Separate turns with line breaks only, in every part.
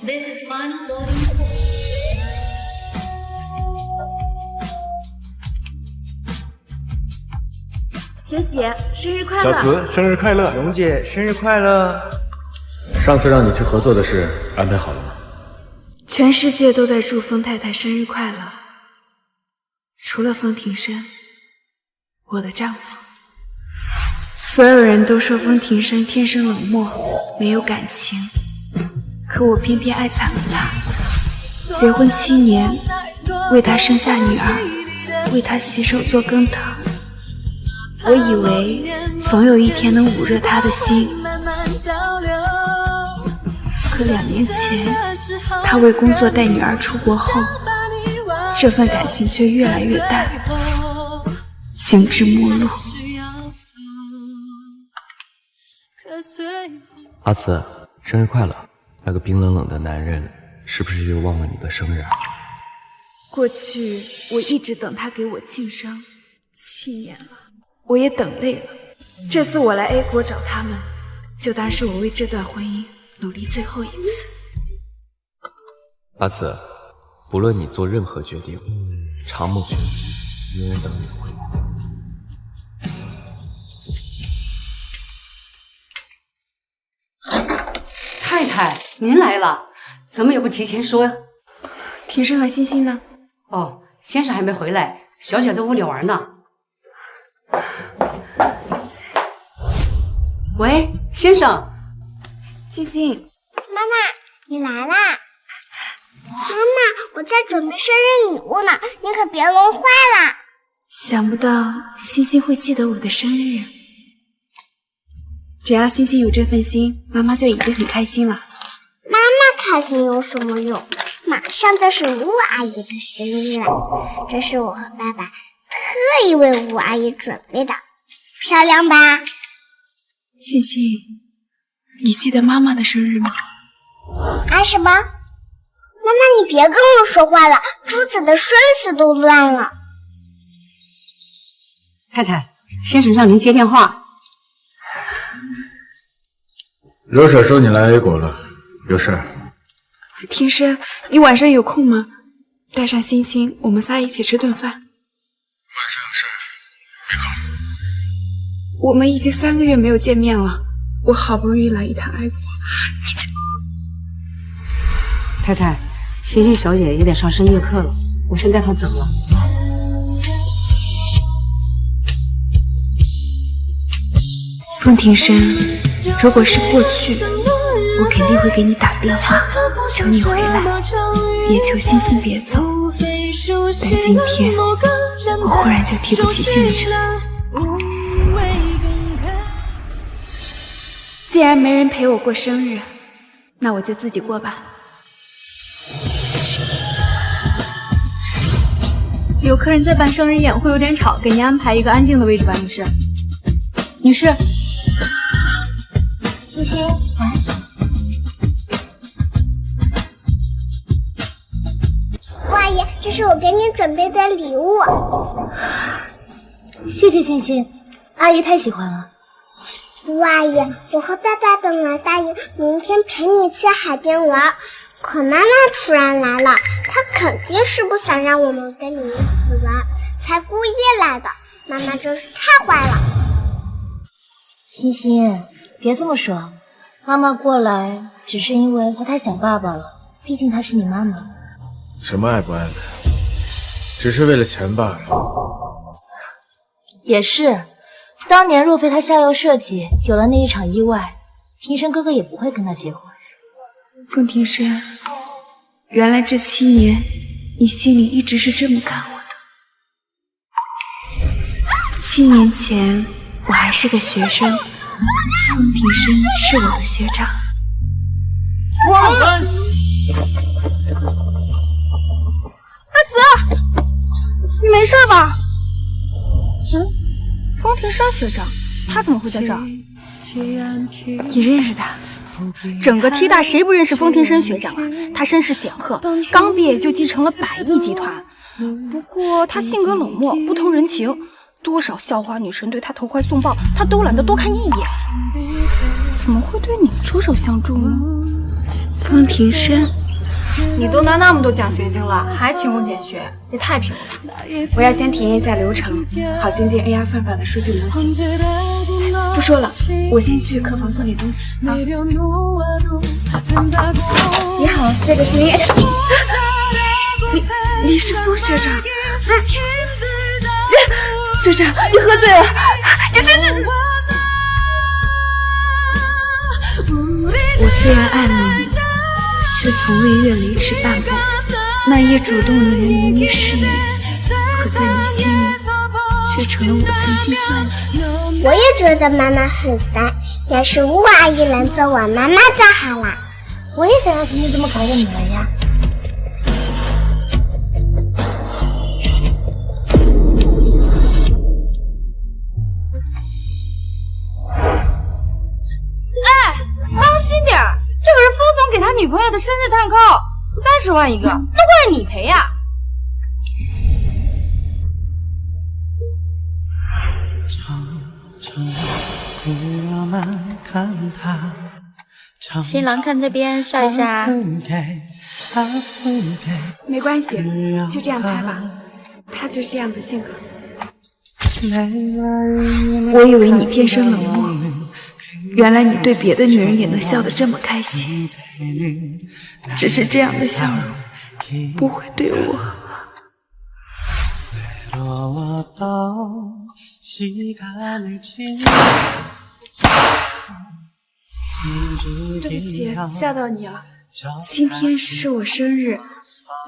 This is final boarding call.
学姐，生日快乐！
小慈，生日快乐！
蓉姐，生日快乐！
上次让你去合作的事安排好了吗？
全世界都在祝风太太生日快乐，除了风庭生，我的丈夫。所有人都说风庭生天生冷漠，没有感情，可我偏偏爱惨了他。结婚7年，为他生下女儿，为他洗手做羹汤。我以为总有一天能捂热他的心，可2年前他为工作带女儿出国后，这份感情却越来越淡，行至末路。
阿慈，生日快乐！那个冰冷冷的男人是不是又忘了你的生日啊？
过去我一直等他给我庆生，7年了，我也等累了。这次我来 A 国找他们，就当是我为这段婚姻努力最后一次。
阿慈，不论你做任何决定，长梦君永远等你回来。
太太，您来了，怎么也不提前说呀？
庭生和欣欣呢？
哦，先生还没回来，小姐在屋里玩呢。喂，先生。
欣欣，
妈妈，你来啦！妈妈，我在准备生日礼物呢，你可别弄坏了。
想不到欣欣会记得我的生日。只要欣欣有这份心，妈妈就已经很开心了。
妈妈开心有什么用？马上就是吴阿姨的生日了，这是我和爸爸特意为吴阿姨准备的，漂亮吧？
欣欣，你记得妈妈的生日吗？
啊什么？妈妈，你别跟我说话了，珠子的顺序都乱了。
太太，先生让您接电话。
刘婶说你来 A 国了，有事？
庭生，你晚上有空吗？带上欣欣，我们仨一起吃顿饭。晚
上有事，没空。
我们已经3个月没有见面了，我好不容易来一趟爱国，
太太，欣欣小姐也得上深夜课了，我先带她走了。
风庭生，如果是过去，我肯定会给你打电话，求你回来，也求欣欣别走。但今天，我忽然就提不起兴趣了。既然没人陪我过生日，那我就自己过吧。
有客人在办生日宴，会有点吵，给您安排一个安静的位置吧，女士。女士。
欣欣，吴阿姨，这是我给你准备的礼物。
谢谢欣欣，阿姨太喜欢了。
吴阿姨，我和爸爸本来答应明天陪你去海边玩，可妈妈突然来了，她肯定是不想让我们跟你一起玩，才故意来的。妈妈真是太坏了。
欣欣，别这么说，妈妈过来只是因为她太想爸爸了，毕竟她是你妈妈。
什么爱不爱的，只是为了钱罢了。
也是，当年若非她下药设计，有了那一场意外，庭生哥哥也不会跟她结婚。
风庭生，原来这7年，你心里一直是这么看我的。7年前，我还是个学生，风庭生是我的学长。
阿紫，你没事吧？风庭生学长，他怎么会在这儿？
你认识他？
整个 T 大谁不认识风庭生学长啊？他身世显赫，刚毕业就继承了100亿集团。不过他性格冷漠，不通人情，多少校花女神对他投怀送抱，他都懒得多看一眼。怎么会对你出手相助呢？
风庭生，
你都拿那么多奖学金了，还勤工俭学，也太拼了吧！
我要先体验一下流程，好精进 AI 算法的数据模型。不说了，我先去客房送点东西啊。你好，这个是你。你是风学长？学长，你喝醉了，你现在。我虽然爱你，却从未越雷池半步。那夜主动的人明明是你，可在你心里却成了我存心算计。
我也觉得妈妈很烦，要是吴阿姨能做我妈妈就好了。
我也想要星星这么可爱的女儿呀。
当心点儿，这可是风总给他女朋友的生日蛋糕，30万一个，那会让你赔呀！
新郎看这边，笑一下。
没关系，就这样拍吧。他就这样的性格。我以为你天生冷漠，原来你对别的女人也能笑得这么开心。只是这样的笑容不会对我。对不起，吓到你了。今天是我生日，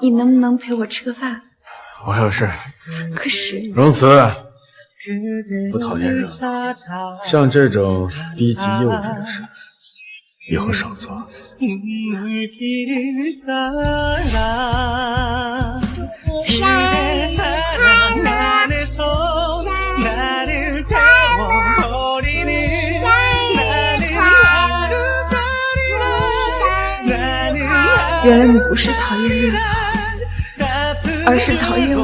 你能不能陪我吃个饭？
我还有事。
可是
容辞，不讨厌热闹，像这种低级幼稚的事，以后少做。
原来你不是讨厌热闹，而是讨厌我。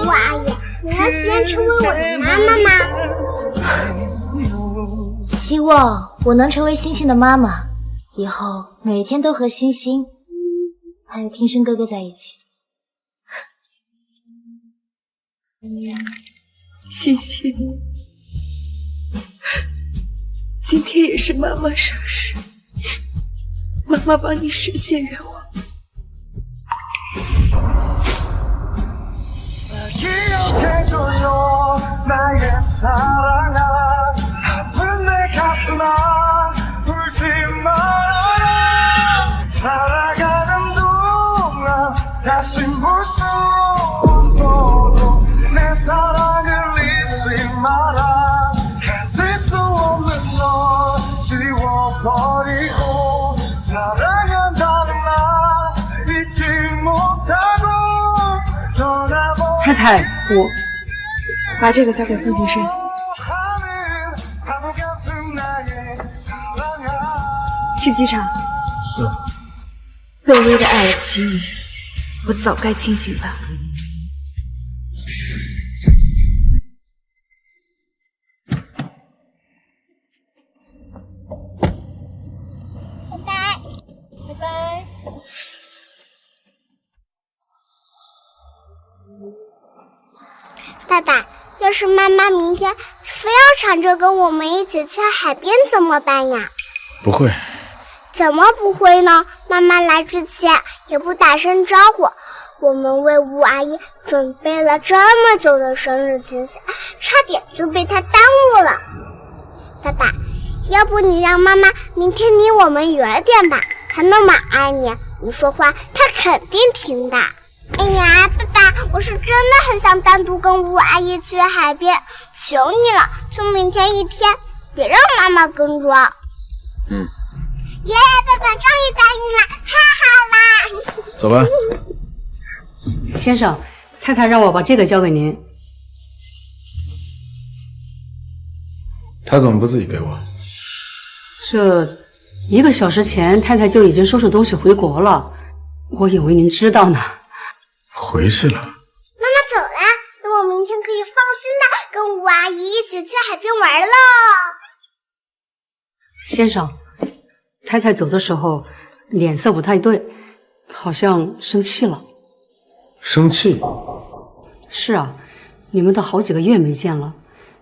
吴阿姨，你还喜欢成为我的妈妈吗？
希望我能成为星星的妈妈，以后每天都和星星还有天生哥哥在一起。
星星，今天也是妈妈生日，妈妈帮你实现愿望。
太太，我
把这个交给风庭生。去机场。
是。
卑微的爱了7年，我早该清醒了。
拜拜。爸爸，要是妈妈明天非要缠着跟我们一起去海边怎么办呀？
不会。
怎么不会呢？妈妈来之前也不打声招呼，我们为吴阿姨准备了这么久的生日惊喜，差点就被她耽误了。爸爸，要不你让妈妈明天离我们远点吧，她那么爱你，你说话她肯定听的。哎呀，爸爸，我是真的很想单独跟吴阿姨去海边，求你了，就明天一天，别让妈妈跟着。耶，爸爸终于答应了，太好啦！
走吧。
先生，太太让我把这个交给您。
他怎么不自己给我？
这1个小时前，太太就已经收拾东西回国了，我以为您知道呢。
回去了。
妈妈走啦，那我明天可以放心的跟吴阿姨一起去海边玩喽。
先生，太太走的时候脸色不太对，好像生气了。
生气？
是啊，你们都好几个月没见了，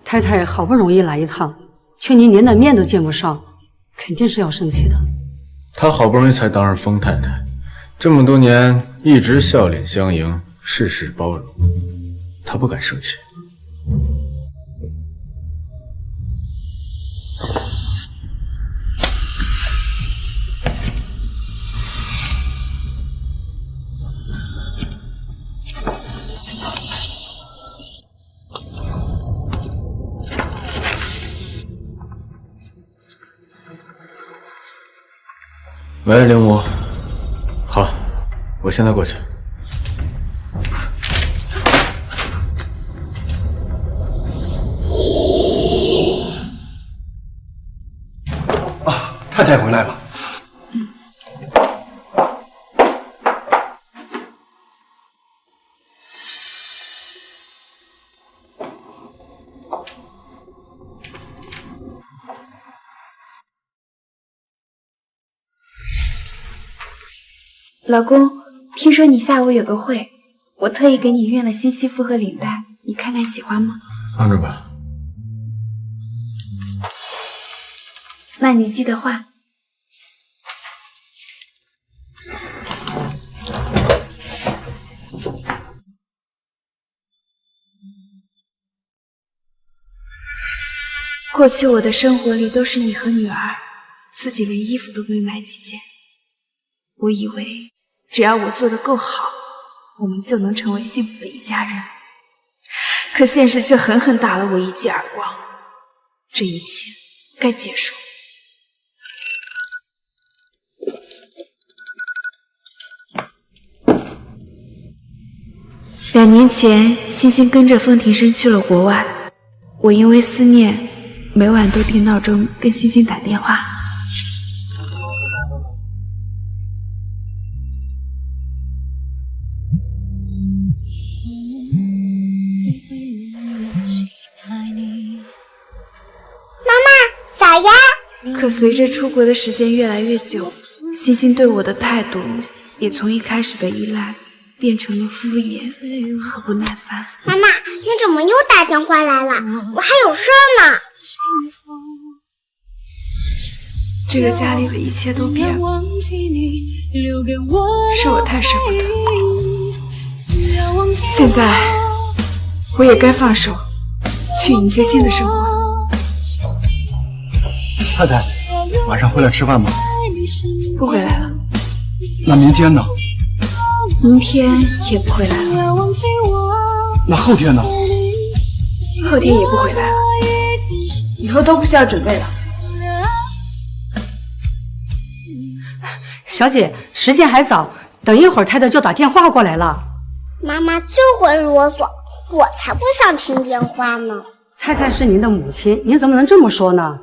太太好不容易来一趟，却您连点面都见不上，肯定是要生气的。
她好不容易才当上疯太太，这么多年一直笑脸相迎，事事包容，她不敢生气。喂，灵武。好，我现在过去。
啊，太太回来了。
老公，听说你下午有个会，我特意给你熨了新西服和领带，你看看喜欢吗？
放着吧。
那你记得换。过去我的生活里都是你和女儿，自己连衣服都没买几件。我以为只要我做得够好，我们就能成为幸福的一家人。可现实却狠狠打了我一记耳光，这一切该结束。2年前，欣欣跟着风庭生去了国外，我因为思念，每晚都定闹钟跟欣欣打电话。
早呀！
可随着出国的时间越来越久，欣欣对我的态度也从一开始的依赖变成了敷衍和不耐烦。
妈妈，你怎么又打电话来了？我还有事儿呢。
这个家里的一切都变了，是我太舍不得。现在我也该放手，去迎接新的生活。
太太，晚上回来吃饭吗？
不回来了。
那明天呢？
明天也不回来了。
那后天呢？
后天也不回来了。以后都不需要准备了。
小姐，时间还早，等一会儿太太就打电话过来了。
妈妈就会啰嗦，我才不想听电话呢。
太太是您的母亲，您怎么能这么说呢？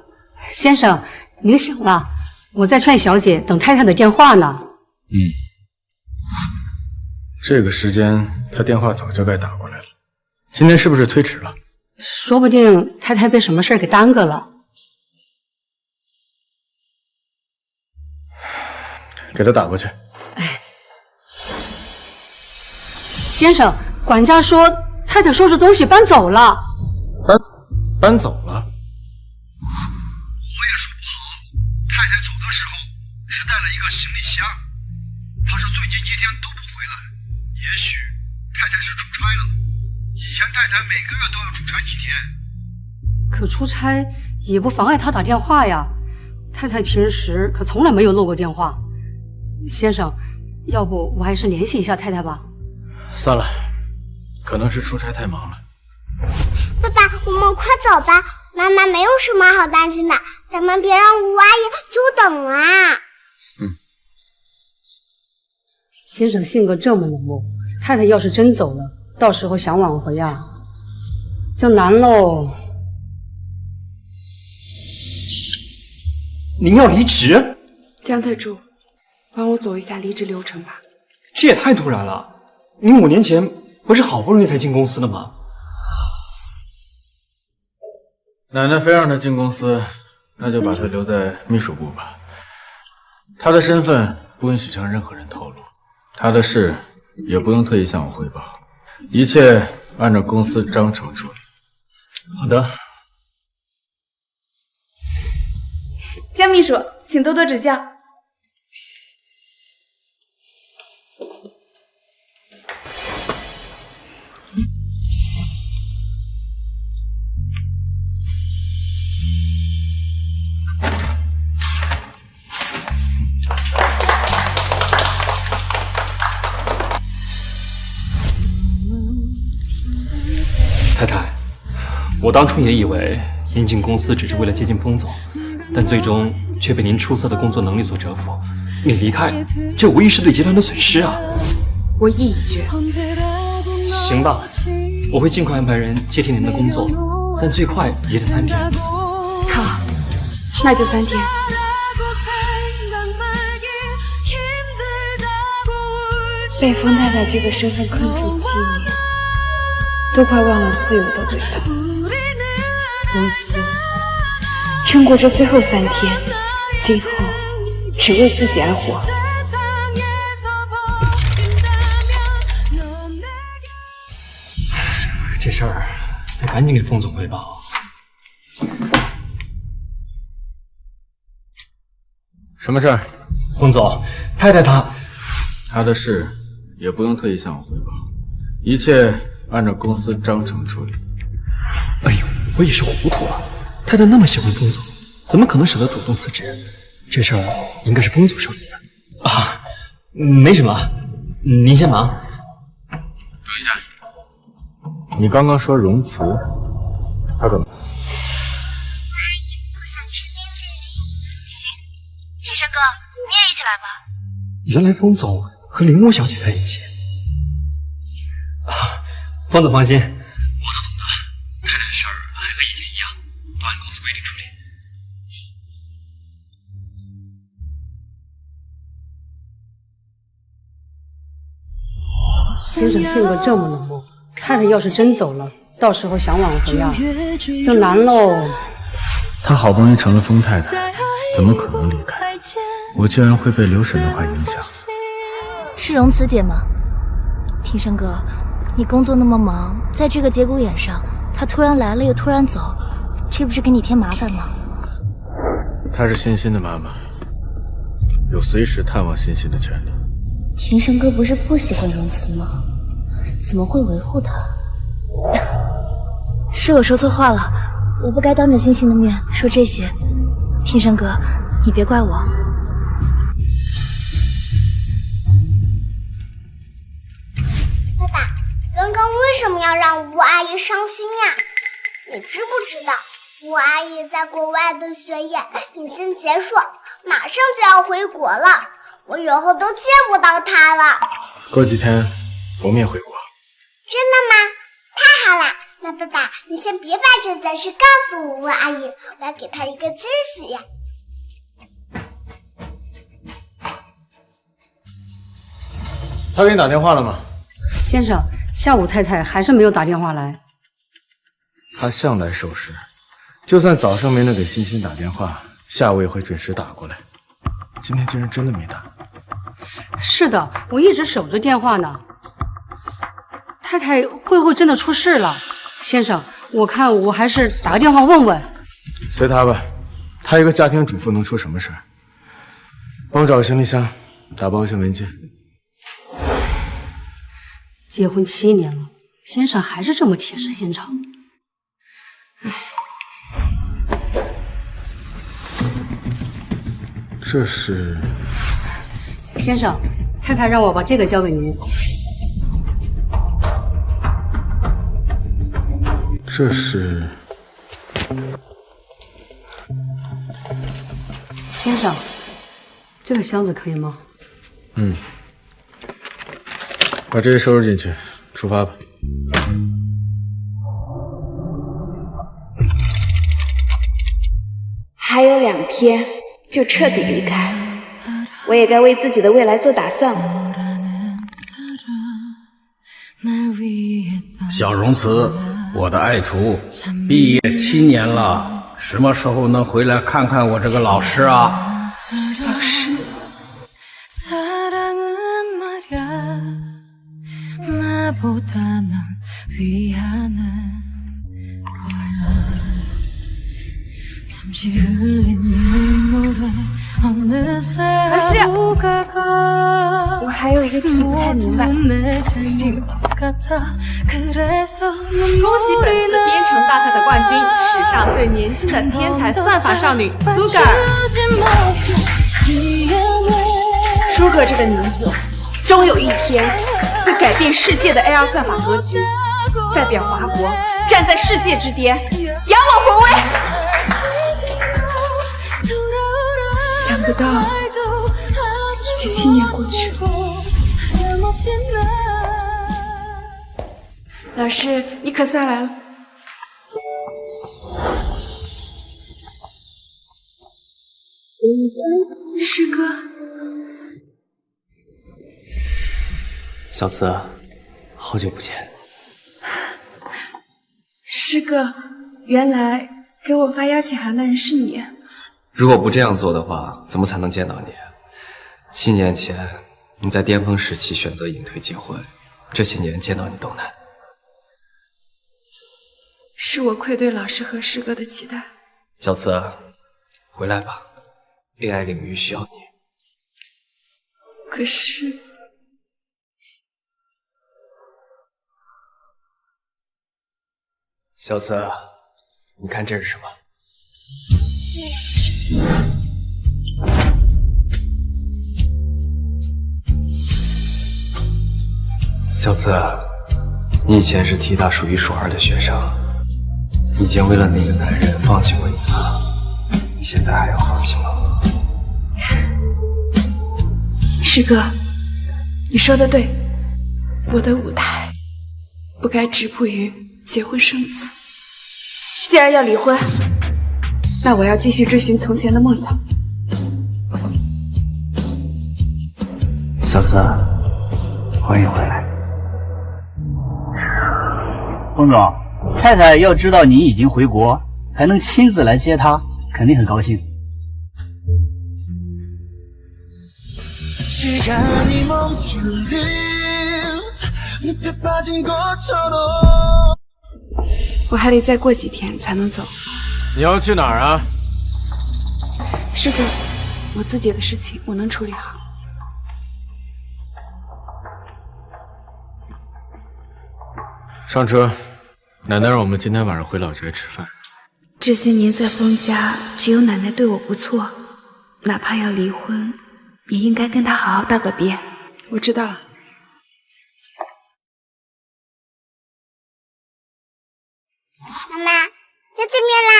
先生，您醒了，我在劝小姐等太太的电话呢。
这个时间他电话早就该打过来了，今天是不是推迟了？
说不定太太被什么事给耽搁了。
给他打过去。
先生，管家说太太收拾东西搬走了。
搬走了？
我也说不好，太太走的时候是带了一个行李箱，她说最近几天都不回来，也许太太是出差了。以前太太每个月都要出差几天。
可出差也不妨碍她打电话呀，太太平时可从来没有漏过电话。先生，要不我还是联系一下太太吧。
算了，可能是出差太忙了。
爸爸，我们快走吧，妈妈没有什么好担心的，咱们别让吴阿姨久等啊。
先生性格这么冷漠，太太要是真走了，到时候想挽回啊，就难喽。
您要离职？
江特助，帮我走一下离职流程吧。
这也太突然了！您5年前不是好不容易才进公司的吗？
奶奶非让他进公司，那就把他留在秘书部吧。他的身份不允许向任何人透露，他的事也不用特意向我汇报，一切按照公司章程处理。
好的。
江秘书，请多多指教。
太太，我当初也以为您进公司只是为了接近风总，但最终却被您出色的工作能力所折服。你离开，这无疑是对集团的损失啊！
我意已决。
行吧，我会尽快安排人接替您的工作，但最快也得3天。
好，那就3天。被风太太这个身份困住7年。都快忘了自由的味道，因此撑过这最后3天，今后只为自己而活。
这事儿得赶紧给风总汇报。
什么事儿？
风总，太太
他的事也不用特意向我汇报，一切按照公司章程处理。
哎呦，我也是糊涂了。太太那么喜欢风总，怎么可能舍得主动辞职？这事儿应该是风总受理的。啊，没什么，您先忙。
等一下，你刚刚说容辞，他怎么？
行，平生哥，你也一起来吧。
原来风总和林武小姐在一起。啊，风总放心，我都懂的。太太的事儿还和以前一样，都按公司规定处理。
先生性格这么冷漠，太太要是真走了，到时候想挽回啊，就难喽。
她好不容易成了风太太，怎么可能离开？我居然会被刘婶的话影响。
是容慈姐吗？庭生哥，你工作那么忙，在这个节骨眼上，他突然来了又突然走，这不是给你添麻烦吗？
她是欣欣的妈妈，有随时探望欣欣的权利。
庭生哥不是不喜欢容慈吗？怎么会维护她？是我说错话了，我不该当着欣欣的面说这些。庭生哥，你别怪我。
爸爸，刚刚为什么要让吴阿姨伤心呀？你知不知道，吴阿姨在国外的学业已经结束，马上就要回国了，我以后都见不到她了。
过几天我们也回国。
真的吗？太好了！那爸爸，你先别把这件事告诉吴阿姨，我要给她一个惊喜。
他给你打电话了吗？
先生，下午太太还是没有打电话来。
他向来守时，就算早上没能给欣欣打电话，下午也会准时打过来。今天竟然真的没打。
是的，我一直守着电话呢。太太会不会真的出事了？先生，我看我还是打个电话问问。
随他吧，他一个家庭主妇能出什么事儿？帮我找个行李箱，打包一些文件。
结婚7年了，先生还是这么铁石心肠。
这是……
先生，太太让我把这个交给您。
这是……
先生，这个箱子可以吗？
嗯。把这些收拾进去，出发吧。
还有2天就彻底离开，我也该为自己的未来做打算了。
小容慈，我的爱徒，毕业7年了，
什么时候能回来看看我这个老师啊？
老师。
老师，我还有一个题不太明白，是这个。
恭喜本次编程大赛的冠军，史上最年轻的天才算法少女苏格尔。
舒格这个名字，终有一天会改变世界的 AI 算法格局，代表华国站在世界之巅，扬我回威。
想不到，已经7年过去了。老师，你可算来了。师哥，
小慈，好久不见。
师哥，原来给我发邀请函的人是你。
如果不这样做的话，怎么才能见到你？7年前你在巅峰时期选择隐退结婚，这些年见到你都难。
是我愧对老师和师哥的期待。
小慈，回来吧 ，AI 领域需要你。
可是，
小慈，你看这是什么？小慈，你以前是 T 大数1数2的学生，已经为了那个男人放弃过一次了，你现在还要放弃吗？
师哥，你说的对，我的舞台不该止步于结婚生子。既然要离婚，那我要继续追寻从前的梦想。
小慈，欢迎回来。
冯总，太太要知道您已经回国，还能亲自来接她，肯定很高兴。
我还得再过几天才能走。
你要去哪儿啊？
师哥，我自己的事情我能处理好。
上车，奶奶让我们今天晚上回老宅吃饭。
这些年在封家，只有奶奶对我不错，哪怕要离婚，也应该跟她好好道个别。我知道了。
妈妈，要见面啦！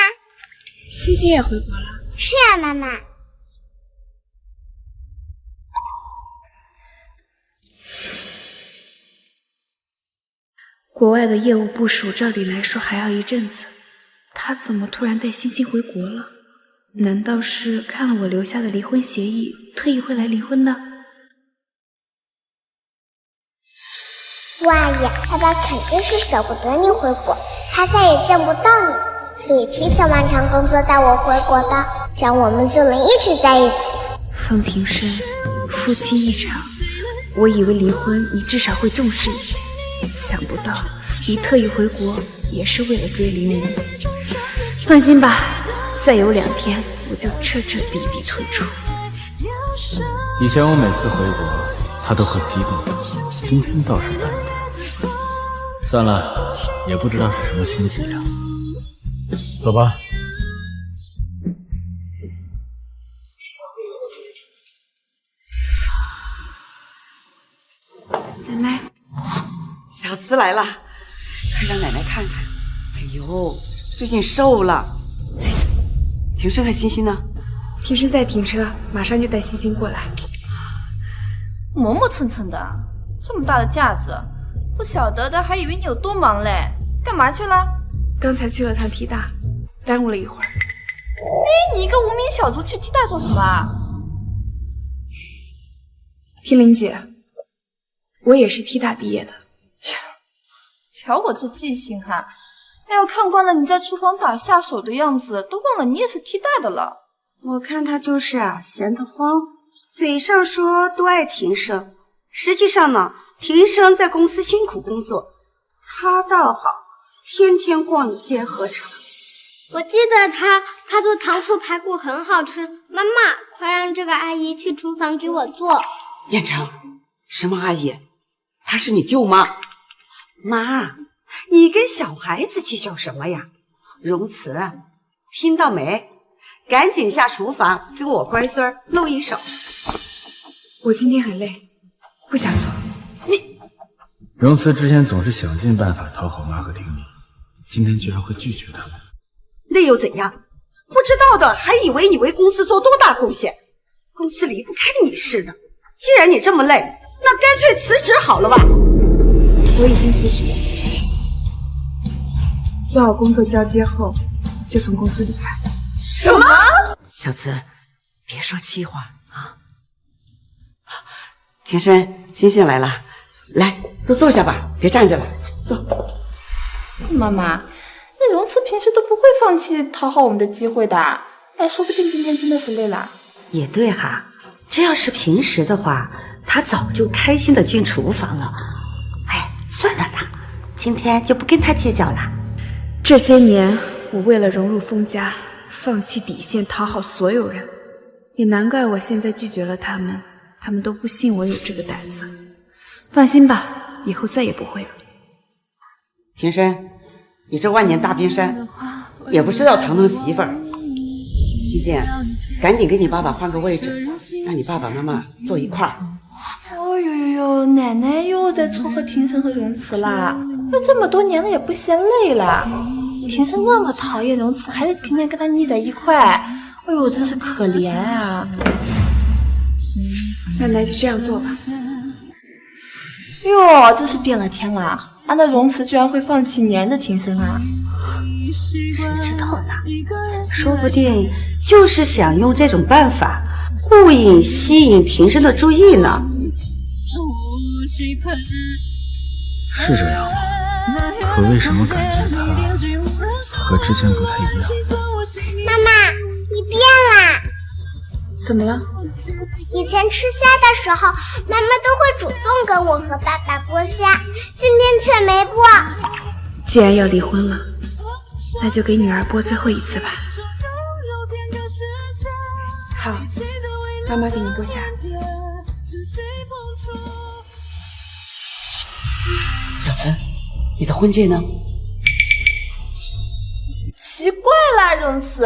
欣欣也回国了。
是啊，妈妈。
国外的业务部署照理来说还要一阵子，他怎么突然带欣欣回国了？难道是看了我留下的离婚协议，特意会来离婚的？
吴阿姨，爸爸肯定是舍不得你回国，他再也见不到你，所以提前完成工作带我回国的，这样我们就能一直在一起。
风庭生，夫妻一场，我以为离婚你至少会重视一些，想不到你特意回国也是为了追林无。放心吧，再有2天我就彻彻底底退出。
以前我每次回国，他都很激动，今天倒是淡定。算了，也不知道是什么心机呀。走吧。
奶奶，
小慈来了，快让奶奶看看。哎呦，最近瘦了。庭生和欣欣呢？
庭生在停车，马上就带欣欣过来。
磨磨蹭蹭的，这么大的架子，不晓得的还以为你有多忙嘞。干嘛去了？
刚才去了趟 T 大，耽误了一会儿。
哎，你一个无名小卒去 T 大做什么啊？
听林姐，我也是 T 大毕业的。
瞧我这记性哈，哎呦，看惯了你在厨房打下手的样子，都忘了你也是替代的了。
我看他就是闲得慌，嘴上说多爱庭生，实际上呢，庭生在公司辛苦工作，他倒好，天天逛街喝茶。
我记得他做糖醋排骨很好吃，妈妈，快让这个阿姨去厨房给我做。
燕城，什么阿姨？她是你舅妈。
妈，你跟小孩子计较什么呀？荣慈，听到没？赶紧下厨房给我乖孙儿弄一手。
我今天很累，不想做。
荣慈之前总是想尽办法讨好妈和婷妮，今天居然会拒绝他们。
那又怎样？不知道的还以为你为公司做多大贡献，公司离不开你似的。既然你这么累，那干脆辞职好了吧。
我已经辞职了，做好工作交接后就从公司离开。
什么？小慈，别说气话啊！
庭生，欣欣来了，来，都坐下吧，别站着了，坐。
妈妈，那荣慈平时都不会放弃讨好我们的机会的，哎，说不定今天真的是累了。
也对哈，这要是平时的话，他早就开心的进厨房了。哎，算了啦，今天就不跟他计较了。
这些年，我为了融入封家，放弃底线讨好所有人，也难怪我现在拒绝了他们，他们都不信我有这个胆子。放心吧，以后再也不会了。
庭生，你这万年大冰山，也不知道疼疼媳妇儿。欣欣，赶紧给你爸爸换个位置，让你爸爸妈妈坐一块儿。
哦呦呦呦，奶奶又在撮合庭生和荣慈啦！那这么多年了也不嫌累了。庭生那么讨厌荣慈，还是天天跟他腻在一块，哎呦，真是可怜啊！
奶奶就这样做吧。
哟，真是变了天了！啊，那荣慈居然会放弃黏着庭生啊？
谁知道呢？说不定就是想用这种办法故意吸引庭生的注意呢。
是这样吗？可为什么感觉他和之前不太一样？
妈妈，你变了。
怎么了？
以前吃虾的时候，妈妈都会主动跟我和爸爸剥虾，今天却没剥。
既然要离婚了，那就给女儿剥最后一次吧。好，妈妈给你剥虾。
小慈，你的婚戒呢？
奇怪了，荣慈，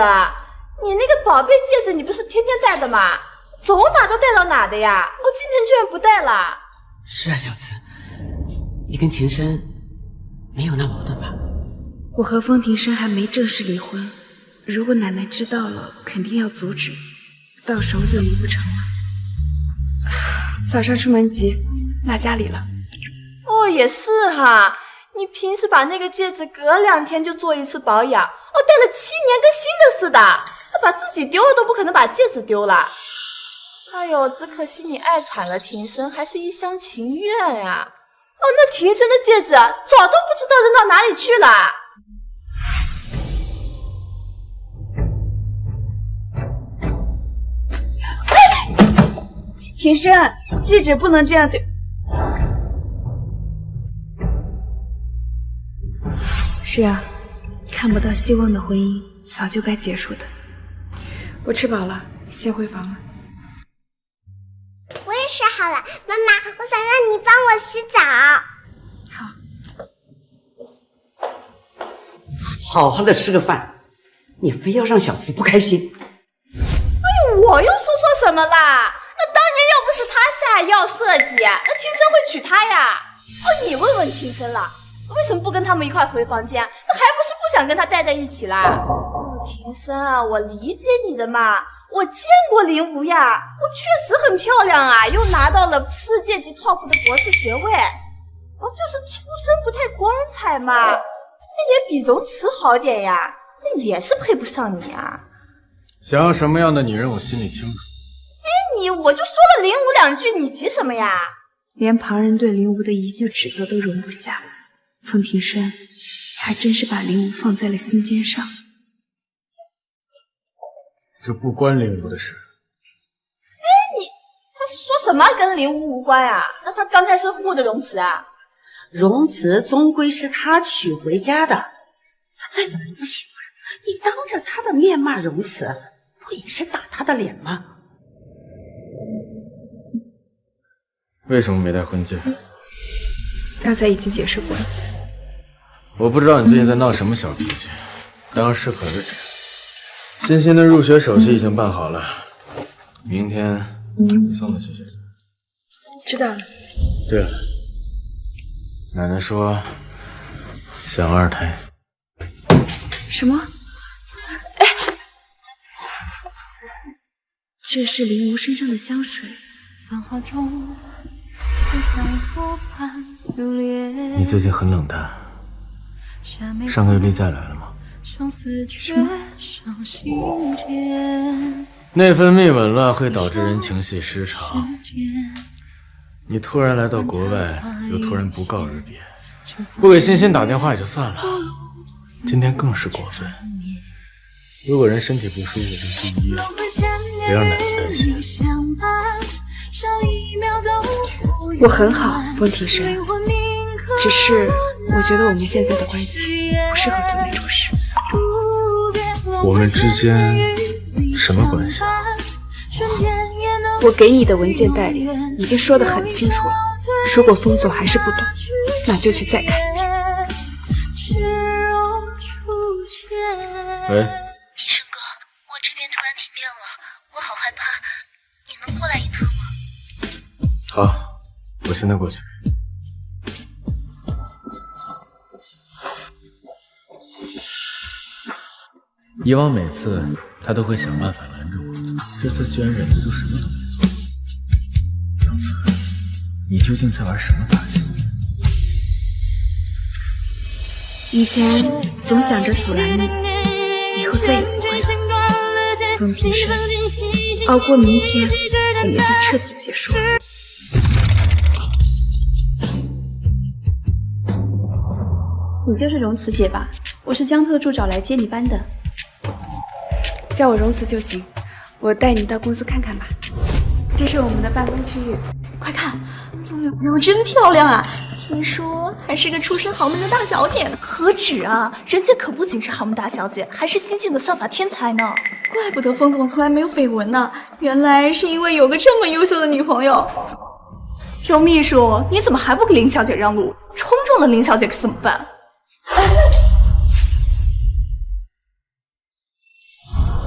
你那个宝贝戒指你不是天天戴的吗？走哪都戴到哪的呀？我今天居然不戴了。
是啊，小慈，你跟庭生没有闹矛盾吧？
我和风庭生还没正式离婚，如果奶奶知道了，肯定要阻止，到时候就离不成了。早上出门急，落家里了。
哦，也是哈，你平时把那个戒指隔2天就做一次保养，哦，戴了7年跟新的似的，把自己丢了都不可能把戒指丢了。哎呦，只可惜你爱惨了庭生，还是一厢情愿呀。哦，那庭生的戒指早都不知道扔到哪里去了。
庭生，戒指不能这样对。是啊，看不到希望的婚姻早就该结束的。我吃饱了，先回房了。
我也吃好了，妈妈，我想让你帮我洗澡。
好好的吃个饭，你非要让小慈不开心。
哎呦，我又说错什么啦？那当年要不是他下药设计，那庭生会娶她呀？哦，你问问庭生了，为什么不跟他们一块回房间？那还不是不想跟他待在一起啦？哦，庭生啊，我理解你的嘛，我见过林无呀，我确实很漂亮啊，又拿到了世界级 top 的博士学位，哦，就是出身不太光彩嘛，那也比荣慈好点呀，那也是配不上你啊。
想要什么样的女人，我心里清楚。
我就说了林无2句，你急什么呀？
连旁人对林无的一句指责都容不下，风庭生还真是把林武放在了心尖上。
这不关林武的事。
他说什么跟林武无关啊？那他刚才是护着荣慈啊？
荣慈终归是他娶回家的，他再怎么不喜欢，你当着他的面骂荣慈，不也是打他的脸吗？
为什么没戴婚戒？
刚才已经解释过了。
我不知道你最近在闹什么小脾气，当适可而止。欣欣的入学手续已经办好了，明天你送她去学校。
知道了。
对了，奶奶说想二胎。
什么？哎，这是林无身上的香水。
你最近很冷淡，上个月例假来了吗？
什么？
内分泌紊乱会导致人情绪失常。你突然来到国外，又突然不告而别，不给欣欣打电话也就算了，今天更是过分。如果人身体不舒服就去医院，别让奶奶担心。
我很好，风庭生，只是我觉得我们现在的关系不适合做那种事。
我们之间什么关系？
我给你的文件袋里已经说得很清楚了，如果风总还是不懂，那就去再看一遍。
喂，
庭生哥，我这边突然停电了，我好害怕，你能过来一趟吗？
好，我现在过去。以往每次他都会想办法拦着我，这次居然忍得住什么都没做。荣慈，你究竟在玩什么把戏？
以前总想着阻拦你，以后再也不会了。风庭生，熬过明天，我们就彻底结束了。
你就是荣慈姐吧？我是江特助找来接你班的。
叫我荣慈就行，我带你到公司看看吧。这是我们的办公区域，
快看，总女朋友真漂亮啊！听说还是个出身豪门的大小姐呢。
何止啊，人家可不仅是豪门大小姐，还是新晋的算法天才呢。
怪不得风总从来没有绯闻呢，原来是因为有个这么优秀的女朋友。
荣秘书，你怎么还不给林小姐让路？冲撞了林小姐可怎么办？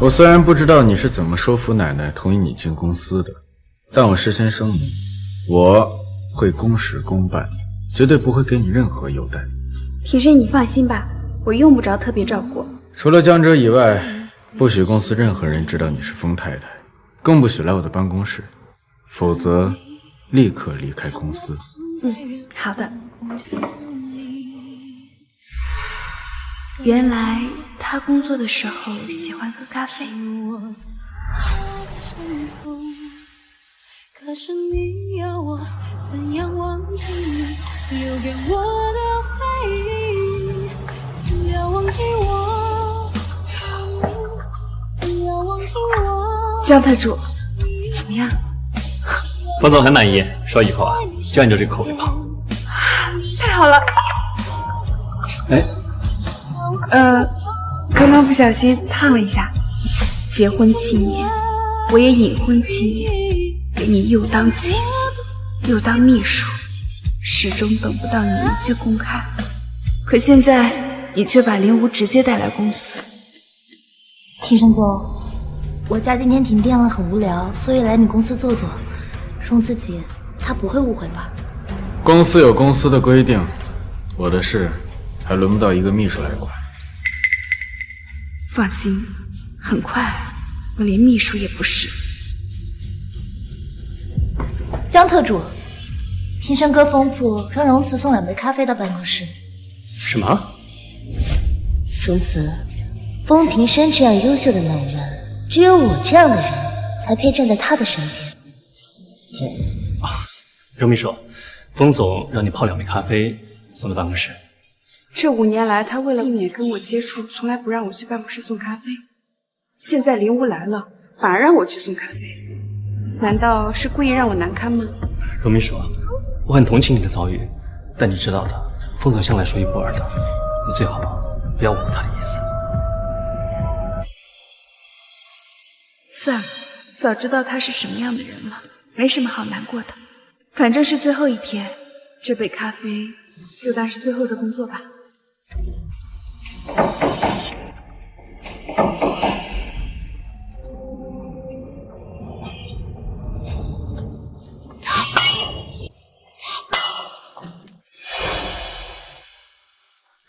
我虽然不知道你是怎么说服奶奶同意你进公司的，但我事先声明，我会公事公办，绝对不会给你任何优待。
庭生，你放心吧，我用不着特别照顾。
除了江哲以外，不许公司任何人知道你是风太太，更不许来我的办公室，否则立刻离开公司。
好的。原来他工作的时候喜欢喝咖啡。
可是你要我怎样忘记你留给我的回忆？不要忘记我，不要忘记我。
江特助，怎么样？
冯总很满意，说以后啊，就按照这个口味跑。
太好了。刚刚不小心烫了一下。结婚7年，我也隐婚7年，给你又当妻子，又当秘书，始终等不到你一句公开。可现在，你却把林无直接带来公司。
庭生哥，我家今天停电了，很无聊，所以来你公司坐坐。荣慈姐，她不会误会吧？
公司有公司的规定，我的事还轮不到一个秘书来管。
放心，很快我连秘书也不是。
江特助，庭生哥吩咐让荣慈送2杯咖啡到办公室。
什么？
荣慈，风庭生这样优秀的男人，只有我这样的人才配站在他的身边。
荣秘书，风总让你泡2杯咖啡送到办公室。
这5年来，他为了避免跟我接触，从来不让我去办公室送咖啡。现在林无来了，反而让我去送咖啡，难道是故意让我难堪吗？
荣秘书，我很同情你的遭遇，但你知道的，风总向来说一不二的，你最好不要误会他的意思。
算了，早知道他是什么样的人了，没什么好难过的。反正是最后一天，这杯咖啡就当是最后的工作吧。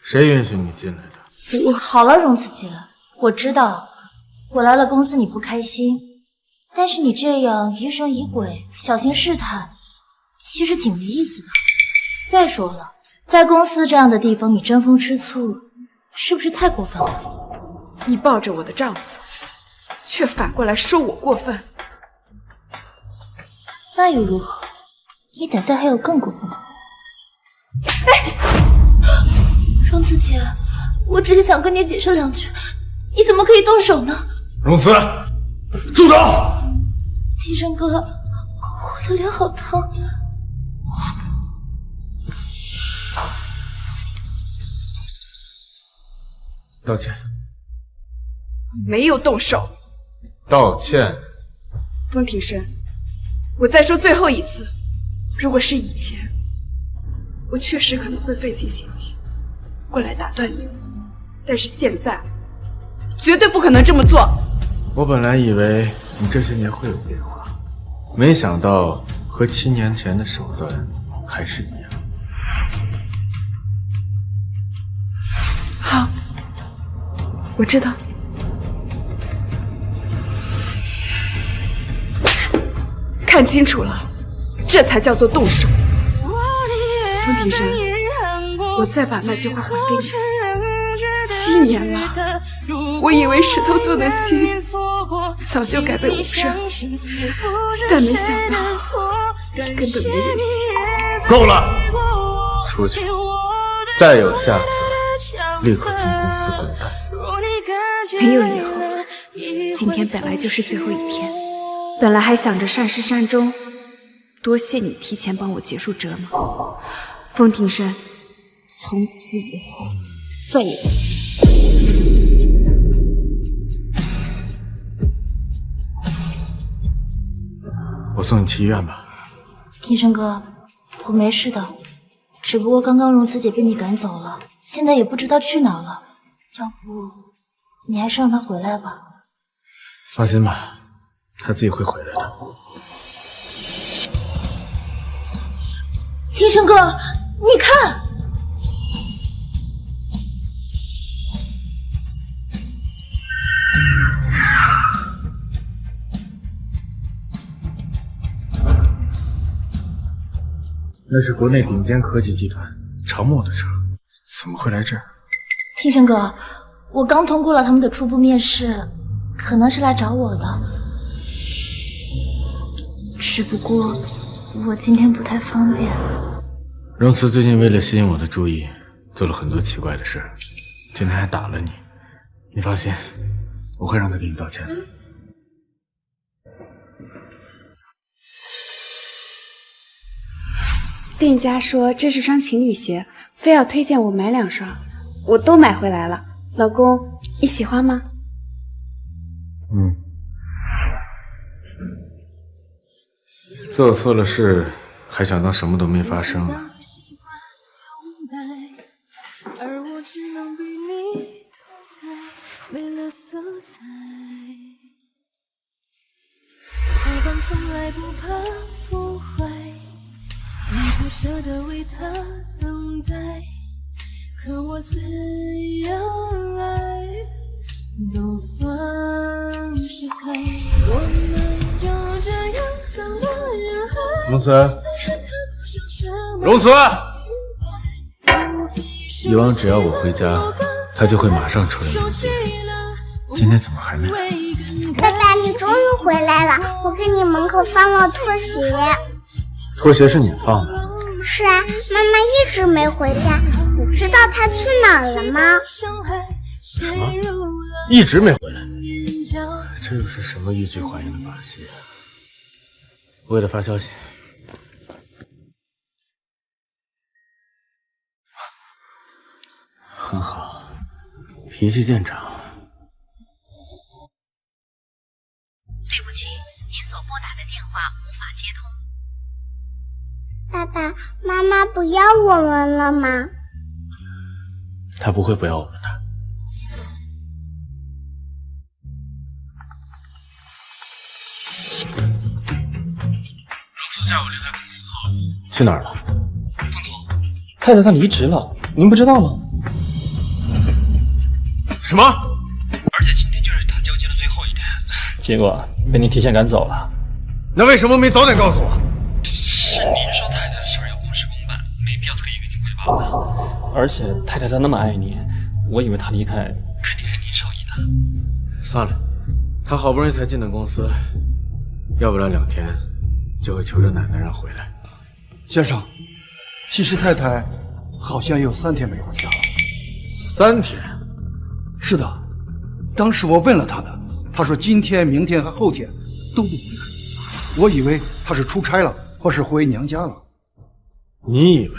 谁允许你进来的？
好了，荣子姐，我知道我来了公司你不开心，但是你这样疑神疑鬼、小心试探，其实挺没意思的。再说了，在公司这样的地方，你争风吃醋，是不是太过分了？
你抱着我的丈夫，却反过来说我过分，
那又如何？你等下还有更过分的。荣子姐，我只是想跟你解释2句，你怎么可以动手呢？
荣慈，住手！
金生哥，我的脸好疼。
道歉。
没有动手。
道歉。
风庭生，我再说最后一次，如果是以前，我确实可能会费尽心机过来打断你，但是现在绝对不可能这么做。
我本来以为你这些年会有变化，没想到和7年前的手段还是一样。
好，我知道。看清楚了，这才叫做动手。风庭生，我再把那句话还给你。7年了，我以为石头做的心早就该被捂热，但没想到根本没有心。
够了，出去！再有下次，立刻从公司滚蛋。
没有以后了，今天本来就是最后一天。本来还想着善始善终，多谢你提前帮我结束折磨。风庭生，从此以后再也不见。
我送你去医院吧。
庭生哥，我没事的，只不过刚刚荣慈姐被你赶走了，现在也不知道去哪了。要不你还是让她回来吧。
放心吧，她自己会回来的。
庭生哥，你看，
那是国内顶尖科技集团长墨的车，怎么会来这儿？
庭生哥，我刚通过了他们的初步面试，可能是来找我的，只不过我今天不太方便。
荣慈最近为了吸引我的注意，做了很多奇怪的事，今天还打了你。你放心，我会让他给你道歉的。
店家说这是双情侣鞋，非要推荐我买2双，我都买回来了。老公，你喜欢吗？
做错了事，还想当什么都没发生呢？
而我只能被你涂改，没了色彩。好棒从来不怕腐坏，你不舍得为他等待，可我怎样爱都算失败。我们就这样散落人海。
荣慈，荣慈，以往只要我回家，他就会马上出来迎接。今天怎么还没来？
爸爸，你终于回来了！我给你门口放了拖鞋。
拖鞋是你放的？
是啊，妈妈一直没回家，我知道他去哪儿了吗？
什么？一直没回来？这又是什么欲拒还迎的把戏？我给他发消息。很好，脾气见长。
对不起，您所拨打的电话无法接通。
爸爸妈妈不要我们了吗？
他不会不要我们的。荣子下午离开公司后去哪儿了？
冯总，太太她离职了，您不知道吗？
什么？
而且今天就是她交接的最后一天，结果被您提前赶走了。
那为什么没早点告诉我？
是您说太太的事儿要公事公办，没必要特意跟您汇报的。而且太太她那么爱您，我以为她离开肯定是您授意的。
算了，他好不容易才进的公司，要不了2天就会求着奶奶让回来。
先生，其实太太好像有3天没回家了。
3天？
是的，当时我问了她的，她说今天、明天和后天都不回来。我以为她是出差了，或是回娘家了。
你以为？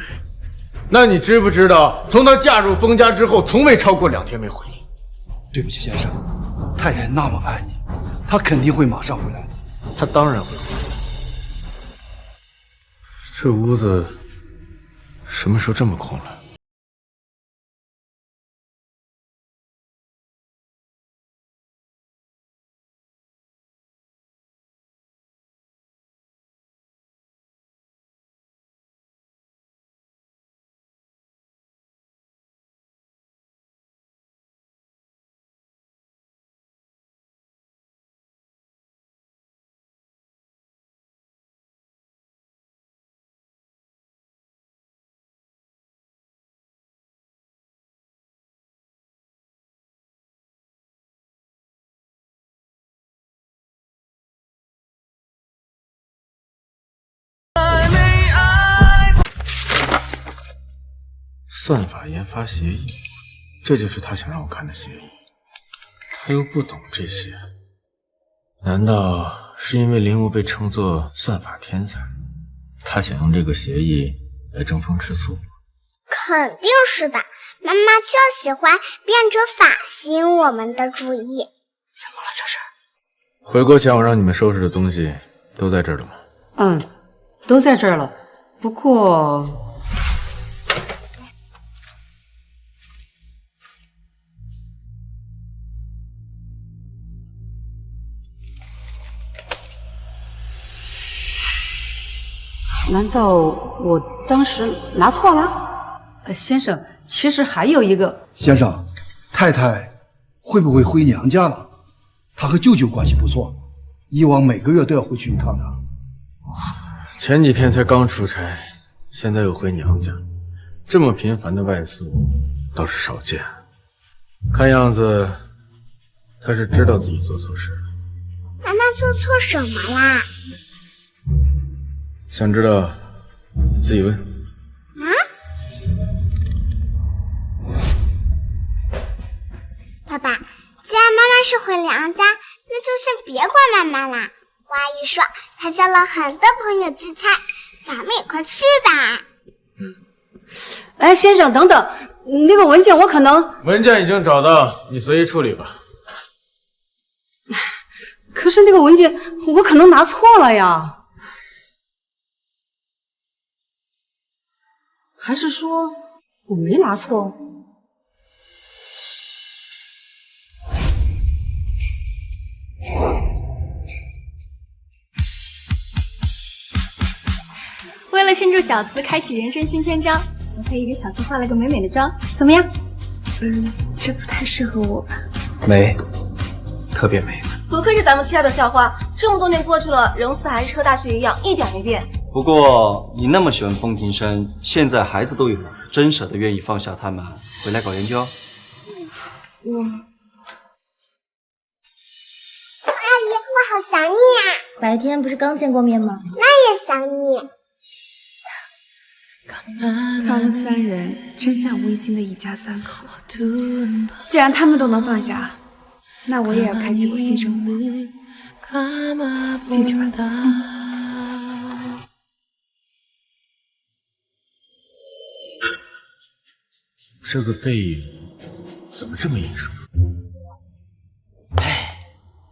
那你知不知道，从她嫁入封家之后，从未超过2天没回你？
对不起，先生，太太那么爱你，她肯定会马上回来的。
她当然会回来。这屋子什么时候这么空了？算法研发协议，这就是他想让我看的协议。他又不懂这些，难道是因为林武被称作算法天才，他想用这个协议来争风吃醋？
肯定是的，妈妈就喜欢变着法吸引我们的注意。
怎么了这是？
回国前我让你们收拾的东西都在这儿了吗？
嗯，都在这儿了。不过难道我当时拿错了？先生，其实还有一个。
先生，太太会不会回娘家了？她和舅舅关系不错，以往每个月都要回去一趟的。
前几天才刚出差，现在又回娘家，这么频繁的外宿倒是少见。看样子他是知道自己做错事了。
妈妈做错什么啦？
想知道自己问。
爸爸，既然妈妈是回娘家，那就先别管妈妈啦。我阿姨说她交了很多朋友聚餐，咱们也快去吧。
哎，先生，等等，那个文件我可能……
文件已经找到，你随意处理吧。
可是那个文件我可能拿错了呀。还是说我没拿错？
为了庆祝小资开启人生新篇章，我特意给小资化了个美美的妆，怎么样？
这不太适合我吧？
美，特别美。
不愧是咱们 T 大的校花，这么多年过去了，容姿还是和大学一样，一点没变。
不过你那么喜欢风庭生，现在孩子都有了，真舍得愿意放下他们回来搞研究？
阿姨，我好想你呀！
白天不是刚见过面吗？
那也想你。
刚他们3人真像温馨的一家3口。既然他们都能放下，那我也要开启我新生活。进去吧。
这个背影怎么这么眼熟？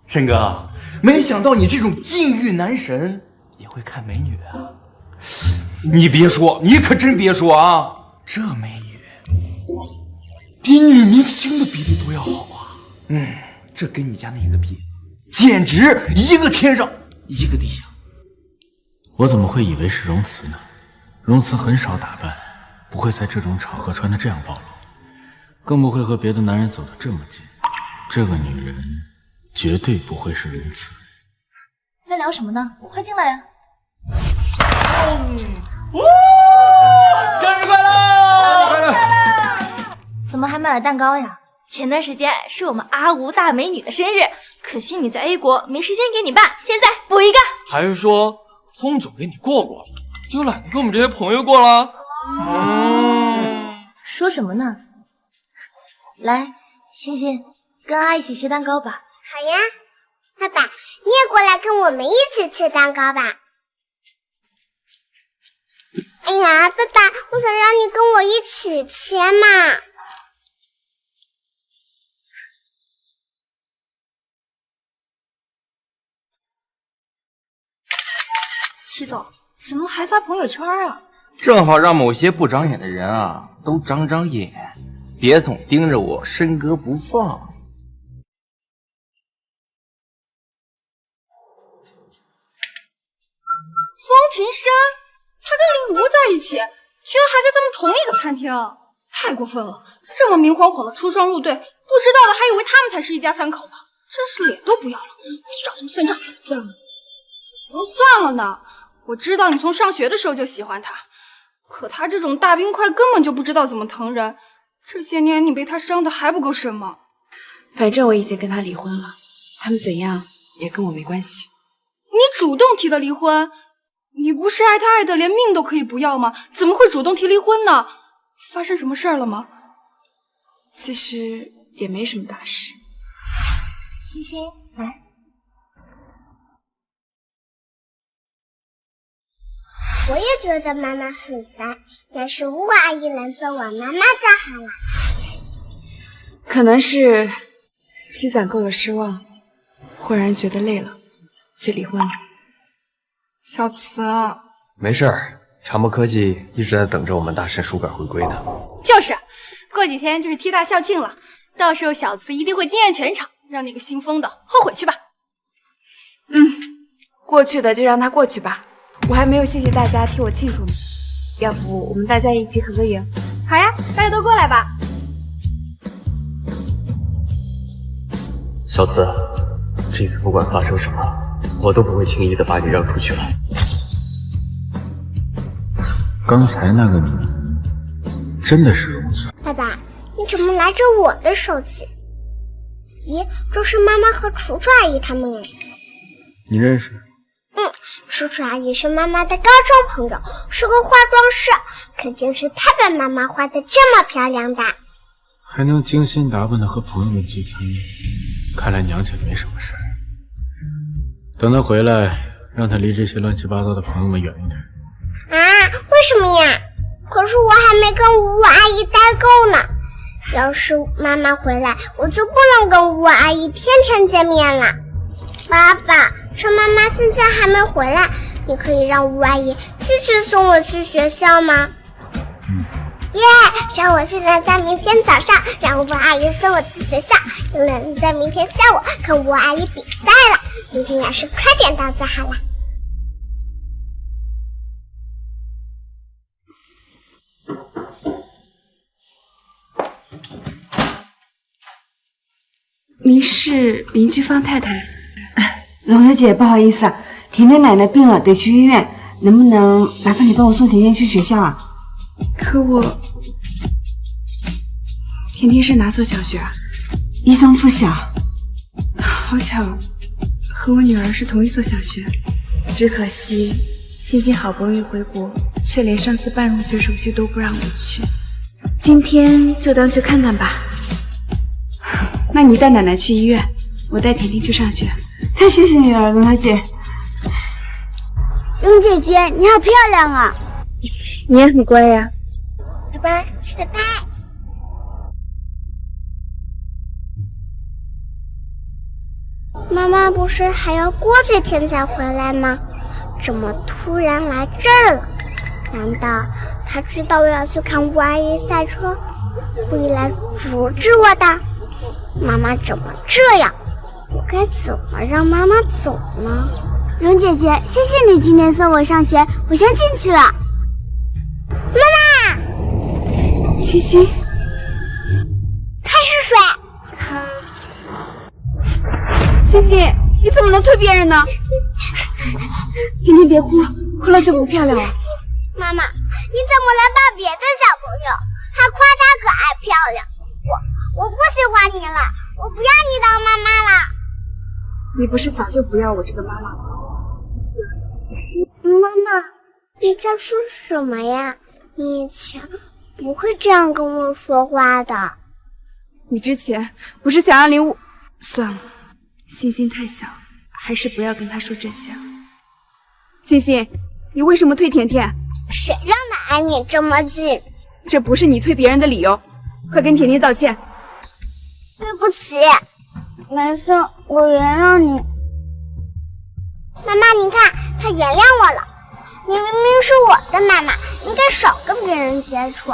申哥，没想到你这种禁欲男神也会看美女啊！你别说，你可真别说啊，这美女比女明星的比例都要好啊！这跟你家那个比，简直一个天上一个地下。
我怎么会以为是荣慈呢？荣慈很少打扮，不会在这种场合穿得这样暴露，更不会和别的男人走得这么近。这个女人绝对不会是荣慈。
在聊什么呢？快进来呀！
生日快乐！
生日快乐！怎么还买了蛋糕呀？
前段时间是我们阿吴大美女的生日，可惜你在 A 国没时间给你办，现在补一个。
还是说风总给你过过了，就懒得跟我们这些朋友过了？
说什么呢？来，欣欣，跟阿一起切蛋糕吧。
好呀，爸爸，你也过来跟我们一起切蛋糕吧。哎呀，爸爸，我想让你跟我一起切嘛。
齐总，怎么还发朋友圈啊？
正好让某些不长眼的人啊都长长眼，别总盯着我申哥不放。
风庭生，他跟令狐在一起，居然还跟咱们同一个餐厅，太过分了！这么明晃晃的出双入对，不知道的还以为他们才是一家3口呢，真是脸都不要了！我去找他们算账。算了，怎么算了呢？我知道你从上学的时候就喜欢他，可他这种大冰块根本就不知道怎么疼人，这些年你被他伤的还不够深吗？
反正我已经跟他离婚了，他们怎样也跟我没关系。
你主动提的离婚？你不是爱他爱的连命都可以不要吗？怎么会主动提离婚呢？发生什么事儿了吗？
其实也没什么大事。
欣欣，来。
我也觉得妈妈很烦，要是吴阿姨能做我妈妈就好了。
可能是积攒够了失望，忽然觉得累了，就离婚了。
小慈，
没事儿，长墨科技一直在等着我们大神舒杆回归呢。
就是，过几天就是 T 大校庆了，到时候小慈一定会惊艳全场，让那个姓风的后悔去吧。
过去的就让它过去吧，我还没有谢谢大家替我庆祝呢，要不我们大家一起合个影？
好呀，大家都过来吧。
小慈，这次不管发生什么，我都不会轻易的把你让出去了。
刚才那个你真的是荣慈？
爸爸，你怎么拿着我的手机？咦，这是妈妈和楚楚阿姨他们哎。
你认识？
楚楚阿姨是妈妈的高中朋友，是个化妆师，肯定是她把妈妈画的这么漂亮的。
还能精心打扮的和朋友们聚餐，看来娘家没什么事儿。等他回来，让他离这些乱七八糟的朋友们远一点。
为什么呀？可是我还没跟吴阿姨待够呢。要是妈妈回来，我就不能跟吴阿姨天天见面了。爸爸，趁妈妈现在还没回来，你可以让吴阿姨继续送我去学校吗？耶！让我现在在明天早上让吴阿姨送我去学校，又能在明天下午跟吴阿姨比赛了。明天要是快点到就好了。
您是邻居方太太？
蓉儿姐，不好意思啊，甜甜奶奶病了，得去医院，能不能麻烦你帮我送甜甜去学校啊？
可我……甜甜是哪所小学啊？
一中附小。
好巧，和我女儿是同一所小学，只可惜欣欣好不容易回国，却连上次办入学手续都不让我去。今天就当去看看吧。那你带奶奶去医院，我带甜甜去上学。
太谢谢你了，龙小姐。
蓉姐姐，你好漂亮啊！
你也很乖呀。
拜拜，拜拜。妈妈不是还要过几天才回来吗？怎么突然来这儿了？难道她知道我要去看吴阿姨赛车，故意来阻止我的？妈妈怎么这样？我该怎么让妈妈走呢？蓉姐姐，谢谢你今天送我上学，我先进去了。妈妈，
西西，
开始水。
西西，你怎么能推别人呢？甜甜别哭，哭了就不漂亮了。
妈妈，你怎么能当别的小朋友，还夸她可爱漂亮？我不喜欢你了，我不要你当妈妈了。
你不是早就不要我这个妈妈吗？
妈妈，你在说什么呀？你以前不会这样跟我说话的。
你之前不是想要领我？算了，欣欣太小，还是不要跟她说这些了。欣欣，你为什么推甜甜？
谁让他挨你这么近？
这不是你推别人的理由，快跟甜甜道歉。
对不起。没事，我原谅你。妈妈，你看，她原谅我了。你明明是我的妈妈，应该少跟别人接触。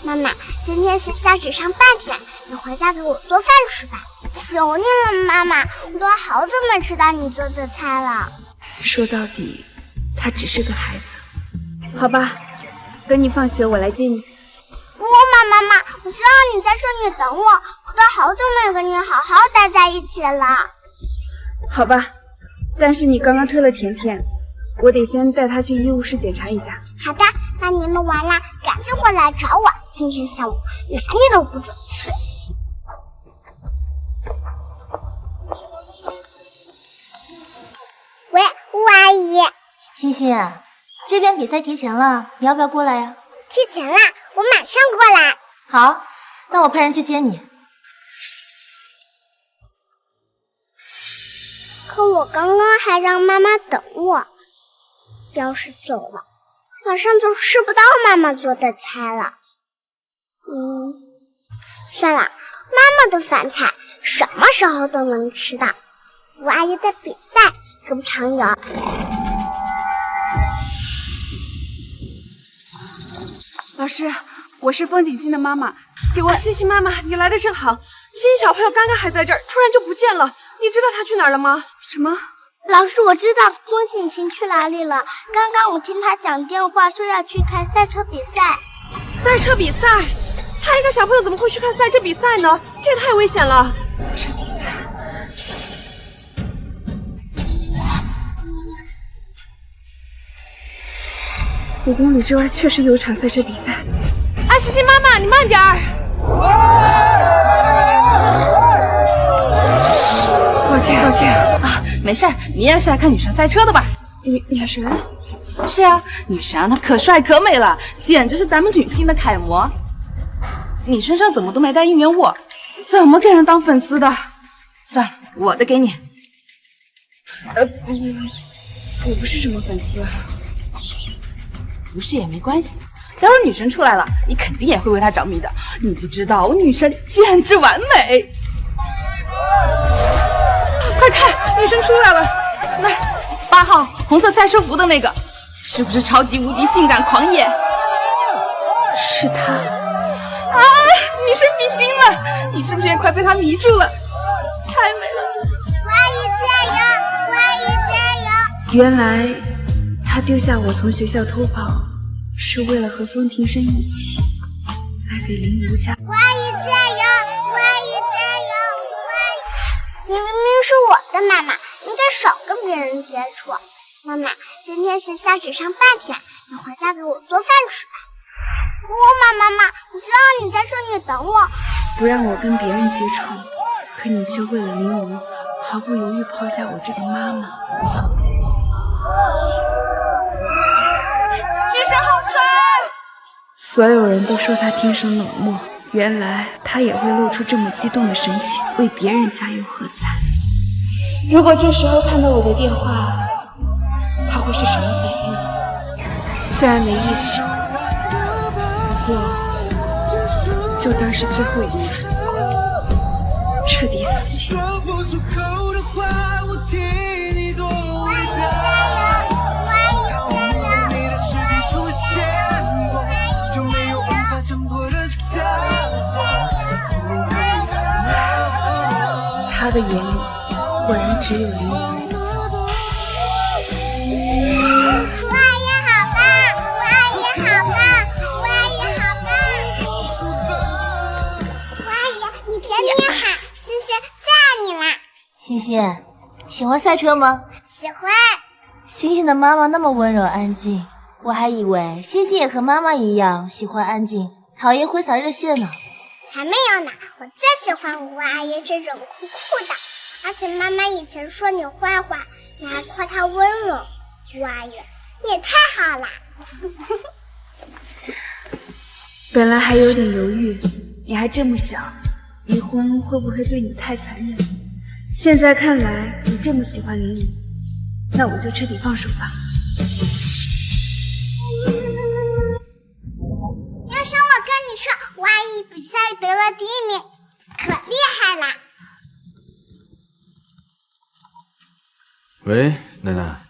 妈妈，今天学校只上半天，你回家给我做饭吃吧。求你了，妈妈，我都好久没吃到你做的菜了。
说到底，他只是个孩子。好吧，等你放学我来接你。
不，妈妈，我知道你在这里等我，我都好久没有跟你好好待在一起了。
好吧，但是你刚刚推了甜甜，我得先带她去医务室检查一下。
好的，那你弄完了赶紧回来找我。今天下午哪里都不准去。喂，吴阿姨。
欣欣，这边比赛提前了，你要不要过来呀？
提前啦，我马上过来。
好，那我派人去接你。
可我刚刚还让妈妈等我，要是走了，马上就吃不到妈妈做的菜了。算了，妈妈的饭菜什么时候都能吃到。吴阿姨的比赛可不常有。
老师，我是风景欣的妈妈，请问
欣欣妈妈，你来的正好。欣欣小朋友刚刚还在这儿，突然就不见了，你知道她去哪儿了吗？
什么？
老师，我知道风景欣去哪里了。刚刚我听她讲电话，说要去看赛车比赛。
赛车比赛？她一个小朋友怎么会去看赛车比赛呢？这也太危险了。
赛车比赛。5公里之外确实有场赛车比赛。
欣欣妈妈，你慢点儿。
抱歉
啊，没事儿，你也是来看女神赛车的吧？
女神？
是啊，女神啊，她可帅可美了，简直是咱们女性的楷模。你身上怎么都没带应援物？怎么给人当粉丝的？算了，我的给你。
我不是什么粉丝。
不是也没关系，要是女神出来了，你肯定也会为她着迷的。你不知道，我女神简直完美。快看，女神出来了！那8号红色赛车服的那个，是不是超级无敌性感狂野？
是她
啊！女神比心了，你是不是也快被她迷住了？太美了！
吴阿姨加油！吴阿姨加油！
原来她丢下我从学校偷跑，是为了和风庭生一起来给林如家。
吴阿姨加油！吴阿姨加油！吴阿姨，你明明是我的妈妈，应该少跟别人接触。妈妈，今天学校只上半天，你回家给我做饭吃吧。不，妈，我知道你在这里等我。
不让我跟别人接触，可你却为了林如毫不犹豫抛下我这个妈妈。
女神好
所有人都说他天生冷漠，原来他也会露出这么激动的神情，为别人加油喝彩。如果这时候看到我的电话，他会是什么反应呢？虽然没意思，不过就当是最后一次，彻底死心。他的眼里果然只有林雨。
吴阿姨好棒！吴阿姨好棒！吴阿姨好棒！吴阿姨，你别喊，欣欣叫你啦！
欣欣，喜欢赛车吗？
喜欢。
欣欣的妈妈那么温柔安静，我还以为欣欣也和妈妈一样喜欢安静，讨厌挥洒热血呢。
才没有呢！我最喜欢吴阿姨这种酷酷的，而且妈妈以前说你坏话，你还夸她温柔。吴阿姨，你也太好了。
本来还有点犹豫，你还这么小，离婚会不会对你太残忍？现在看来你这么喜欢林雨，那我就彻底放手吧。
要是我跟你说，吴阿姨比赛得了第1名，可厉害啦！
喂，奶奶。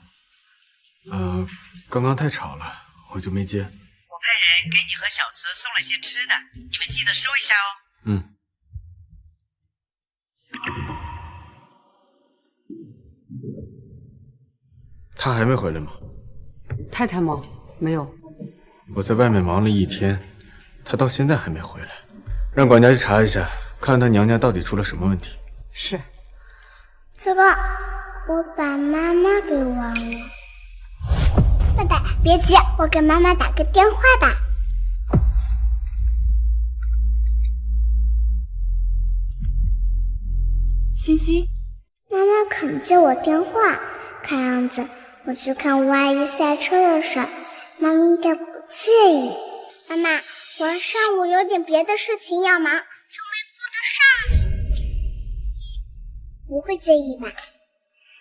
刚刚太吵了，我就没接。
我派人给你和小慈送了些吃的，你们记得收一下哦。
嗯。他还没回来吗？
太太吗？没有。
我在外面忙了一天，他到现在还没回来，让管家去查一下，看看他娘家到底出了什么问题。
是。
这个，我把妈妈给忘了。爸爸，别急，我给妈妈打个电话吧。
欣欣，
妈妈肯接我电话，看样子我去看吴阿姨赛车的事，妈妈应该不介意。妈妈，我上午有点别的事情要忙，就没顾得上你，不会介意吧？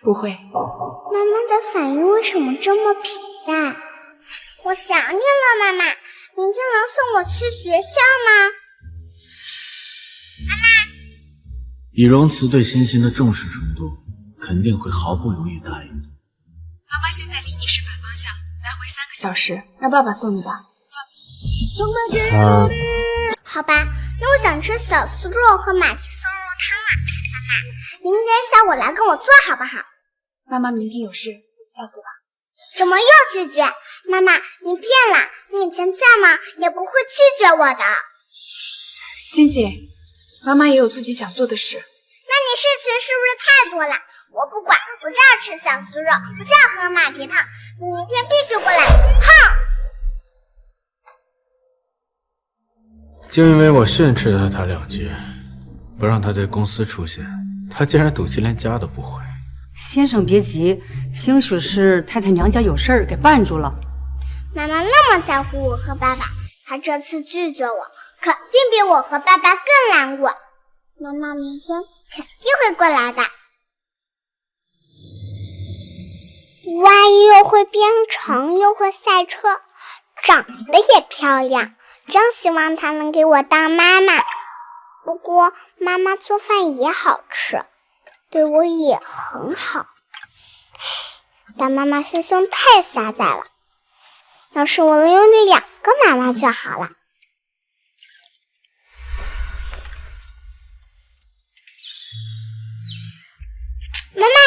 不会。
妈妈的反应为什么这么平淡？我想你了，妈妈，明天能送我去学校吗？妈妈，
以容慈对欣欣的重视程度，肯定会毫不犹豫答应的。
妈妈现在离你是反方向，来回3个小时，让爸爸送你吧。
好吧，那我想吃小酥肉和马蹄松肉汤了。妈妈，你明天下午来跟我做好不好？
妈妈明天有事，下次吧。
怎么又拒绝？妈妈，你变了，你以前再忙也不会拒绝我的。
欣欣，妈妈也有自己想做的事。
那你事情是不是太多了？我不管，我就要吃小酥肉，我就要喝马蹄汤，你明天必须过来。哼！
就因为我训斥了他2句，不让他在公司出现，他竟然赌气连家都不回。
先生别急，兴许是太太娘家有事儿给绊住了。
妈妈那么在乎我和爸爸，她这次拒绝我，肯定比我和爸爸更难过。妈妈明天肯定会过来的。吴阿姨又会编程，又会赛车，长得也漂亮，真希望她能给我当妈妈。不过妈妈做饭也好吃，对我也很好，但妈妈心胸太狭窄了。要是我能拥有2个妈妈就好了。妈妈，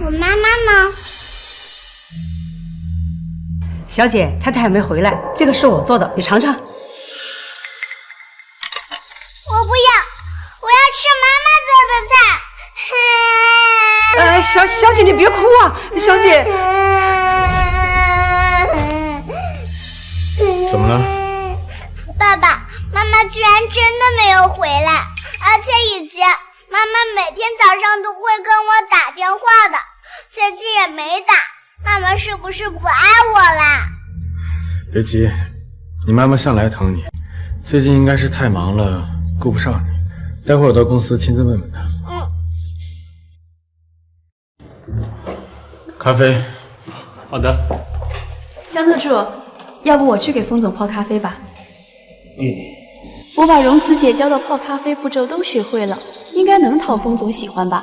我妈妈呢？
小姐，太太还没回来，这个是我做的，你尝尝。
我不要，我要吃妈妈做的菜。
小姐你别哭啊，小姐。
怎么了？
爸爸妈妈居然真的没有回来，而且以前妈妈每天早上都会跟我打电话的，学习也没打，妈妈是不是不爱我啦？
别急，你妈妈向来疼你，最近应该是太忙了，顾不上你。待会儿我到公司亲自问问她。咖啡。
好的。
江特助，要不我去给风总泡咖啡吧？我把蓉子姐教的泡咖啡步骤都学会了，应该能讨风总喜欢吧？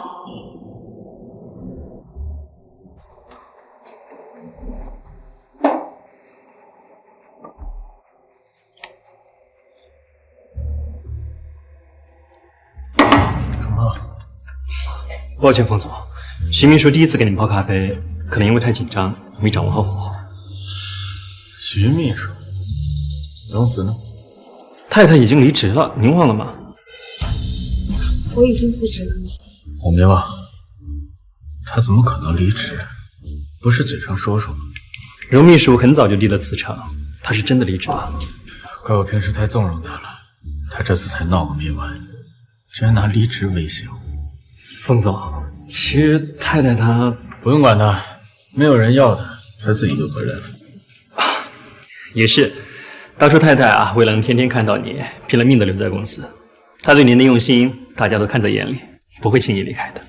抱歉，风总，徐秘书第一次给您泡咖啡，可能因为太紧张，没掌握好火候。
徐秘书，蓉子呢？
太太已经离职了，您忘了吗？
我已经辞职了。
我没忘。他怎么可能离职？不是嘴上说说吗？
荣秘书很早就递了辞呈，他是真的离职了。
怪我平时太纵容他了，他这次才闹个没完，居然拿离职威胁我。
风总，其实太太她
不用管他，没有人要他，他自己就回来了。
也是，当初太太啊，为了能天天看到你，拼了命的留在公司。她对您的用心，大家都看在眼里，不会轻易离开的。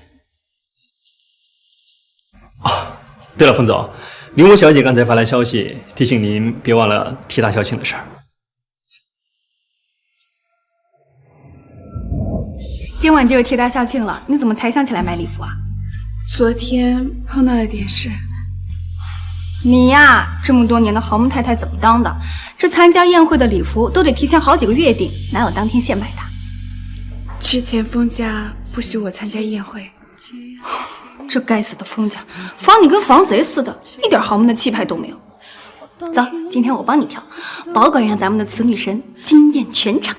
哦，对了，风总，林武小姐刚才发来消息，提醒您别忘了替大校庆的事儿。
今晚就是替大校庆了，你怎么才想起来买礼服啊？
昨天碰到了点事。
你呀，这么多年的豪门太太怎么当的？这参加宴会的礼服都得提前好几个月订，哪有当天现买的？
之前封家不许我参加宴会。
这该死的封家，防你跟防贼似的，一点豪门的气派都没有。走，今天我帮你挑，保管让咱们的此女神惊艳全场。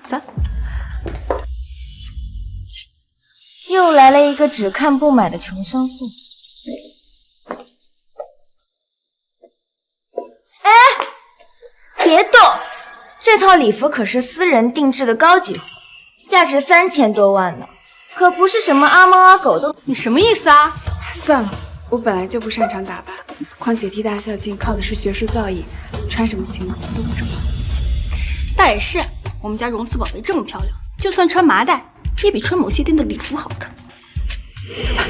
走。
又来了一个只看不买的穷酸妇。哎，别动！这套礼服可是私人定制的高级货，价值3000多万呢，可不是什么阿猫阿狗都。
你什么意思啊？
算了，我本来就不擅长打扮，况且替大校庆靠的是学术造诣，穿什么裙子都不重要。
倒也是，我们家荣四宝贝这么漂亮，就算穿麻袋也比穿某些店的礼服好看。走吧。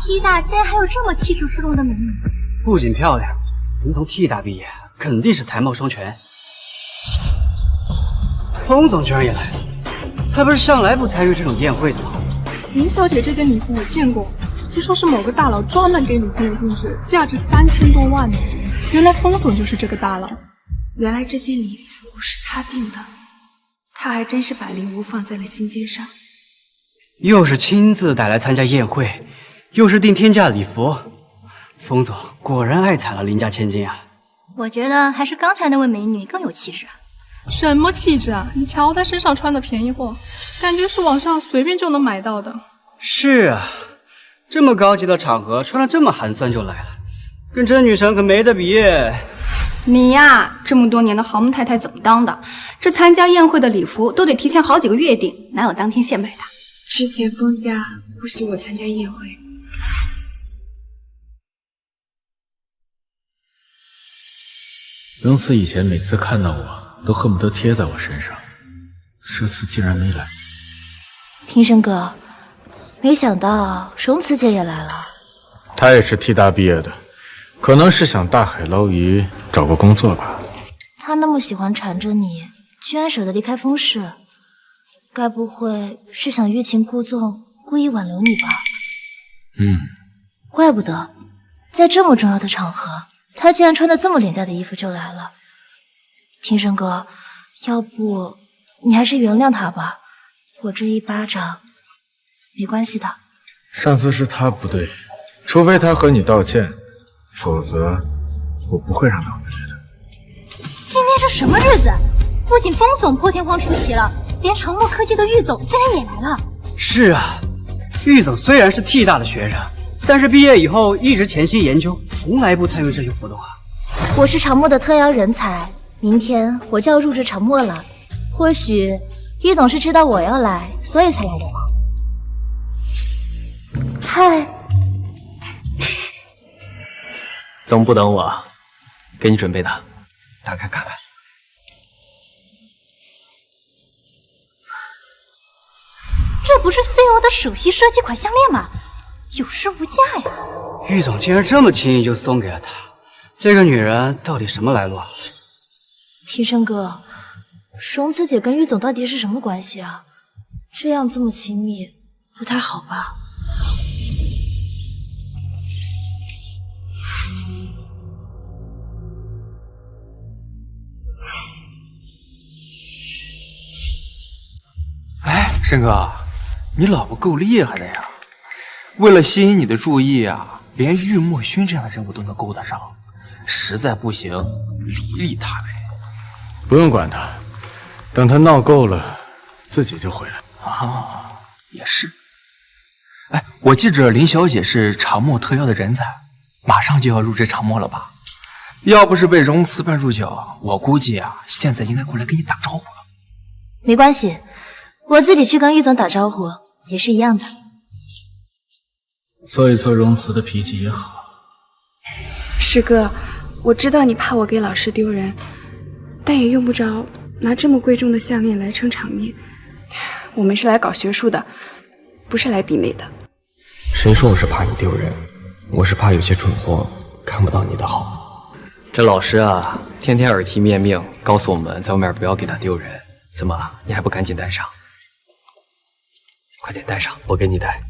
T 大竟然还有这么气质出众的美女，
不仅漂亮，能从 T 大毕业，肯定是才貌双全。风总居然也来了，他不是向来不参与这种宴会的吗？
林小姐这件礼服我见过，听说是某个大佬专门给女朋友定制，价值3000多万呢。原来风总就是这个大佬。
原来这件礼服是他订的，他还真是把礼物放在了心尖上。
又是亲自带来参加宴会，又是订天价礼服，风总果然爱惨了林家千金啊！
我觉得还是刚才那位美女更有气质啊。
什么气质啊？你瞧她身上穿的便宜货，感觉是网上随便就能买到的。
是啊，这么高级的场合穿了这么寒酸就来了，跟真女神可没得比。
你呀，这么多年的豪门太太怎么当的？这参加宴会的礼服都得提前好几个月订，哪有当天现买的？
之前封家不许我参加宴会。
荣慈以前每次看到我都恨不得贴在我身上，这次竟然没来。
庭生哥，没想到荣慈姐也来了。
她也是 T 大毕业的，可能是想大海捞鱼找个工作吧。
她那么喜欢缠着你，居然舍得离开风氏，该不会是想欲擒故纵，故意挽留你吧？怪不得在这么重要的场合，她竟然穿得这么廉价的衣服就来了。庭生哥，要不你还是原谅她吧，我这一巴掌没关系的。
上次是她不对，除非她和你道歉，否则我不会让她回来的。
今天是什么日子？不仅风总破天荒出席了，连长洛科技的玉总竟然也来了。
是啊，玉总虽然是 T 大的学生，但是毕业以后一直潜心研究，从来不参与这些活动啊。
我是长墨的特邀人才，明天我就要入职长墨了。或许易总是知道我要来，所以才来的吧。嗨，
怎么不等我？给你准备的，打开看看。
这不是 CEO 的首席设计款项链吗？有市无价呀！
玉总竟然这么轻易就送给了他，这个女人到底什么来路？
庭生哥，荣子姐跟玉总到底是什么关系啊？这样这么亲密，不太好吧？
哎，申哥，你老婆够厉害的呀！为了吸引你的注意啊，连玉墨勋这样的人物都能勾搭上，实在不行，理理他呗。
不用管他，等他闹够了，自己就回来。
啊，也是。哎，我记着林小姐是长墨特邀的人才，马上就要入职长墨了吧？要不是被荣慈绊住脚，我估计啊，现在应该过来跟你打招呼了。
没关系，我自己去跟玉总打招呼也是一样的。
测一测荣慈的脾气也好。
师哥，我知道你怕我给老师丢人，但也用不着拿这么贵重的项链来撑场面。我们是来搞学术的，不是来比美的。
谁说我是怕你丢人？我是怕有些蠢货看不到你的好。
这老师啊，天天耳提面命，告诉我们在外面不要给他丢人。怎么，你还不赶紧戴上？快点戴上，我给你戴。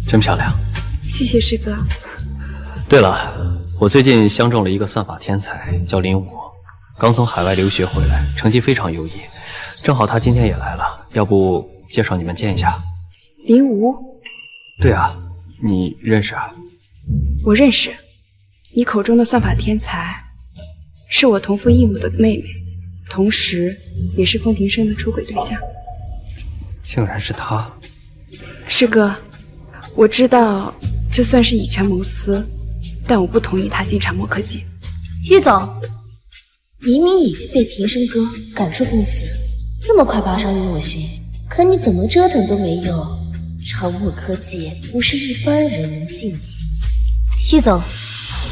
真漂亮，
谢谢师哥。
对了，我最近相中了一个算法天才，叫林武，刚从海外留学回来，成绩非常优异。正好他今天也来了，要不介绍你们见一下？
林武？
对啊，你认识啊？
我认识。你口中的算法天才，是我同父异母的妹妹，同时也是风庭生的出轨对象。
竟然是他！
师哥，我知道这算是以权谋私，但我不同意他进长墨科技。
玉总，明明已经被庭生哥赶出公司，这么快拔上玉墨勋，可你怎么折腾都没用。长墨科技不是一般人能进的。玉总，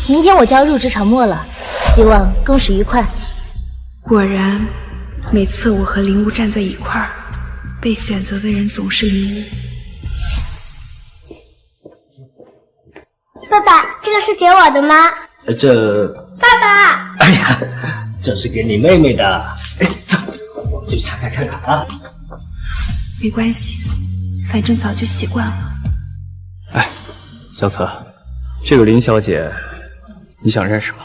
明天我就要入职长墨了，希望共事愉快。
果然，每次我和林武站在一块儿，被选择的人总是林武。
爸爸，这个是给我的吗？
这……
爸爸，
哎呀，这是给你妹妹的。哎，走，我们去拆开看看啊。
没关系，反正早就习惯了。
哎，小策，这个林小姐，你想认识吗？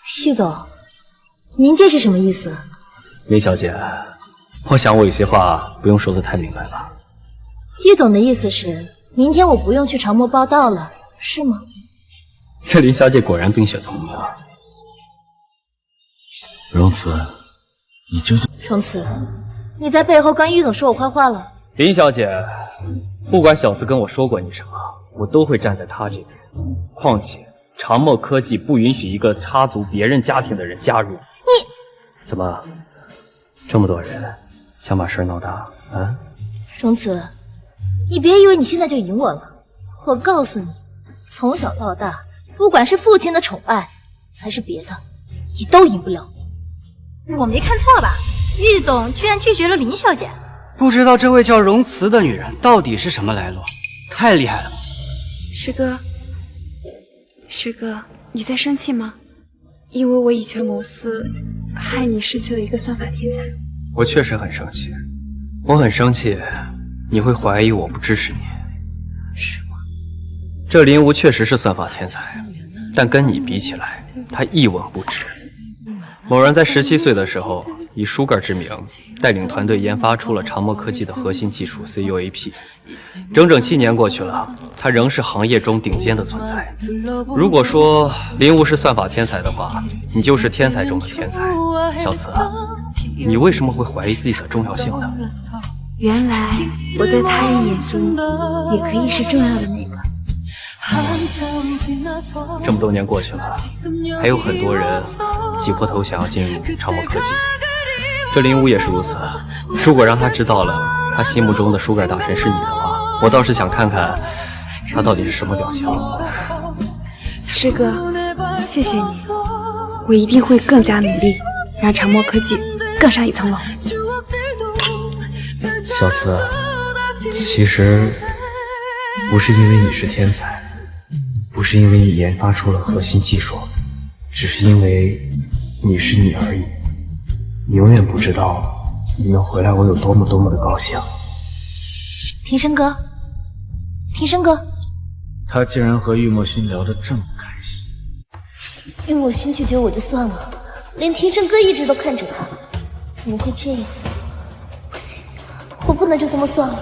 旭总，您这是什么意思？
林小姐，我想我有些话不用说的太明白吧。
玉总的意思是，明天我不用去长墨报道了，是吗？
这林小姐果然冰雪聪明啊。
荣慈，你究竟……
荣慈，你在背后跟玉总说我坏话了。
林小姐，不管小四跟我说过你什么，我都会站在他这边。况且长墨科技不允许一个插足别人家庭的人加入。
你
怎么，这么多人想把事闹大啊？
荣慈，你别以为你现在就赢我了。我告诉你，从小到大，不管是父亲的宠爱，还是别的，你都赢不了我。
我没看错吧？玉总居然拒绝了林小姐。
不知道这位叫荣慈的女人到底是什么来路，太厉害了。
师哥，师哥，你在生气吗？因为我以权谋私，害你失去了一个算法天才。
我确实很生气，我很生气，你会怀疑我不支持你，是吗？这林无确实是算法天才，但跟你比起来，他一文不值。某人在17岁的时候，以 Sugar 之名带领团队研发出了长墨科技的核心技术 CUAP， 整整7年过去了，他仍是行业中顶尖的存在。如果说林无是算法天才的话，你就是天才中的天才。小慈，你为什么会怀疑自己的重要性呢？
原来我在他人眼中也可以是重要的那个。
这么多年过去了，还有很多人挤破头想要进入长墨科技。这林武也是如此。如果让他知道了他心目中的舒盖大神是你的话，我倒是想看看他到底是什么表情。
师哥，谢谢你，我一定会更加努力，让长墨科技更上一层楼。
小资，其实不是因为你是天才，不是因为你研发出了核心技术，只是因为你是你而已。你永远不知道你能回来我有多么的高兴。
庭生哥，庭生哥，
他竟然和玉墨勋聊得这么开心。
玉墨勋拒绝我就算了，连庭生哥一直都看着他，怎么会这样？不行，我不能就这么算了。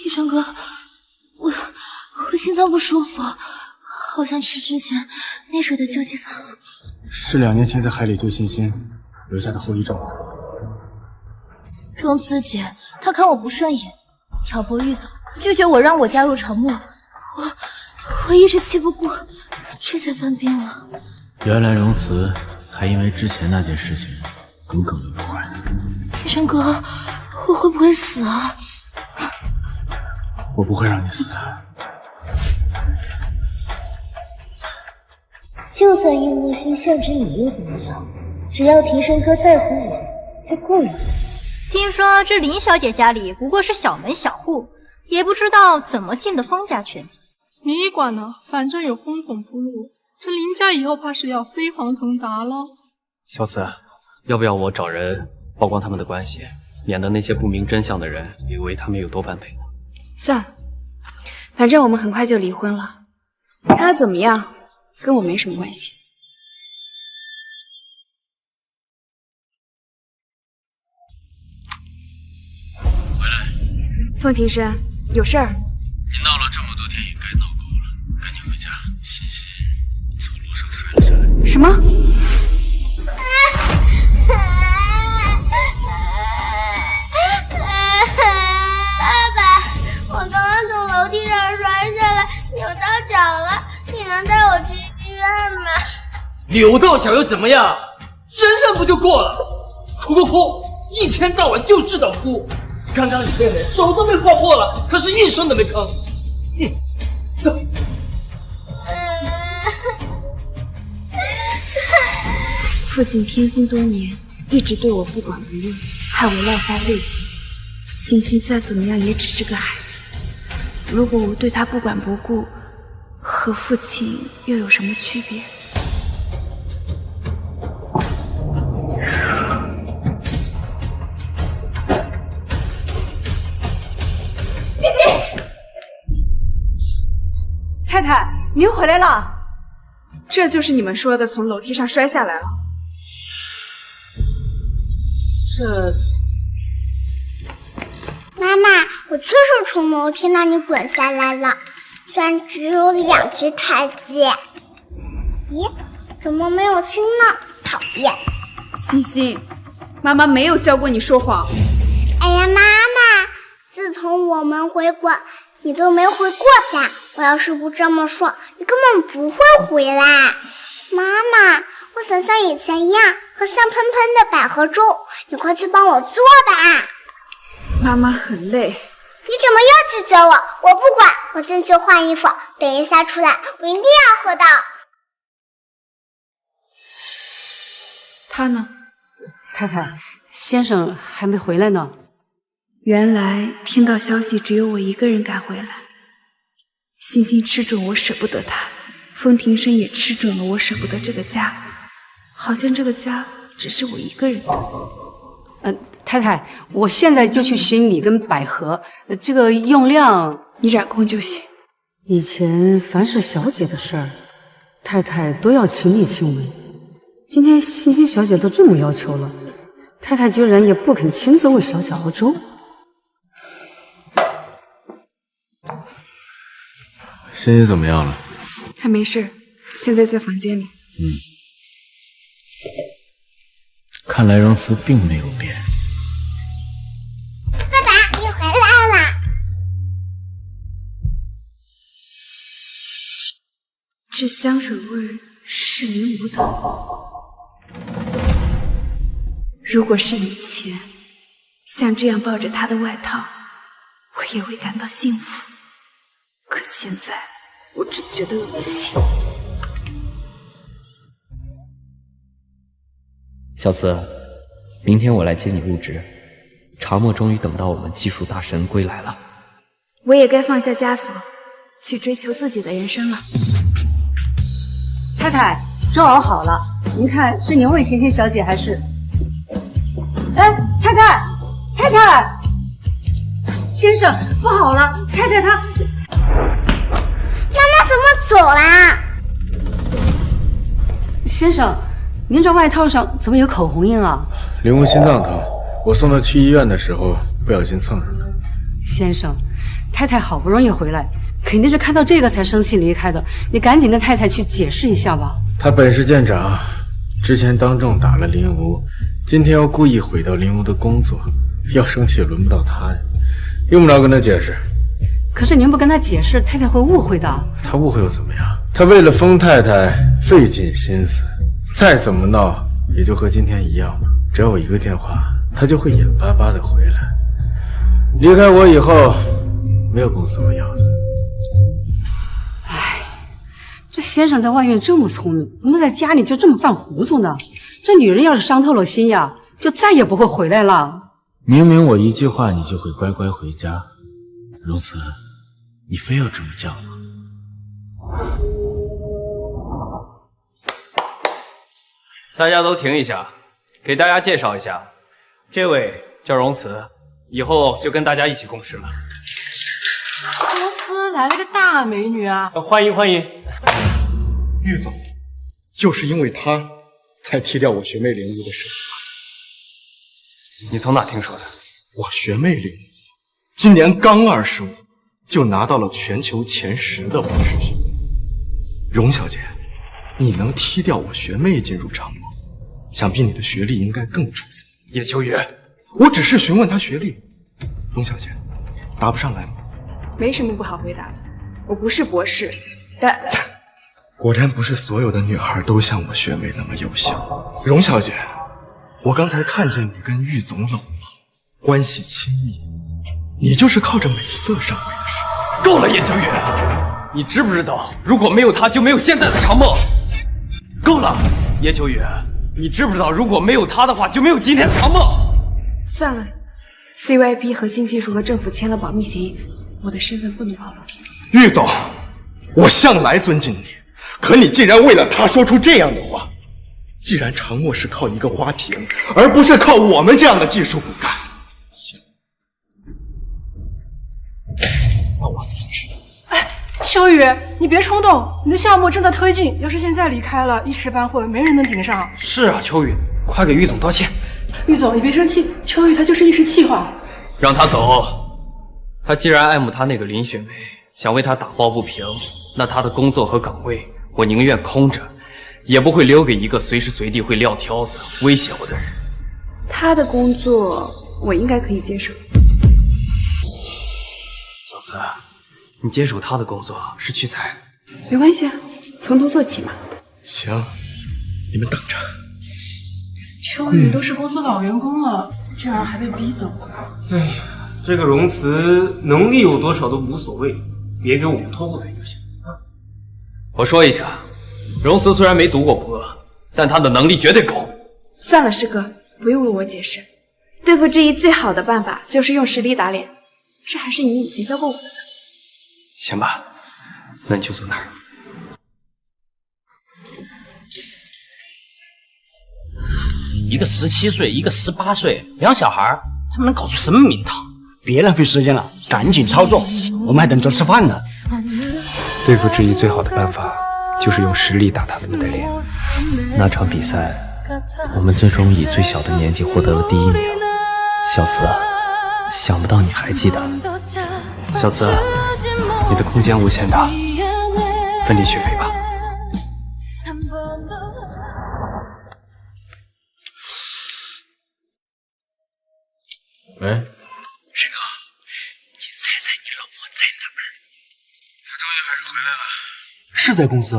庭生哥，我心脏不舒服，好像吃之前溺水的救济饭了。
是2年前在海里救欣欣留下的后遗症。
荣慈姐，她看我不顺眼，挑拨欲走，拒绝我让我加入长墨，我一时气不过，这才犯病了。
原来荣慈还因为之前那件事情耿耿于怀。
天生哥，我会不会死啊？
我不会让你死的。
就算玉墨勋向着你又怎么样？只要庭生哥在乎我就够了。
听说这林小姐家里不过是小门小户，也不知道怎么进的封家圈子。
你管呢？反正有封总铺路，这林家以后怕是要飞黄腾达了。
小紫，要不要我找人曝光他们的关系，免得那些不明真相的人以为他们有多般配呢？
算了，反正我们很快就离婚了，他怎么样跟我没什么关系。
回来，
凤庭生，有事儿。
你闹了这么多天，也该闹够了，赶紧回家。欣欣从楼上摔了下来。
什么？
爸爸，我刚刚从楼梯上摔下来，扭到脚了，你能带我去医院吗？
扭到脚又怎么样？忍忍不就过了？哭，一天到晚就知道哭。刚刚你妹妹手都被划破了，可是一声都没吭。
父亲偏心多年，一直对我不管不问，害我落下罪疾。欣欣再怎么样也只是个孩子，如果我对他不管不顾，和父亲又有什么区别？
欣欣，太太，您回来了。
这就是你们说的从楼梯上摔下来了。
妈妈，我确实从楼梯那里滚下来了，虽然只有2级台阶。咦，怎么没有亲呢？讨厌！
欣欣，妈妈没有教过你说谎。
哎呀，妈妈，自从我们回国，你都没回过家。我要是不这么说，你根本不会回来。妈妈，我想像以前一样喝香喷喷的百合粥，你快去帮我做吧。
妈妈很累。
你怎么又拒绝我？我不管，我进去换衣服，等一下出来，我一定要喝到。
他呢？
太太，先生还没回来呢。
原来听到消息只有我一个人赶回来。欣欣吃准我舍不得他，风庭生也吃准了我舍不得这个家，好像这个家只是我一个人的。
太太，我现在就去洗米跟百合，这个用量
你掌控就行。
以前凡是小姐的事儿，太太都要亲力亲为，今天欣欣小姐都这么要求了，太太居然也不肯亲自为小姐熬粥。
欣欣怎么样了？
还没事，现在在房间里。
看来荣慈并没有变。
这香水味是您无的。如果是以前，像这样抱着他的外套，我也会感到幸福。可现在，我只觉得恶心。
小慈，明天我来接你入职。长墨终于等到我们技术大神归来了，
我也该放下枷锁，去追求自己的人生了。
太太，粥熬好了，您看是您喂贤贤小姐还是？哎，太太，太太，先生，不好了，太太她……
妈妈怎么走啦？
先生，您这外套上怎么有口红印啊？
林无心脏疼，我送她去医院的时候不小心蹭上的。
先生，太太好不容易回来，肯定是看到这个才生气离开的。你赶紧跟太太去解释一下吧。
她本事见长，之前当众打了林无，今天又故意毁掉林无的工作，要生气也轮不到她呀，用不着跟她解释。
可是您不跟她解释，太太会误会的。
她误会又怎么样？她为了封太太费尽心思，再怎么闹也就和今天一样嘛。只要我一个电话，她就会眼巴巴的回来。离开我以后，没有公司我要的。
唉，这先生在外面这么聪明，怎么在家里就这么犯糊涂呢？这女人要是伤透了心呀，就再也不会回来了。
明明我一句话你就会乖乖回家，荣慈，你非要这么犟吗？
大家都停一下，给大家介绍一下，这位叫荣慈，以后就跟大家一起共事了。
公司来了个大美女啊！
欢迎欢迎。
玉总，就是因为他才踢掉我学妹林如的事。
你从哪听说的？
我学妹林如今年刚25，就拿到了全球前10的博士学位。荣小姐，你能踢掉我学妹进入长墨，想必你的学历应该更出色。
叶秋雨，
我只是询问她学历。荣小姐，答不上来吗？
没什么不好回答的，我不是博士，但……
果然不是所有的女孩都像我学妹那么优秀。荣小姐，我刚才看见你跟玉总搂抱，关系亲密，你就是靠着美色上位的事。
够了，叶秋雨，你知不知道，如果没有他，就没有现在的长墨。够了，叶秋雨，你知不知道，如果没有他的话，就没有今天的长墨。
算了 ，CYB 核心技术和政府签了保密协议，我的身份不能暴露。
玉总，我向来尊敬你，可你竟然为了他说出这样的话。既然长墨是靠一个花瓶，而不是靠我们这样的技术骨干，行，那我辞职。
秋雨，你别冲动，你的项目正在推进，要是现在离开了，一时半会没人能顶得上。
是啊，秋雨，快给玉总道歉。
玉总，你别生气，秋雨他就是一时气话。
让他走。他既然爱慕他那个林雪梅，想为他打抱不平，那他的工作和岗位，我宁愿空着，也不会留给一个随时随地会撂挑子威胁我的人。
他的工作我应该可以接受。
小慈，你接手他的工作是屈才，
没关系啊，从头做起嘛。
行，你们等着。
秋雨都是公司老员工了，居然还被逼走。
哎呀，这个荣慈能力有多少都无所谓，别给我们拖后腿就行。
我说一下，荣慈虽然没读过博，但他的能力绝对够。
算了，师哥，不用为我解释。对付志毅最好的办法就是用实力打脸，这还是你以前教过我的呢。
行吧，那你就坐那儿。
一个17岁，一个18岁，两小孩，他们能搞出什么名堂？
别浪费时间了，赶紧操作，我们还等着吃饭呢。
对付志毅最好的办法就是用实力打他们的脸。那场比赛，我们最终以最小的年纪获得了第1名。小慈啊，想不到你还记得。小慈，你的空间无限大，分点学费吧。
喂，
沈哥，你猜猜你老婆在哪儿？
她终于还是回来了。
是在公司，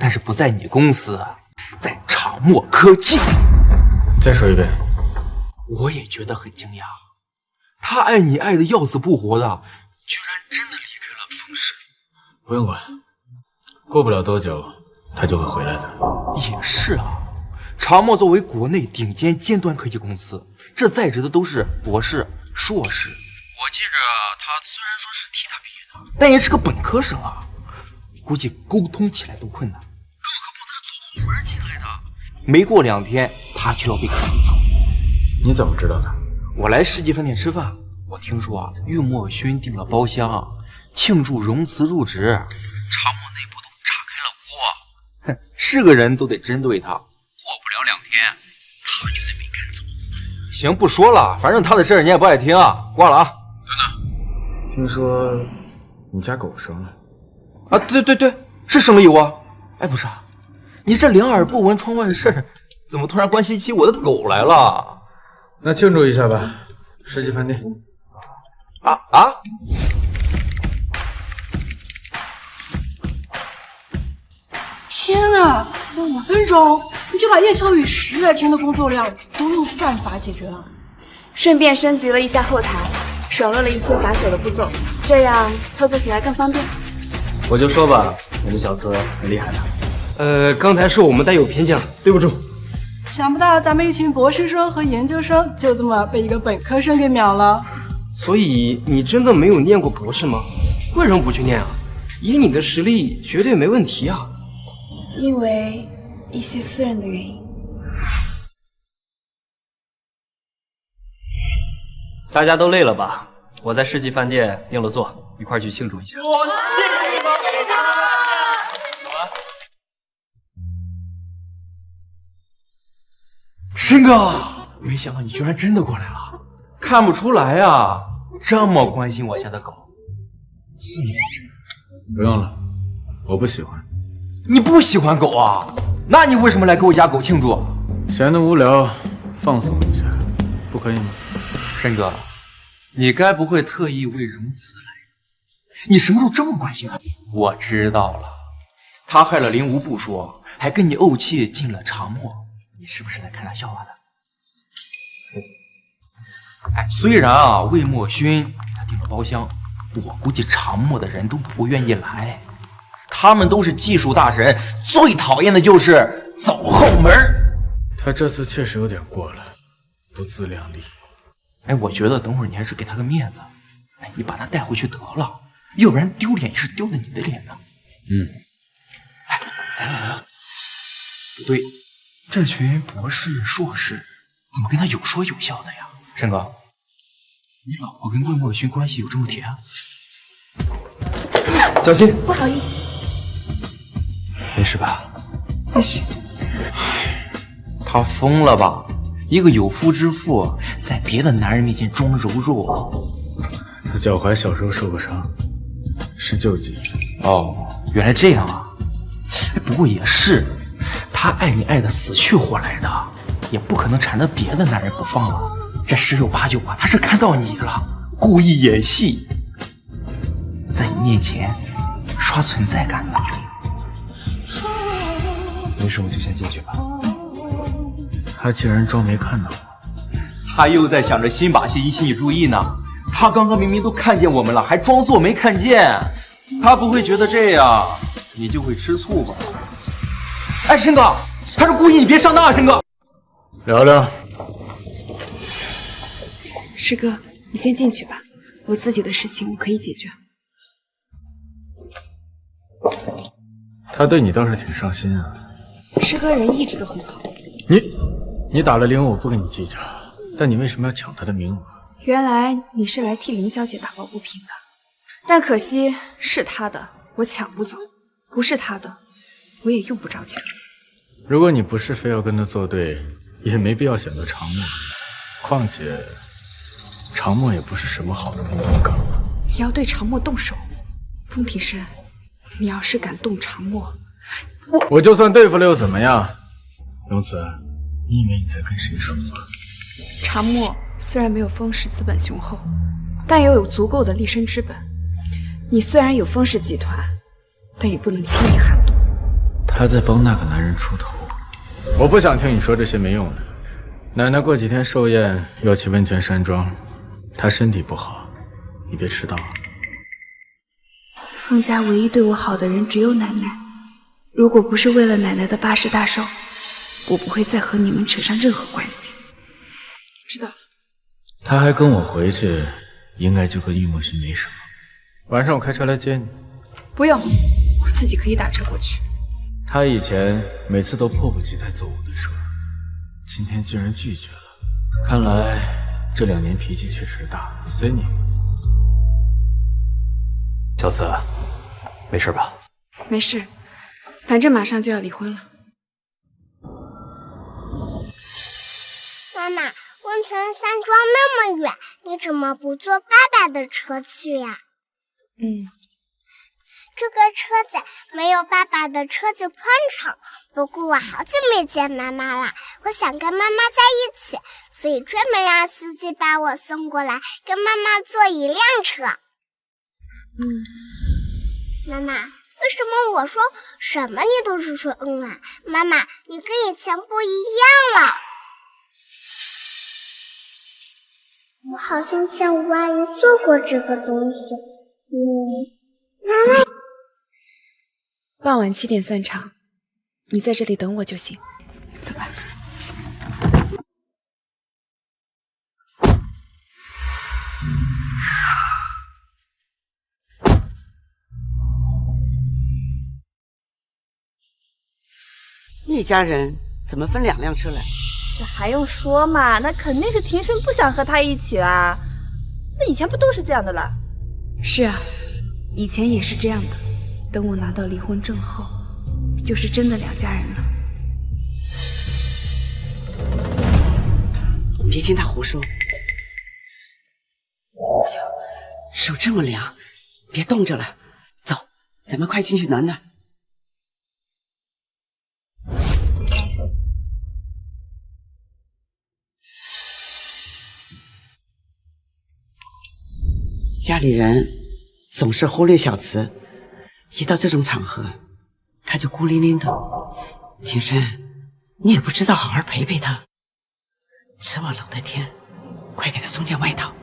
但是不在你公司，在长墨科技。
再说一遍。
我也觉得很惊讶，他爱你爱的要死不活的，居然真的离开了风氏。
不用管，过不了多久他就会回来的。
也是啊，长墨作为国内顶尖尖端科技公司，这在职的都是博士、硕士。我记着他虽然说是替他毕业的，但也是个本科生啊，估计沟通起来都困难。更何况他是走后门进来的，没过2天他就要被赶走。
你怎么知道的？
我来世纪饭店吃饭，我听说啊，郁墨勋订了包厢，庆祝荣辞入职，长墨内部都炸开了锅。哼，是个人都得针对他，过不了2天，他就得被赶走。行，不说了，反正他的事儿你也不爱听啊，挂了啊。
等等，听说你家狗生了？
啊，对，是生了有啊。哎，不是啊，你这两耳不闻窗外事，怎么突然关心起我的狗来了？
那庆祝一下吧，世纪饭店。
啊！
天哪，5分钟你就把叶秋雨10来天的工作量都用算法解决了，
顺便升级了一下后台，省略了一些繁琐的步骤，这样操作起来更方便。
我就说吧，我们小司很厉害的。刚才是我们带有偏见了，对不住。
想不到咱们一群博士生和研究生就这么被一个本科生给秒了。
所以你真的没有念过博士吗？为什么不去念啊？以你的实力，绝对没问题啊。
因为一些私人的原因。
大家都累了吧？我在世纪饭店订了座，一块去庆祝一下。
申哥，没想到你居然真的过来了，看不出来啊，这么关心我家的狗。送你一只。
不用了，我不喜欢。
你不喜欢狗啊？那你为什么来给我家狗庆祝？
闲得无聊，放松一下，不可以吗？
申哥，你该不会特意为荣辞来？你什么时候这么关心他？我知道了，他害了林无不说，还跟你怄气进了长墨。你是不是来看他笑话的？哎，虽然啊魏墨勋给他订了包厢，我估计长墨的人都不愿意来，他们都是技术大神，最讨厌的就是走后门。
他这次确实有点过了，不自量力。
哎，我觉得等会儿你还是给他个面子，哎，你把他带回去得了，要不然丢脸也是丢了你的脸呢。哎，来了，不对。这群博士、硕士怎么跟他有说有笑的呀？申哥，你老婆跟魏墨勋关系有这么铁啊？
小心！
不好意思。
没事吧？
没事。
他疯了吧？一个有夫之妇，在别的男人面前装柔弱。
他脚踝小时候受过伤，是旧疾。
哦，原来这样啊！不过也是。他爱你爱的死去活来的，也不可能缠着别的男人不放了。这10有8九啊，他是看到你了，故意演戏，在你面前刷存在感的。
没事，我就先进去吧。
他竟然装没看到我，
他又在想着新把戏引起你注意呢。他刚刚明明都看见我们了，还装作没看见。他不会觉得这样你就会吃醋吧？哎，申哥，他是故意，你别上当啊，申哥。
聊聊。
师哥，你先进去吧，我自己的事情我可以解决。
他对你倒是挺上心啊。
师哥人一直都很好。
你打了林，我不跟你计较，但你为什么要抢他的名额？
原来你是来替林小姐打抱不平的，但可惜是她的我抢不走，不是她的我也用不着抢。
如果你不是非要跟他作对，也没必要选择长墨。况且，长墨也不是什么好的目标岗。
你要对长墨动手，风庭深，你要是敢动长墨，
我就算对付了又怎么样？荣慈，你以为你在跟谁说话？
长墨虽然没有风氏资本雄厚，但也有足够的立身之本。你虽然有风氏集团，但也不能轻易撼动。
他在帮那个男人出头。我不想听你说这些没用的。奶奶过几天寿宴要去温泉山庄，她身体不好，你别迟到啊。
凤家唯一对我好的人只有奶奶，如果不是为了奶奶的80大寿，我不会再和你们扯上任何关系。
知道了。
他还跟我回去，应该就和易墨勋没什么。晚上我开车来接你。
不用，我自己可以打车过去。
他以前每次都迫不及待坐我的车，今天居然拒绝了。看来这2年脾气确实大。随你。
小慈，没事吧？
没事，反正马上就要离婚了。
妈妈，温泉山庄那么远，你怎么不坐爸爸的车去呀？这个车子没有爸爸的车子宽敞，不过我好久没见妈妈了，我想跟妈妈在一起，所以专门让司机把我送过来，跟妈妈坐一辆车。妈妈，为什么我说什么你都是说啊？妈妈，你跟以前不一样了。我好像见吴阿姨做过这个东西。妈妈。
傍晚7点散场，你在这里等我就行。走吧。
一家人怎么分2辆车来？
这还用说嘛？那肯定是庭生不想和他一起啦。那以前不都是这样的啦？
是啊，以前也是这样的。等我拿到离婚证后，就是真的2家人了。
别听他胡说。手这么凉，别冻着了。走，咱们快进去暖暖。家里人总是忽略小慈，一到这种场合，他就孤零零的。庭生，你也不知道好好陪陪他。这么冷的天，快给他送件外套。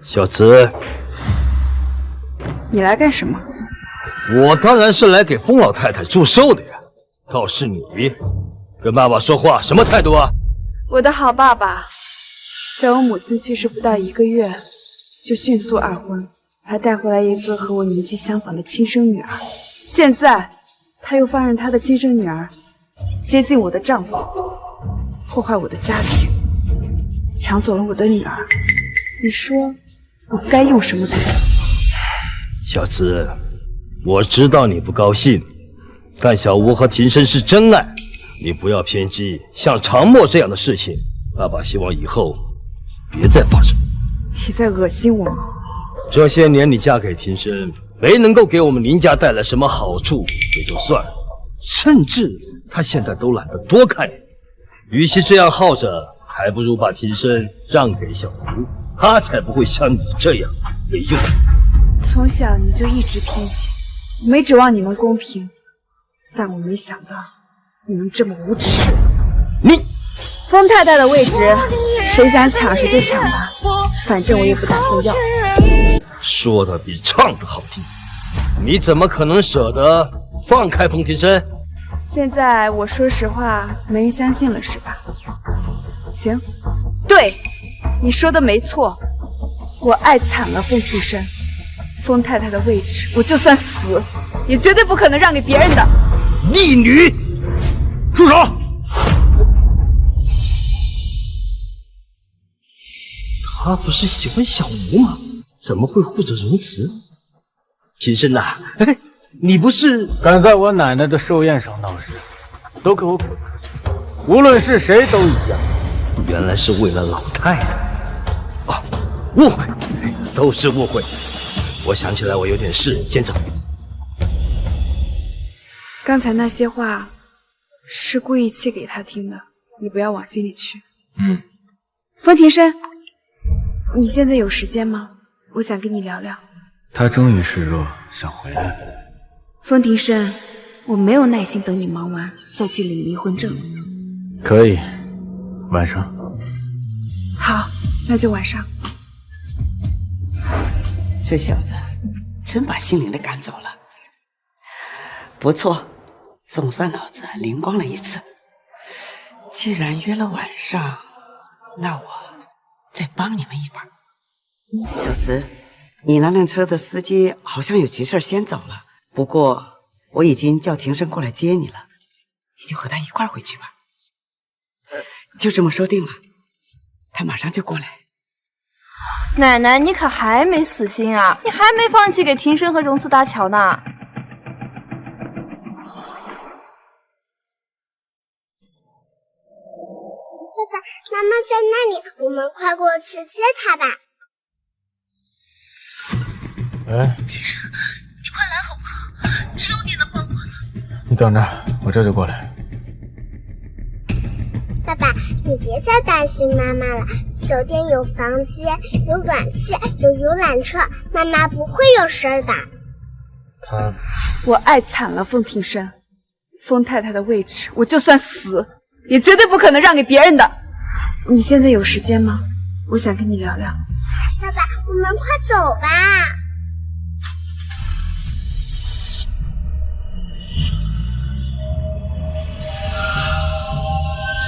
小慈，
你来干什么？
我当然是来给封老太太祝寿的呀。倒是你，跟爸爸说话什么态度啊？
我的好爸爸，在我母亲去世不到1个月，就迅速2婚，还带回来一个和我年纪相仿的亲生女儿。现在，他又放任他的亲生女儿接近我的丈夫，破坏我的家庭，抢走了我的女儿。你说，我该用什么态度？
小慈，我知道你不高兴。但小吴和庭生是真爱，你不要偏激，像常默这样的事情，爸爸希望以后别再发生。
你在恶心我吗？
这些年你嫁给庭生，没能够给我们林家带来什么好处也就算了，甚至他现在都懒得多看你。与其这样耗着，还不如把庭生让给小吴，他才不会像你这样没用。
从小你就一直偏心，我没指望你能公平。但我没想到你能这么无耻！
你
封太太的位置，谁想抢谁就抢吧，反正我也不打算要。
说的比唱的好听，你怎么可能舍得放开封庭生？
现在我说实话，没人相信了是吧？行，对，你说的没错，我爱惨了封庭生。封太太的位置，我就算死，也绝对不可能让给别人的。
逆女，住手！他不是喜欢小吴吗？怎么会护着荣慈？庭生呐，哎，你不是
敢在我奶奶的寿宴上闹事，都给我滚出去！无论是谁都一样。
原来是为了老太太啊！误会，都是误会。我想起来，我有点事，先走。
刚才那些话是故意气给他听的，你不要往心里去。封庭生，你现在有时间吗？我想跟你聊聊。
他终于示弱，想回来。
风庭生，我没有耐心等你忙完再去领离婚证。
可以，晚上。
好，那就晚上。
这小子真把姓林的赶走了，不错，总算脑子灵光了一次。既然约了晚上，那我再帮你们一把。小慈，你那辆车的司机好像有急事先走了，不过我已经叫庭生过来接你了，你就和他一块回去吧。就这么说定了，他马上就过来。
奶奶，你可还没死心啊？你还没放弃给庭生和荣子搭桥呢。
爸爸妈妈在那里，我们快过去接他吧。
哎，
庭生，你快来好不好？只有你能帮我了。
你等着，我这就过来。
爸爸，你别再担心妈妈了。酒店有房间，有暖气，有游览车，妈妈不会有事的。
我爱惨了风庭生，风太太的位置，我就算死也绝对不可能让给别人的。你现在有时间吗？我想跟你聊聊。
爸爸，我们快走吧。